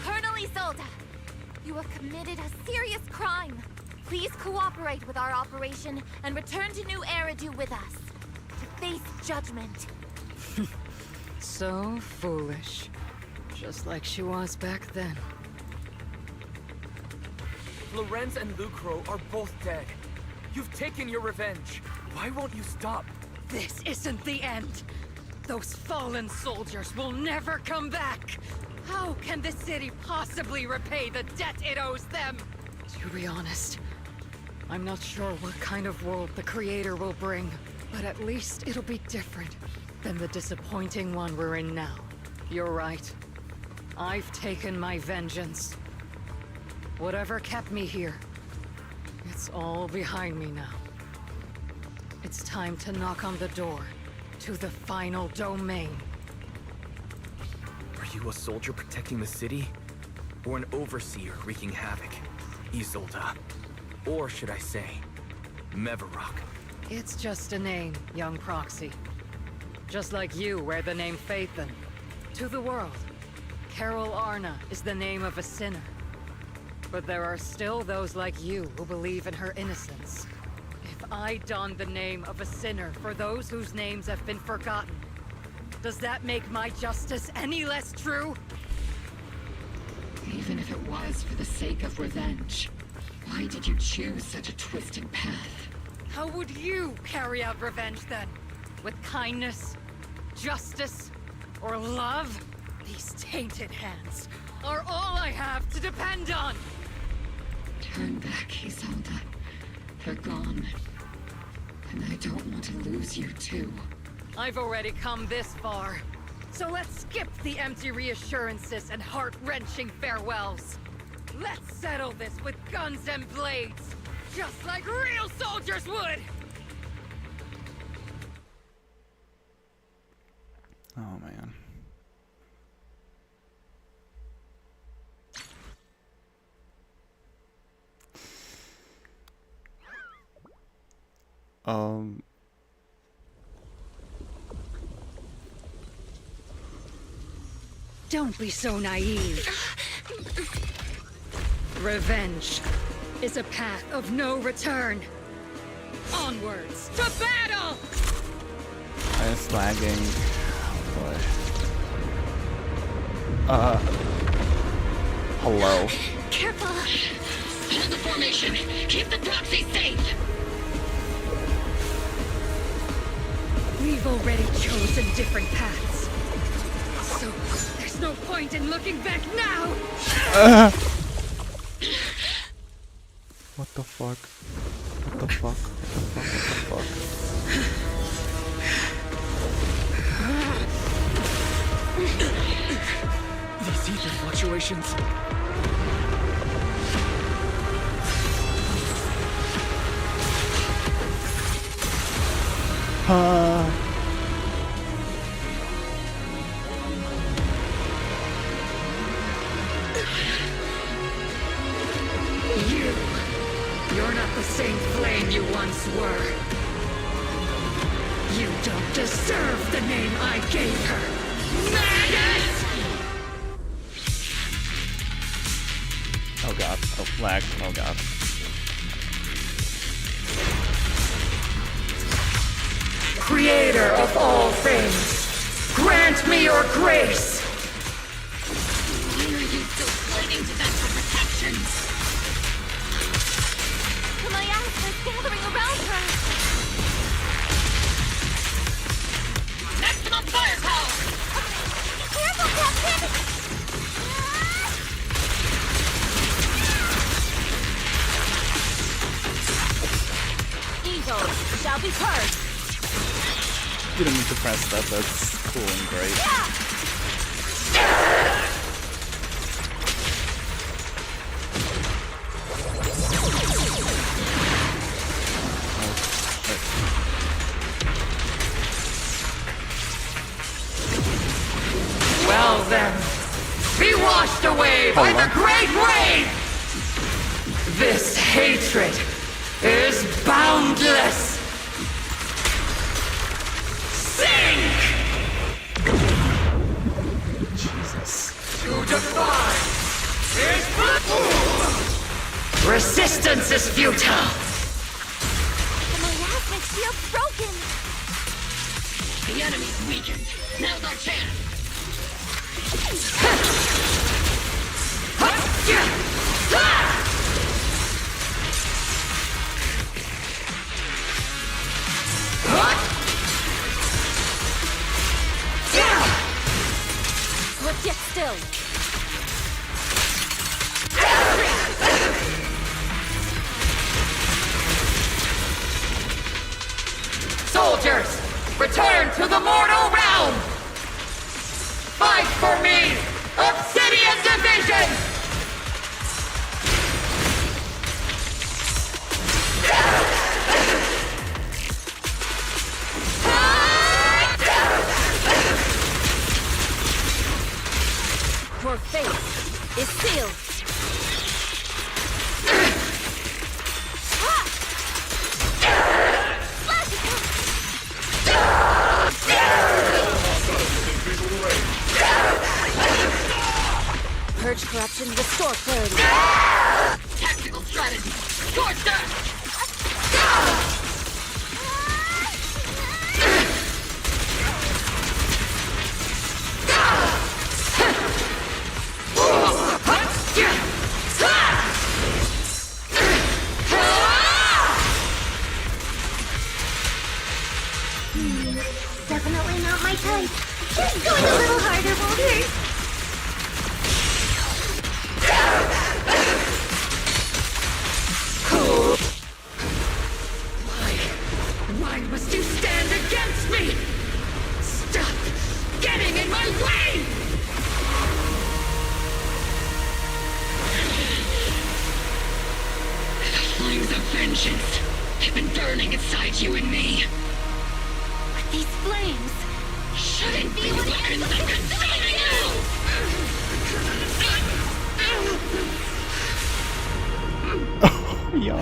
Colonel Isolde! You have committed a serious crime. Please cooperate with our operation and return to New Eridu with us. To face judgment. So foolish. Just like she was back then. Lorenz and Lucro are both dead. You've taken your revenge. Why won't you stop? This isn't the end. Those fallen soldiers will never come back. How can the city possibly repay the debt it owes them? To be honest, I'm not sure what kind of world the Creator will bring, but at least it'll be different than the disappointing one we're in now. You're right. I've taken my vengeance. Whatever kept me here, it's all behind me now. It's time to knock on the door to the final domain. Are you a soldier protecting the city? Or an overseer wreaking havoc? Isolde. Or should I say, Mevarok? It's just a name, young proxy. Just like you wear the name Phaethon. To the world, Carol Arna is the name of a sinner. But there are still those like you who believe in her innocence. If I don the name of a sinner for those whose names have been forgotten, does that make my justice any less true? Even if it was for the sake of revenge, why did you choose such a twisted path? How would you carry out revenge then? With kindness, justice, or love? These tainted hands are all I have to depend on! Turn back, Isolde. They're gone. And I don't want to lose you too. I've already come this far. So let's skip the empty reassurances and heart-wrenching farewells. Let's settle this with guns and blades, just like real soldiers would! Oh man. Don't be so naive. Revenge is a path of no return. Onwards to battle! It's lagging. Oh boy. Hello. Careful! Hold the formation! Keep the proxy safe! We've already chosen different paths. So, there's no point in looking back now! What the fuck? What the fuck? What the fuck? What the fuck? These ether fluctuations. You're not the same flame you once were. You don't deserve the name I gave her. Magus! Oh god. Oh, lag. Oh god. Creator of all things, grant me your grace! Why are you still clinging to that for protection? The miasma's gathering around her. Maximum firepower! Careful, Captain! Eagles shall be purged. Didn't mean to press that, that's cool and great. Well then, be washed away by the great rain! This hatred is boundless! Sink! Jesus. To defy is resistance is futile! The miasma's shield's broken. The enemy's weakened. Now's our chance. Let's get still. Soldiers, return to the mortal realm! Fight for me! Obsidian Division! Your fate is sealed. Purge corruption, restore clarity. Tactical strategy. Scorched earth! Definitely not my type. Just going a little harder won't hurt. Why must you stand against me? Stop getting in my way! The flames of vengeance have been burning inside you and me. But these flames Shouldn't be weapons that consume you! Yo.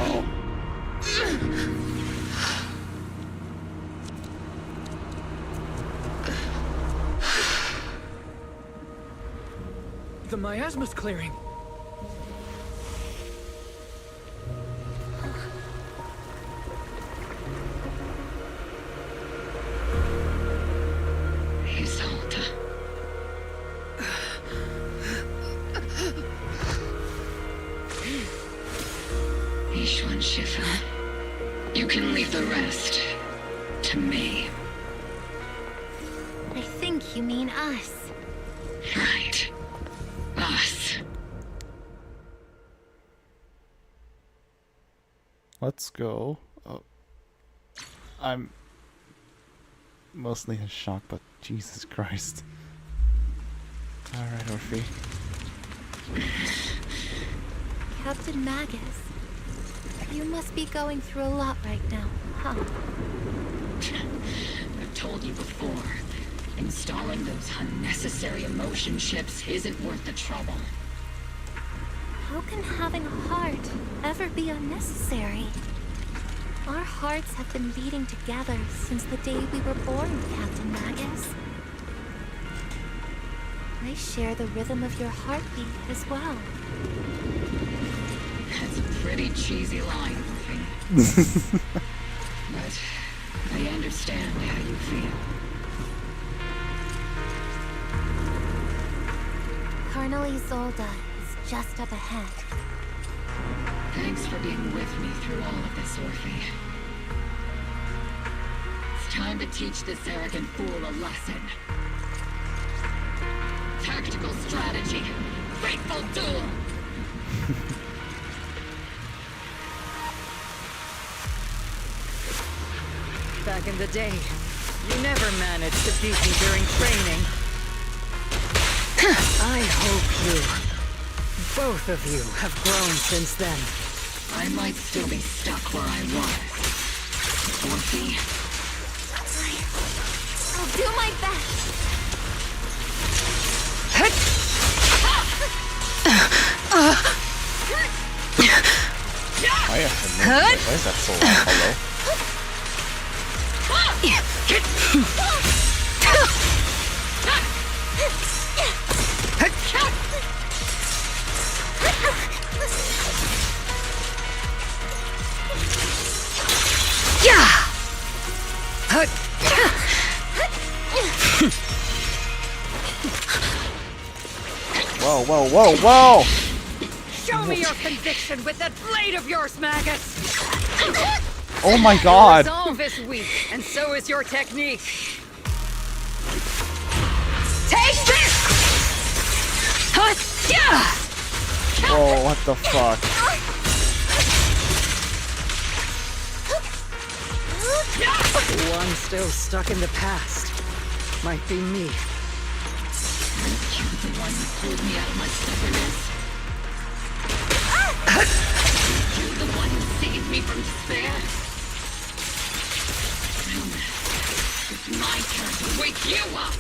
The miasma's clearing. Isolde. Ishwan Shifa. You can leave the rest to me. I think you mean us. Right. Us. Let's go. Oh. I'm mostly in shock, but Jesus Christ. Alright, Orphe. Captain Magus, you must be going through a lot right now, huh? I've told you before, installing those unnecessary emotion chips isn't worth the trouble. How can having a heart ever be unnecessary? Our hearts have been beating together since the day we were born, Captain Magus. I share the rhythm of your heartbeat as well. That's a pretty cheesy line, Orphe. But I understand how you feel. Colonel Isolde is just up ahead. Thanks for being with me through all of this, Orphe. It's time to teach this arrogant fool a lesson. Tactical strategy. Fateful duel. Back in the day, you never managed to beat me during training. I hope you, both of you, have grown since then. I might still be stuck where I was. Orphe. I'll do my best. I have to know. Why is that so loud? Hello? Whoa, whoa, whoa, whoa! Show me your conviction with that blade of yours, Magus! Oh my god! Your resolve is weak, and so is your technique. Take this! Whoa, what the fuck? One still stuck in the past. Might be me. You're the one who pulled me out of my stubbornness. You're the one who saved me from despair. It's my turn to wake you up.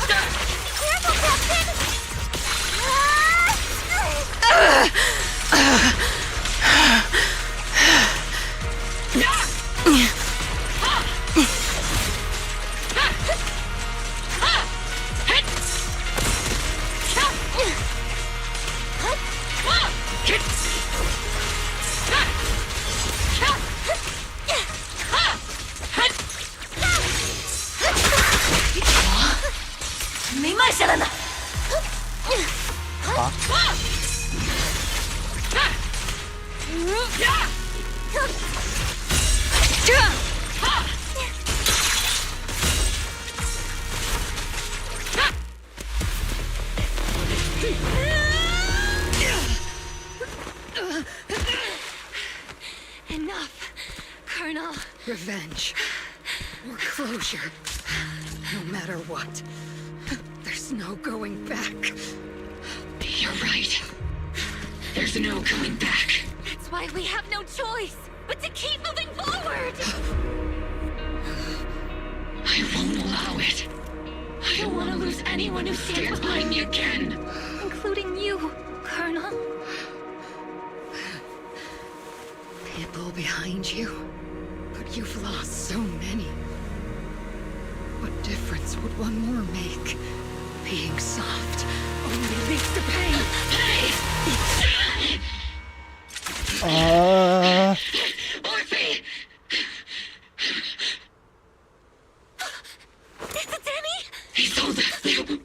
Careful, Captain! Enough, Colonel. Revenge. Or closure. No matter what. There's no going back. You're right. There's no going back. That's why we have no choice but to keep moving forward! I won't allow it. I don't want to lose anyone who stands behind me again. Including you, Colonel. People behind you. But you've lost so many. What difference would one more make? Being soft only leads to pain. Orphe! Is it Danny? He sold it.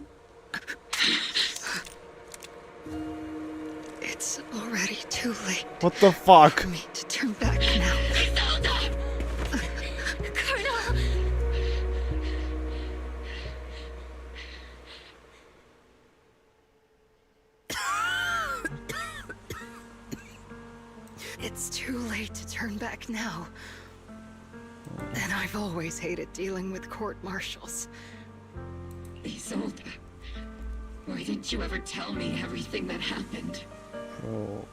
It's already too late. What the fuck? For me to turn back now. Colonel! It's too turn back now. And I've always hated dealing with court-martials. Isolde, why didn't you ever tell me everything that happened? Oh,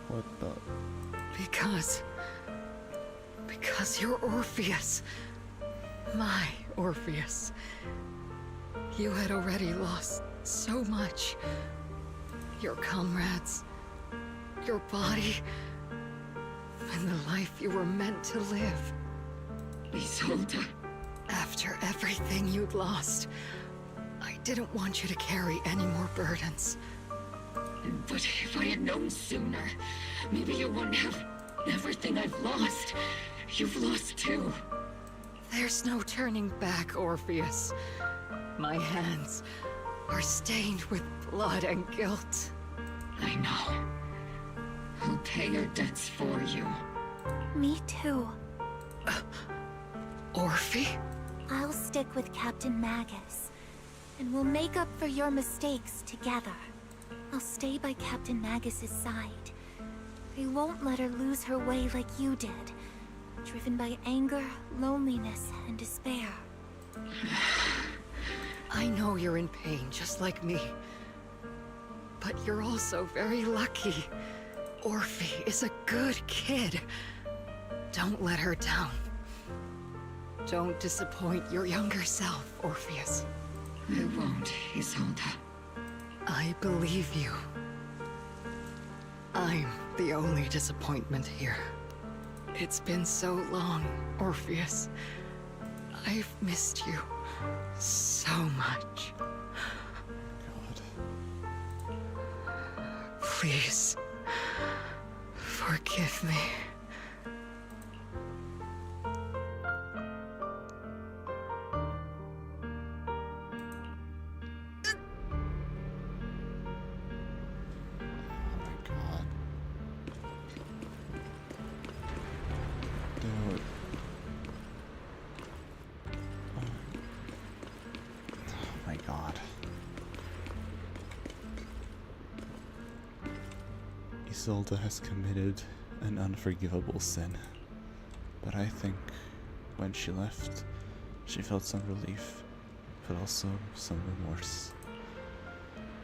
what the? Because you're Orpheus. My Orpheus. You had already lost so much. Your comrades, your body, and the life you were meant to live. Isolde. After everything you'd lost, I didn't want you to carry any more burdens. But if I had known sooner, maybe you wouldn't have everything I've lost. You've lost too. There's no turning back, Orpheus. My hands are stained with blood and guilt. I know. I'll pay your debts for you. Me too. Orphe? I'll stick with Captain Magus, and we'll make up for your mistakes together. I'll stay by Captain Magus's side. I won't let her lose her way like you did, driven by anger, loneliness, and despair. I know you're in pain, just like me. But you're also very lucky. Orphe is a good kid. Don't let her down. Don't disappoint your younger self, Orpheus. I won't, Isolde. I believe you. I'm the only disappointment here. It's been so long, Orpheus. I've missed you so much. God. Please, forgive me. Isolde has committed an unforgivable sin, but I think when she left, she felt some relief, but also some remorse.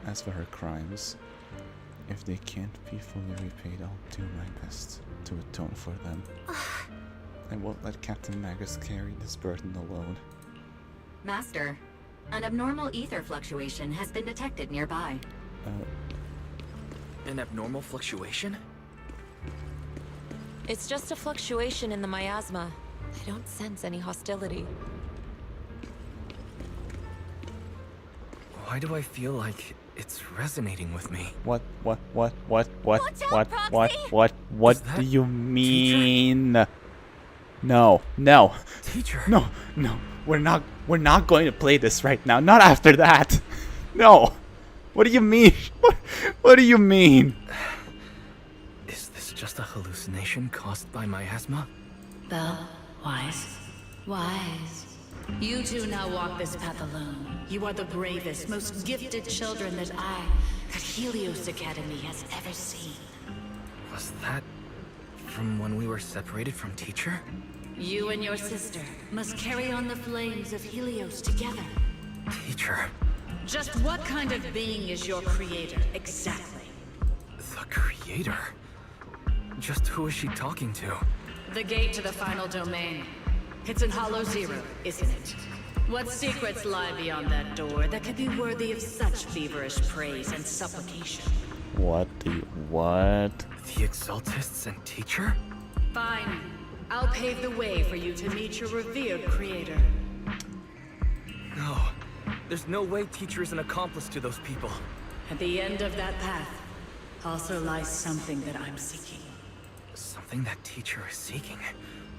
As for her crimes, if they can't be fully repaid, I'll do my best to atone for them. I won't let Captain Magus carry this burden alone. Master, an abnormal ether fluctuation has been detected nearby. An abnormal fluctuation? It's just a fluctuation in the miasma. I don't sense any hostility. Why do I feel like it's resonating with me? What Is do you mean? Teacher? No. Teacher. No. We're not going to play this right now. Not after that. No. What do you mean? What do you mean? Is this just a hallucination caused by miasma? Belle, Wise. You two now walk this path alone. You are the bravest, most gifted children that Helios Academy has ever seen. Was that from when we were separated from teacher? You and your sister must carry on the flames of Helios together. Teacher. Just what kind of being is your creator, exactly? The creator? Just who is she talking to? The gate to the final domain. It's in Hollow Zero, isn't it? What secrets lie beyond that door that could be worthy of such feverish praise and supplication? What? The Exaltists and teacher? Fine. I'll pave the way for you to meet your revered creator. No. There's no way teacher is an accomplice to those people. At the end of that path also lies something that I'm seeking. Something that teacher is seeking?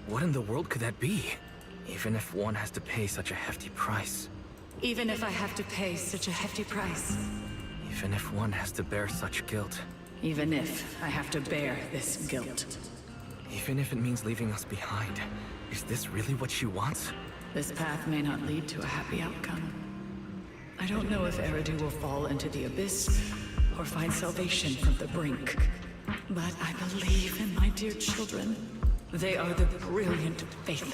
What in the world could that be? Even if one has to pay such a hefty price. Even if I have to pay such a hefty price. Even if one has to bear such guilt. Even if I have to bear this guilt. Even if it means leaving us behind. Is this really what she wants? This path may not lead to a happy outcome. I don't know if Eridu will fall into the abyss or find salvation from the brink. But I believe in my dear children. They are the brilliant Phaethon.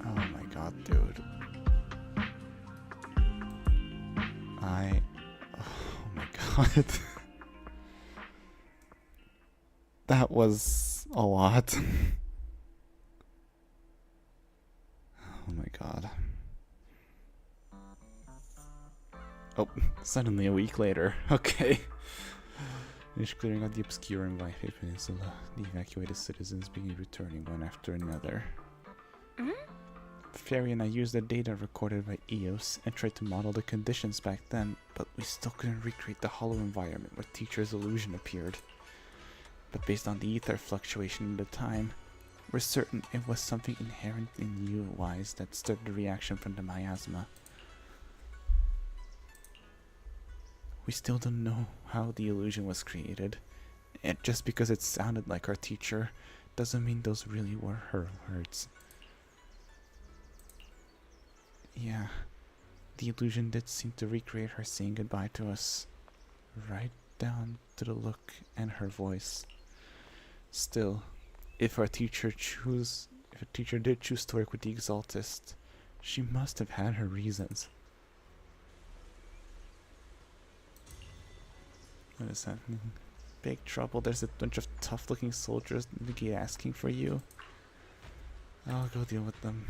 Oh my god, dude. Oh my god. That was a lot. Oh my god. Oh, suddenly a week later. Okay. Finish clearing out the obscure and White Peninsula. The evacuated citizens begin returning one after another. Fairy and I used the data recorded by EOS and tried to model the conditions back then, but we still couldn't recreate the hollow environment where Teacher's illusion appeared. But based on the ether fluctuation at the time, we're certain it was something inherent in UIs that stirred the reaction from the miasma. We still don't know how the illusion was created, and just because it sounded like our teacher doesn't mean those really were her words. Yeah, the illusion did seem to recreate her saying goodbye to us, right down to the look and her voice. Still, if a teacher did choose to work with the Exaltist, she must have had her reasons. What is happening? Big trouble. There's a bunch of tough-looking soldiers in the gate asking for you. I'll go deal with them.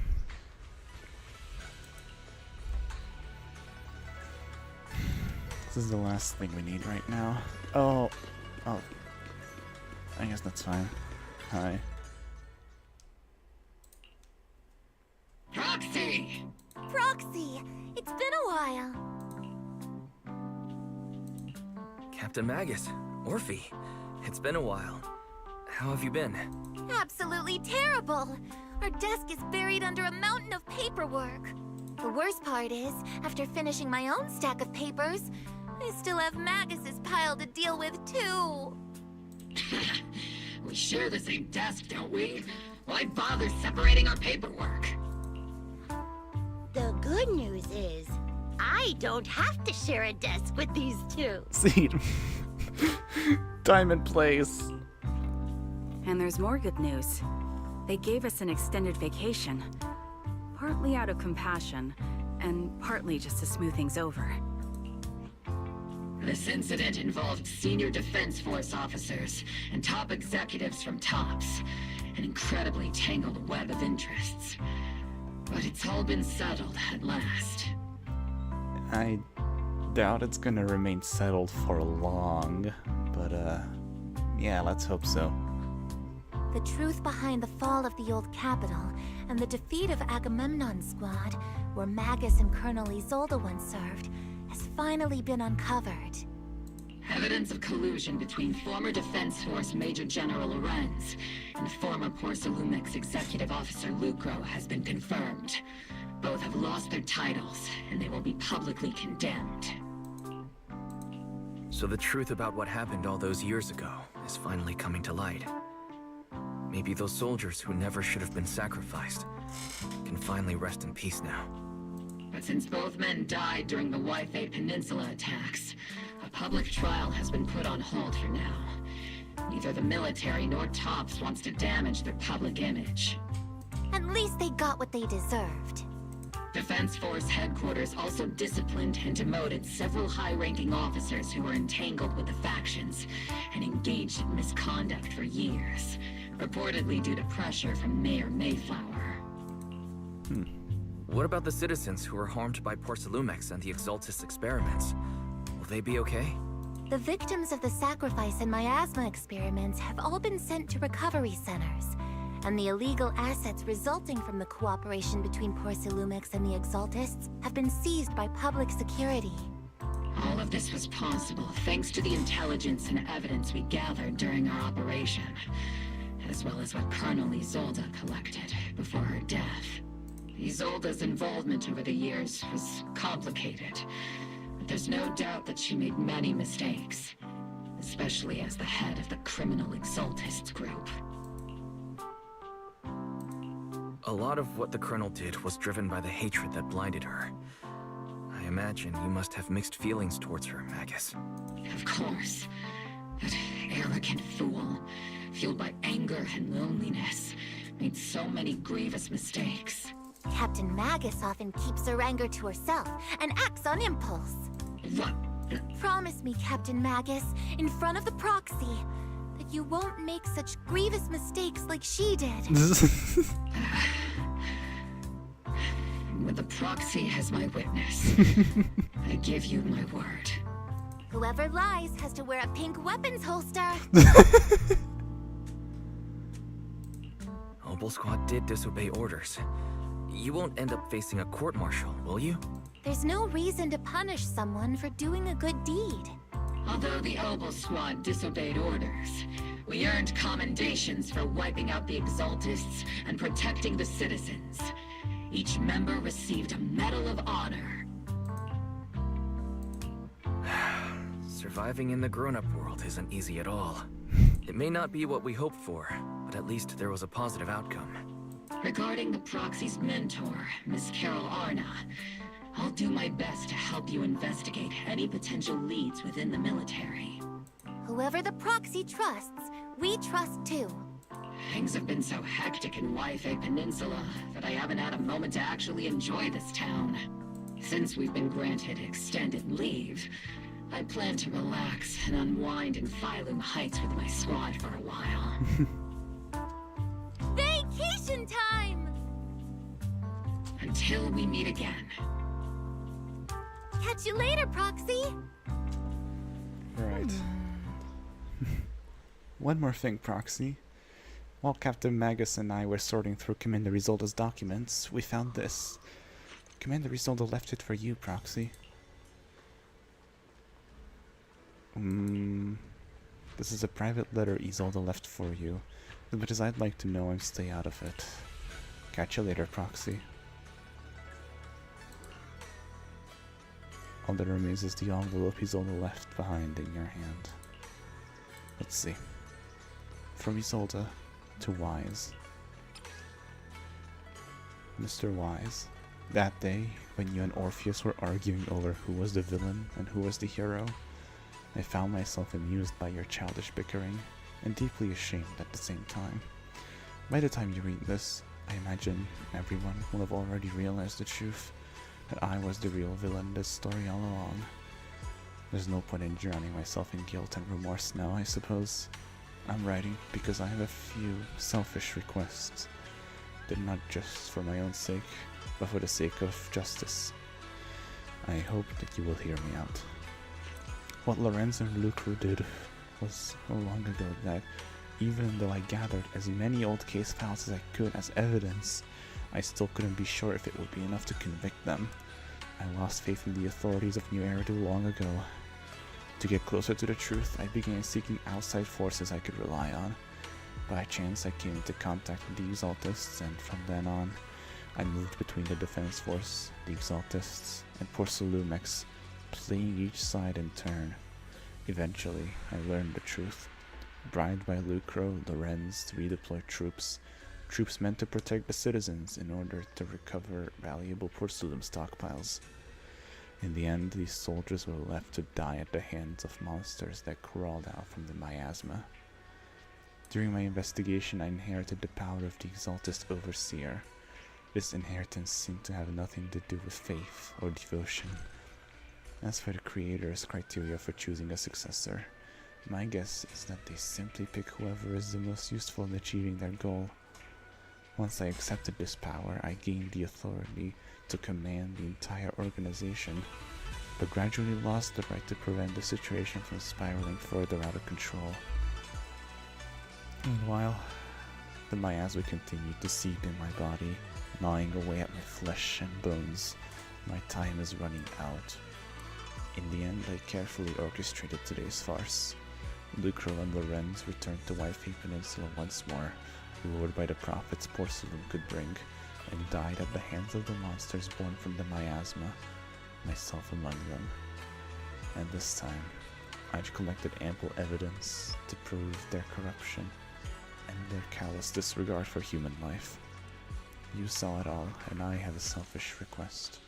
This is the last thing we need right now. Oh. I guess that's fine. Hi. Proxy! Proxy! It's been a while. Captain Magus, Orphe, it's been a while. How have you been? Absolutely terrible! Our desk is buried under a mountain of paperwork. The worst part is, after finishing my own stack of papers, I still have Magus's pile to deal with too. We share the same desk, don't we? Why bother separating our paperwork? The good news is, I don't have to share a desk with these two. See, Diamond plays. And there's more good news. They gave us an extended vacation. Partly out of compassion, and partly just to smooth things over. This incident involved senior Defense Force officers and top executives from TOPS. An incredibly tangled web of interests. But it's all been settled at last. I doubt it's gonna remain settled for long, but yeah, let's hope so. The truth behind the fall of the old capital and the defeat of Agamemnon's squad, where Magus and Colonel Isolde once served, has finally been uncovered. Evidence of collusion between former Defense Force Major General Lorenz and former Porcelumex Executive Officer Lucro has been confirmed. Both have lost their titles, and they will be publicly condemned. So the truth about what happened all those years ago is finally coming to light. Maybe those soldiers who never should have been sacrificed can finally rest in peace now. But since both men died during the Waifei Peninsula attacks, a public trial has been put on hold for now. Neither the military nor TOPS wants to damage their public image. At least they got what they deserved. Defense Force headquarters also disciplined and demoted several high-ranking officers who were entangled with the factions and engaged in misconduct for years, reportedly due to pressure from Mayor Mayflower. What about the citizens who were harmed by Porcelumex and the Exaltist experiments? Will they be okay? The victims of the sacrifice and miasma experiments have all been sent to recovery centers, and the illegal assets resulting from the cooperation between Porcelumex and the Exaltists have been seized by public security. All of this was possible thanks to the intelligence and evidence we gathered during our operation, as well as what Colonel Isolde collected before her death. Isolde's involvement over the years was complicated, but there's no doubt that she made many mistakes, especially as the head of the criminal Exaltists group. A lot of what the Colonel did was driven by the hatred that blinded her. I imagine you must have mixed feelings towards her, Magus. Of course. That arrogant fool, fueled by anger and loneliness, made so many grievous mistakes. Captain Magus often keeps her anger to herself and acts on impulse. What? Promise me, Captain Magus, in front of the proxy, that you won't make such grievous mistakes like she did. With the proxy as my witness, I give you my word. Whoever lies has to wear a pink weapons holster. Obel Squad did disobey orders. You won't end up facing a court-martial, will you? There's no reason to punish someone for doing a good deed. Although the Obel Squad disobeyed orders, we earned commendations for wiping out the Exaltists and protecting the citizens. Each member received a Medal of Honor. Surviving in the grown-up world isn't easy at all. It may not be what we hoped for, but at least there was a positive outcome. Regarding the proxy's mentor, Miss Carol Arna, I'll do my best to help you investigate any potential leads within the military. Whoever the proxy trusts, we trust too. Things have been so hectic in Yfei Peninsula that I haven't had a moment to actually enjoy this town. Since we've been granted extended leave, I plan to relax and unwind in Phylum Heights with my squad for a while. Vacation time! Until we meet again. Catch you later, Proxy! Right. One more thing, Proxy. While Captain Magus and I were sorting through Commander Isolde's documents, we found this. Commander Isolde left it for you, Proxy. This is a private letter Isolde left for you. As much as I'd like to know, and stay out of it. Catch you later, Proxy. All that remains is the envelope Isolde left behind in your hand. Let's see. From Isolde to Wise. Mr. Wise, that day when you and Orpheus were arguing over who was the villain and who was the hero, I found myself amused by your childish bickering and deeply ashamed at the same time. By the time you read this, I imagine everyone will have already realized the truth, that I was the real villain in this story all along. There's no point in drowning myself in guilt and remorse now, I suppose. I'm writing because I have a few selfish requests, but not just for my own sake, but for the sake of justice. I hope that you will hear me out. What Lorenz and Lucro did was so long ago that, even though I gathered as many old case files as I could as evidence, I still couldn't be sure if it would be enough to convict them. I lost faith in the authorities of New Eridu long ago. To get closer to the truth, I began seeking outside forces I could rely on. By chance, I came into contact with the Exaltists, and from then on, I moved between the Defense Force, the Exaltists, and Porcelumex, playing each side in turn. Eventually, I learned the truth. Bribed by Lucro, Lorenz to redeploy troops meant to protect the citizens in order to recover valuable Porcelum stockpiles. In the end, these soldiers were left to die at the hands of monsters that crawled out from the miasma. During my investigation, I inherited the power of the Exaltist Overseer. This inheritance seemed to have nothing to do with faith or devotion. As for the Creator's criteria for choosing a successor, my guess is that they simply pick whoever is the most useful in achieving their goal. Once I accepted this power, I gained the authority to command the entire organization, but gradually lost the right to prevent the situation from spiraling further out of control. Meanwhile, the miasma continued to seep in my body, gnawing away at my flesh and bones. My time is running out. In the end, I carefully orchestrated today's farce. Lucro and Lorenz returned to Yfei Peninsula once more, lured by the profits Porcelum could bring, and died at the hands of the monsters born from the miasma, myself among them. And this time, I've collected ample evidence to prove their corruption and their callous disregard for human life. You saw it all, and I have a selfish request.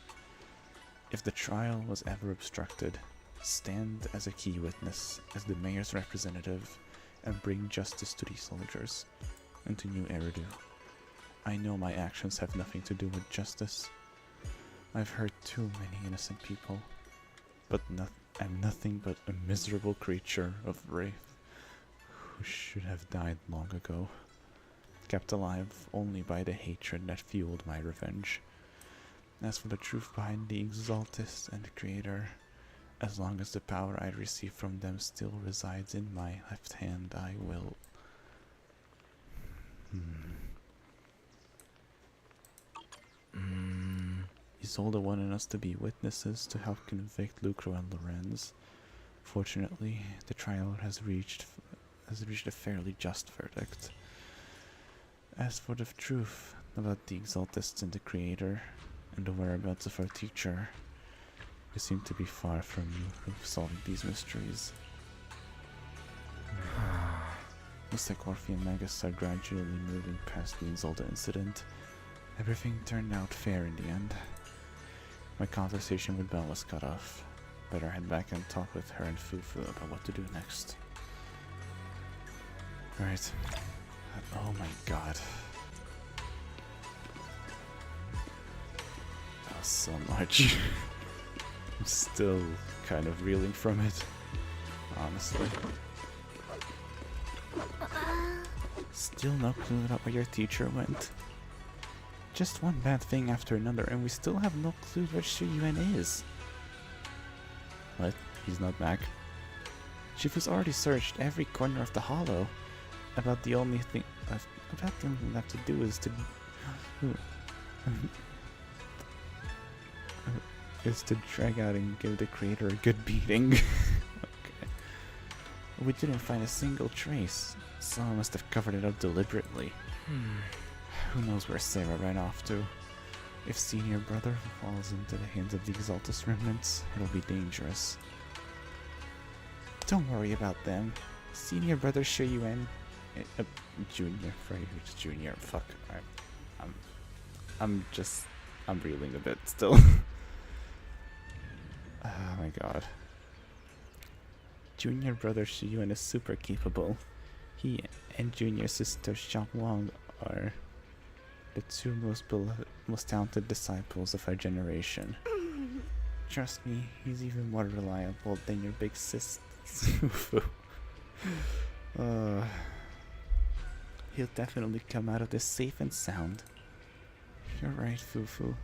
If the trial was ever obstructed, stand as a key witness, as the mayor's representative, and bring justice to these soldiers and to New Eridu. I know my actions have nothing to do with justice. I've hurt too many innocent people, but I'm nothing but a miserable creature of wraith who should have died long ago, kept alive only by the hatred that fueled my revenge. As for the truth behind the Exaltists and the Creator, as long as the power I receive from them still resides in my left hand, I will... Isolde wanted us to be witnesses to help convict Lucro and Lorenz. Fortunately, the trial has reached a fairly just verdict. As for the truth about the Exaltists and the Creator, and the whereabouts of our teacher, we seem to be far from solving these mysteries. Looks like Orphe and Magus are gradually moving past the Exalta incident. Everything turned out fair in the end. My conversation with Belle was cut off. Better head back and talk with her and Fufu about what to do next. Right. Oh my god. That was so much. I'm still kind of reeling from it, honestly. Still no clue about where your teacher went. Just one bad thing after another, and we still have no clue where Shi Yuan is. What? He's not back? Shifu's already searched every corner of the hollow. About the only thing left to do is to drag out and give the Creator a good beating. Okay. We didn't find a single trace. Someone must have covered it up deliberately. Who knows where Sarah ran off to? If Senior Brother falls into the hands of the Exaltus remnants, it'll be dangerous. Don't worry about them. Senior Brother Shi Yuan, Junior, Freddy's Junior. Fuck, I'm reeling a bit still. Oh my god. Junior Brother Shi Yuan is super capable. He and Junior Sister Xiaowang are the two most talented disciples of our generation. Trust me, he's even more reliable than your big sis. He'll definitely come out of this safe and sound. You're right, Fufu.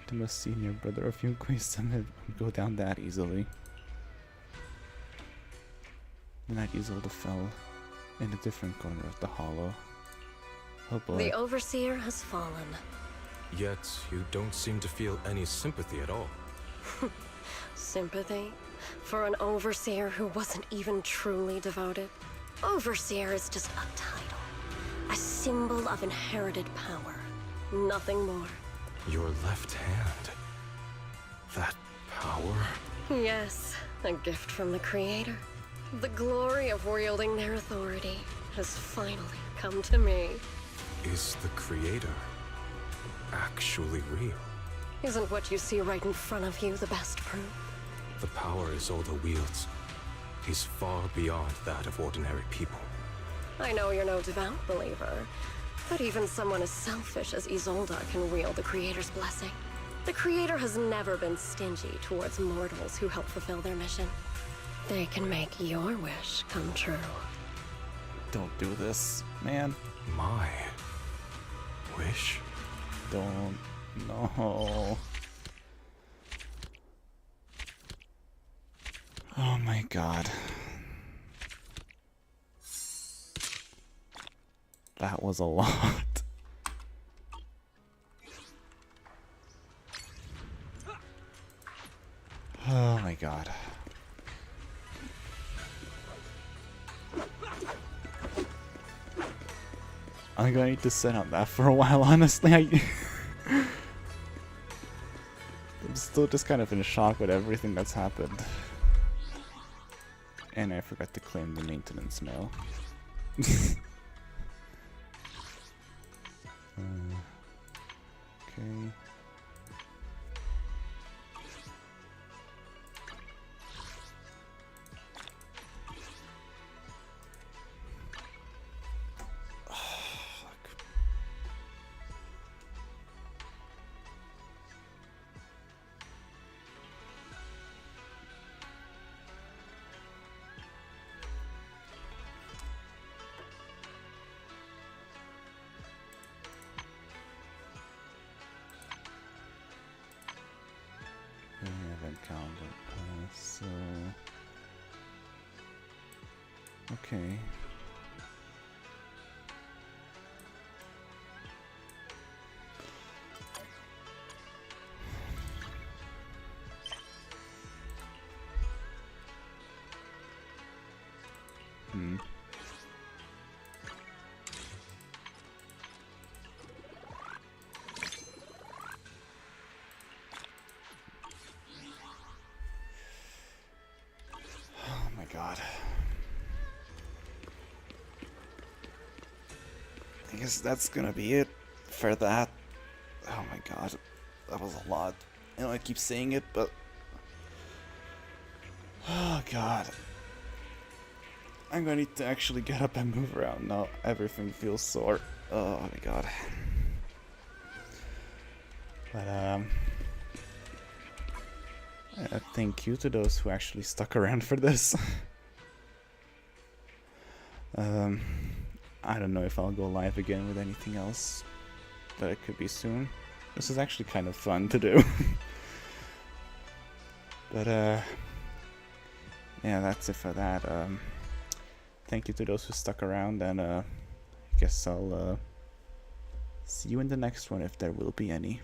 The most senior brother of Yunquei Summit won't go down that easily. The night Isolde fell in a different corner of the hollow. Oh boy. The Overseer has fallen. Yet, you don't seem to feel any sympathy at all. Sympathy? For an Overseer who wasn't even truly devoted? Overseer is just a title. A symbol of inherited power. Nothing more. Your left hand. That power? Yes, a gift from the Creator. The glory of wielding their authority has finally come to me. Is the Creator actually real? Isn't what you see right in front of you the best proof? The power Isolde wields is far beyond that of ordinary people. I know you're no devout believer, but even someone as selfish as Isolde can wield the Creator's blessing. The Creator has never been stingy towards mortals who help fulfill their mission. They can make your wish come true. Don't do this, man. My wish? Don't. No. Oh my god. That was a lot. Oh my god. I'm going to sit on that for a while, honestly. I'm still just kind of in shock with everything that's happened. And I forgot to claim the maintenance mail. Okay. I haven't counted. So okay. Hmm. Oh my god. I guess that's gonna be it for that. Oh my god. That was a lot. I know I keep saying it, but oh god. I'm gonna need to actually get up and move around now. Everything feels sore. Oh my god. But thank you to those who actually stuck around for this. I don't know if I'll go live again with anything else, but it could be soon. This is actually kind of fun to do. But yeah, that's it for that. Thank you to those who stuck around, and I guess I'll see you in the next one if there will be any.